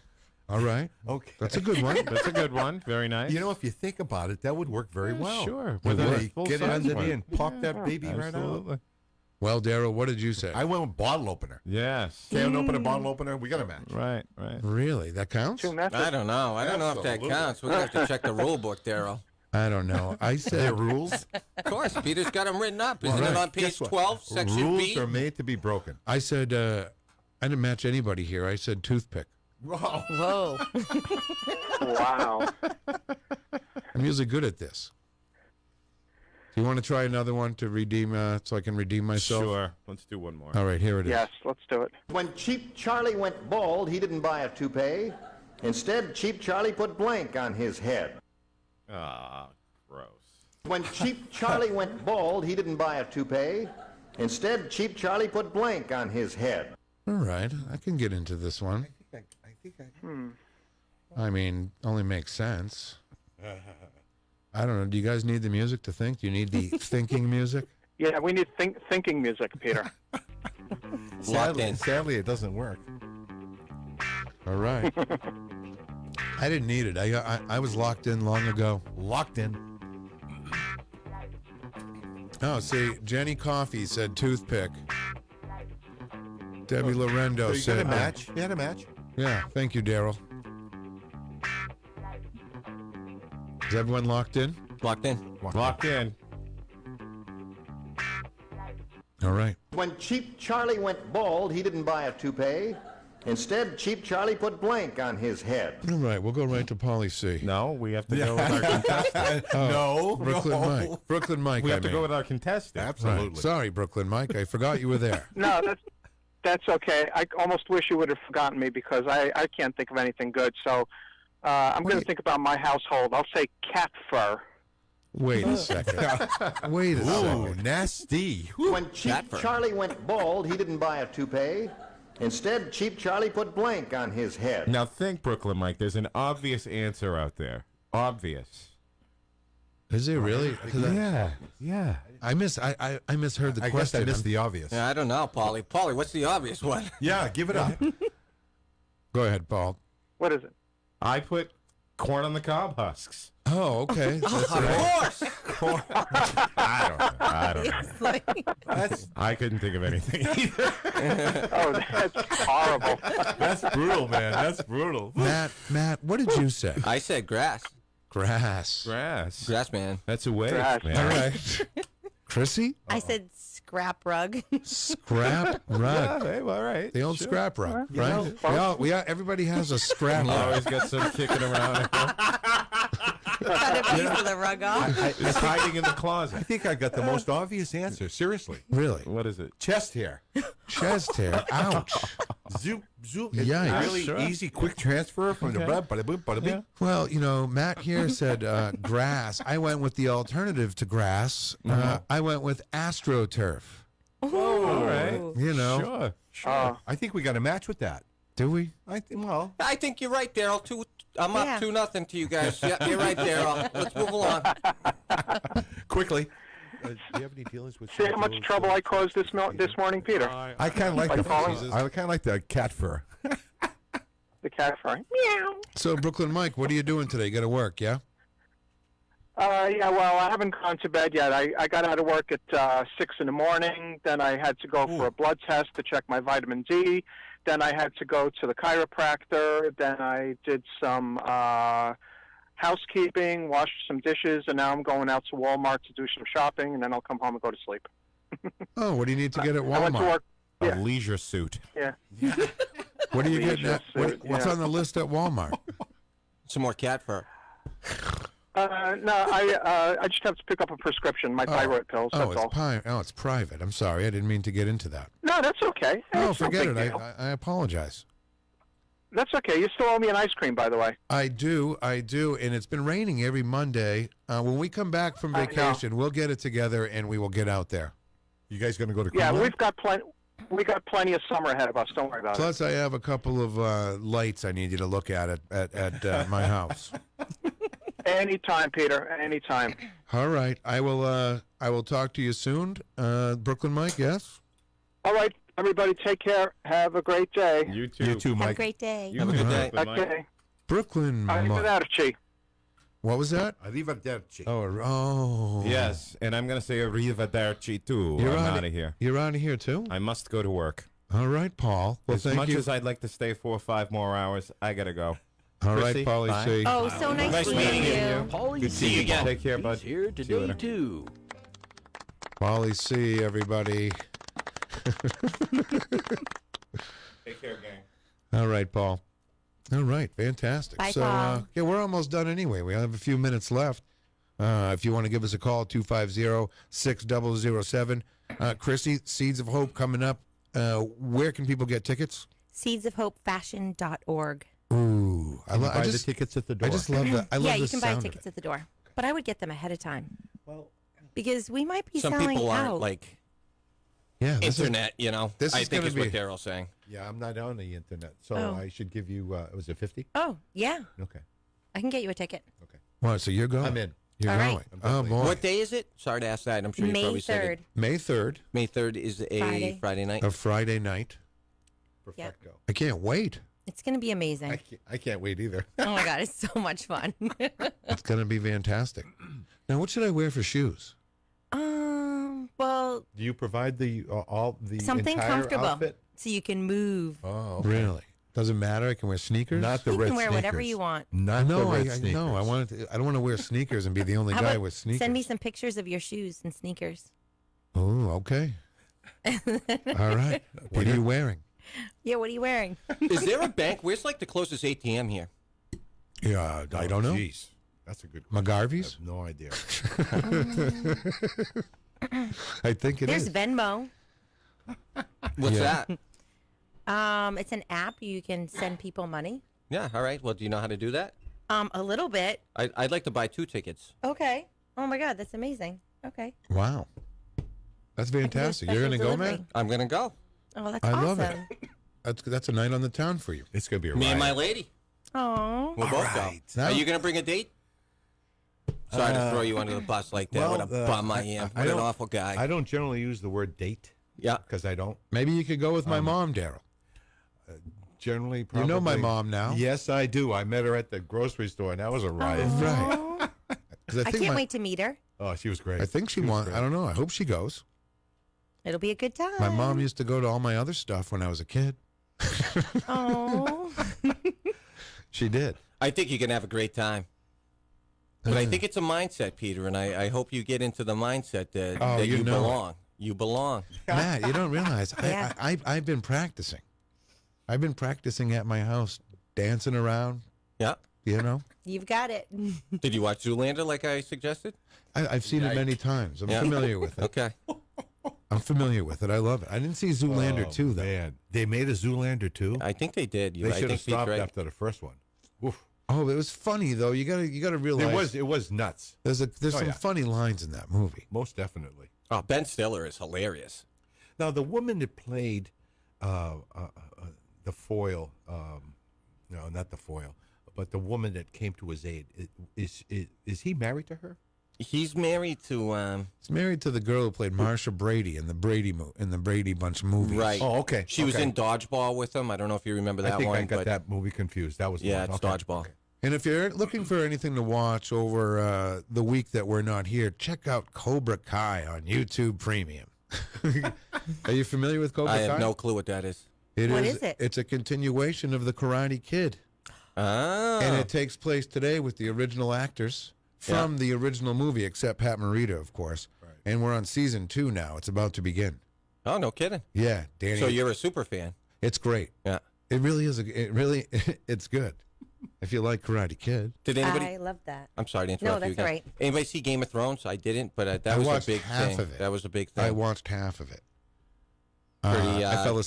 All right. Okay. That's a good one. That's a good one. Very nice. You know, if you think about it, that would work very well. Sure. With It would. a Full get it size under one. there and pop that baby right out. Absolutely. Well, Darryl, what did you say? I went with bottle opener. Yes. Can opener, bottle opener. We got a match. Right, right. Really? That counts? Two methods. I don't know. I don't know if that Absolutely. counts. We're going to have to check the rule book, Darryl. I don't know. I There said are rules. Of course, Peter's got them written up. Isn't Well, it right. on page Guess what? 12, section Rules B? are made to be broken. I said I didn't match anybody here. I said toothpick. Whoa. Wow. I'm usually good at this. Do you want to try another one to redeem so I can redeem myself? Sure. Let's do one more. All right, here it is. Yes, let's do it. When Cheap Charlie went bald, he didn't buy a toupee. Instead, Cheap Charlie put blank on his head. Ah, gross. When Cheap Charlie went bald, he didn't buy a toupee. Instead, Cheap Charlie put blank on his head. All right, I can get into this one. I think I mean, only makes sense. I don't know. Do you guys need the music to think? Do you need the thinking music? Yeah, we need thinking music, Peter. Locked in. Sadly, it doesn't work. All right. I didn't need it. I was locked in long ago. Locked in. Oh, see, Jenny Coffee said toothpick. Debbie Lorendo So you said got a match. You had a match. Yeah, thank you, Darryl. Is everyone locked in? Locked in. Locked in. All right. When Cheap Charlie went bald, he didn't buy a toupee. Instead, Cheap Charlie put blank on his head. All right, we'll go right to Polly C. No, we have to go with our contestant. No, Brooklyn no. Mike. Brooklyn Mike, We I have to mean. go with our contestant. Absolutely. Right. Sorry, Brooklyn Mike. I forgot you were there. No, that's okay. I almost wish you would have forgotten me because I can't think of anything good. So I'm going to think about my household. I'll say cat fur. Wait a second. Wait a Ooh, second. nasty. When Cheap Charlie went bald, he didn't buy a toupee. Instead, Cheap Charlie put blank on his head. Now think, Brooklyn Mike. There's an obvious answer out there. Obvious. Is it really? Yeah. I misheard the I guess question. I missed the obvious. Yeah, I don't know, Polly. Polly, what's the obvious one? Yeah, give it up. Go ahead, Paul. What is it? I put corn on the cob husks. Oh, okay. That's Of right. course. I don't know. It's like, I couldn't think of anything either. Oh, that's horrible. That's brutal, man. That's brutal. Matt, what did you say? I said grass. Grass. Grass man. That's a wave, Grass. man. All right. Chrissy? I said scrap rug. Scrap rug. Yeah, hey, well, all right. The old Sure. scrap rug, You right? know, Everybody has a scrap rug. Always got some kicking around. Got a piece of the rug off. It's hiding in the closet. I think I got the most obvious answer. Seriously. Really? What is it? Chest hair. Chest hair. Ouch. Zoop, zoop. It's Yikes. really Sure. easy, quick transfer from the blah, bada boom, bada bing. Well, Matt here said grass. I went with the alternative to grass. I went with AstroTurf. All right. Sure. I think we got a match with that. Do we? I think you're right, Daryl. I'm up 2-0 to you guys. Yeah, you're right, Daryl. Let's move along. Quickly. Do you have any dealings with? See how much trouble I caused this morning, Peter. I kind of like By the calling- I kind of like the cat fur. The cat fur. Meow. So, Brooklyn Mike, what are you doing today? You got to work, yeah? Yeah, well, I haven't gone to bed yet. I got out of work at 6 in the morning. Then I had to go for a blood test to check my vitamin D. Then I had to go to the chiropractor. Then I did some housekeeping, washed some dishes, and now I'm going out to Walmart to do some shopping, and then I'll come home and go to sleep. Oh, what do you need to get at I went to Walmart? work. A leisure suit. Yeah. What are you getting Leisure at? suit, What's yeah. on the list at Walmart? Some more cat fur. No, I just have to pick up a prescription, my thyroid pills. Oh, That's all. it's private. I'm sorry. I didn't mean to get into that. No, that's okay. No, It's no forget big it. deal. I apologize. That's okay. You still owe me an ice cream, by the way. I do, and it's been raining every Monday. When we come back from I know. vacation, we'll get it together and we will get out there. You guys going to go to? Yeah, Cormier? we've got plenty. We got plenty of summer ahead of us. Don't worry about Plus, I have a couple of lights I need you to look at my house. it. Anytime, Peter. Anytime. All right, I will talk to you soon, Brooklyn Mike. Yes. All right, everybody. Take care. Have a great day. You too. You too, Have a Mike. great day. You have a good day. Okay. Brooklyn Mike. Arrivederci. What was that? Arrivederci. Oh. Yes, and I'm going to say arrivederci too. You're I'm outta- out of here. You're out of here too. I must go to work. All right, Paul. Well, As thank much you. as I'd like to stay 4 or 5 more hours, I got to go. All right, Crissy, Paulie bye. C. Oh, so nice meeting you. Paulie Good seeing you C. again. Take care, bud. He's here See you today, later. too. Paulie C. Everybody. Take care, gang. All right, Paul. All right, fantastic. Bye, so, Paul. yeah, we're almost done anyway. We have a few minutes left. If you want to give us a call, 250-6007. Crissy, Seeds of Hope coming up. Where can people get tickets? Seedsofhopefashion.org. Ooh, I buy the tickets at the door. I just love that. I love Yeah, the you can buy sound of tickets it. at the door. But I would get them ahead of time. Well, because we might be Some selling people out. aren't like Yeah, this is- internet, this I is think gonna is what be- Daryl's saying. Yeah, I'm not on the internet, so Oh. I should give you. Was it 50? Oh, yeah. Okay. I can get you a ticket. What? So you're going? I'm in. You're All right. going. Oh boy. What day is it? Sorry to ask that. I'm sure you May probably said 3rd. it. May 3rd, May 3rd is a Friday night. a Friday night. Perfecto. I can't wait. It's going to be amazing. I can't wait either. Oh my God, it's so much fun. It's going to be fantastic. Now, what should I wear for shoes? Well, Do you provide the all the something entire comfortable outfit? so you can move. Oh, okay. Really? Doesn't matter. I can wear sneakers. Not the You red can wear sneakers. whatever you want. Not no, the red I sneakers. know. I don't want to wear sneakers and be the only How guy about with sneakers. Send me some pictures of your shoes and sneakers. Oh, okay. All right. What are you wearing? Yeah, what are you wearing? Is there a bank? Where's like the closest ATM here? Yeah, I don't know. Jeez, that's a good. McGarvey's? I have no idea. I think it There's is. Venmo. What's Yeah. that? It's an app you can send people money. Yeah, all right. Well, do you know how to do that? A little bit. I'd like to buy 2 tickets. Okay. Oh my God, that's amazing. Okay. Wow. That's fantastic. You're going to go, man? I'm going to go. Oh, that's I awesome. love it. That's a night on the town for you. It's going to be a Me and my riot. lady. Oh. We'll both right. go. Now- Are you going to bring a date? Sorry to throw you under the bus like that. What a bum I am. What an don't- awful guy. I don't generally use the word date. Yeah. Because I don't. Maybe you could go with my mom, Darryl. Generally, probably. You know my mom now. Yes, I do. I met her at the grocery store, and that was a riot. Right. 'Cause I can't wait to meet her. Oh, she was great. I think she wants. I don't know. I hope she goes. It'll be a good time. My mom used to go to all my other stuff when I was a kid. Oh. She did. I think you can have a great time. But I think it's a mindset, Peter, and I hope you get into the mindset that, Oh, that you you know it. belong. You belong. Matt, you don't realize Yeah. I've been practicing. I've been practicing at my house, dancing around. Yeah. You know, You've got it. Did you watch Zoolander like I suggested? I've seen it many times. I'm Yeah. familiar with it. Okay. I'm familiar with it. I love it. I didn't see Zoolander 2, though. Man, they made a Zoolander 2? I think they did. They I should have think Pete's stopped right. after the first one. Oof. Oh, it was funny, though. You gotta realize. It was nuts. There's some yeah. funny lines in that movie. Most definitely. Oh, Ben Stiller is hilarious. Now, the woman that played the foil, no, not the foil, but the woman that came to his aid, is he married to her? He's married to. He's married to the girl who played Marsha Brady in the Brady Bunch movies. Right. Oh, okay. She was in Dodgeball with him. I don't know if you remember that I think one. I got but that movie confused. That was the yeah, one. it's Okay. Dodgeball. Okay. And if you're looking for anything to watch over the week that we're not here, check out Cobra Kai on YouTube Premium. Are you familiar with Cobra I Kai? have no clue what that is. What is it? It's a continuation of The Karate Kid. Ah. And it takes place today with the original actors from the original movie, except Pat Morita, of course. Right. And we're on season 2 now. It's about to begin. Oh, no kidding. Yeah, Danny. So you're a super fan. It's great. Yeah. It really is. It's good. If you like Karate Kid. Did anybody? I love that. I'm sorry to No, interrupt that's you again. all right. Anybody see Game of Thrones? I didn't, but that I was watched a big half thing. of it. That was a big thing. I watched half of it. Pretty, I fell asleep.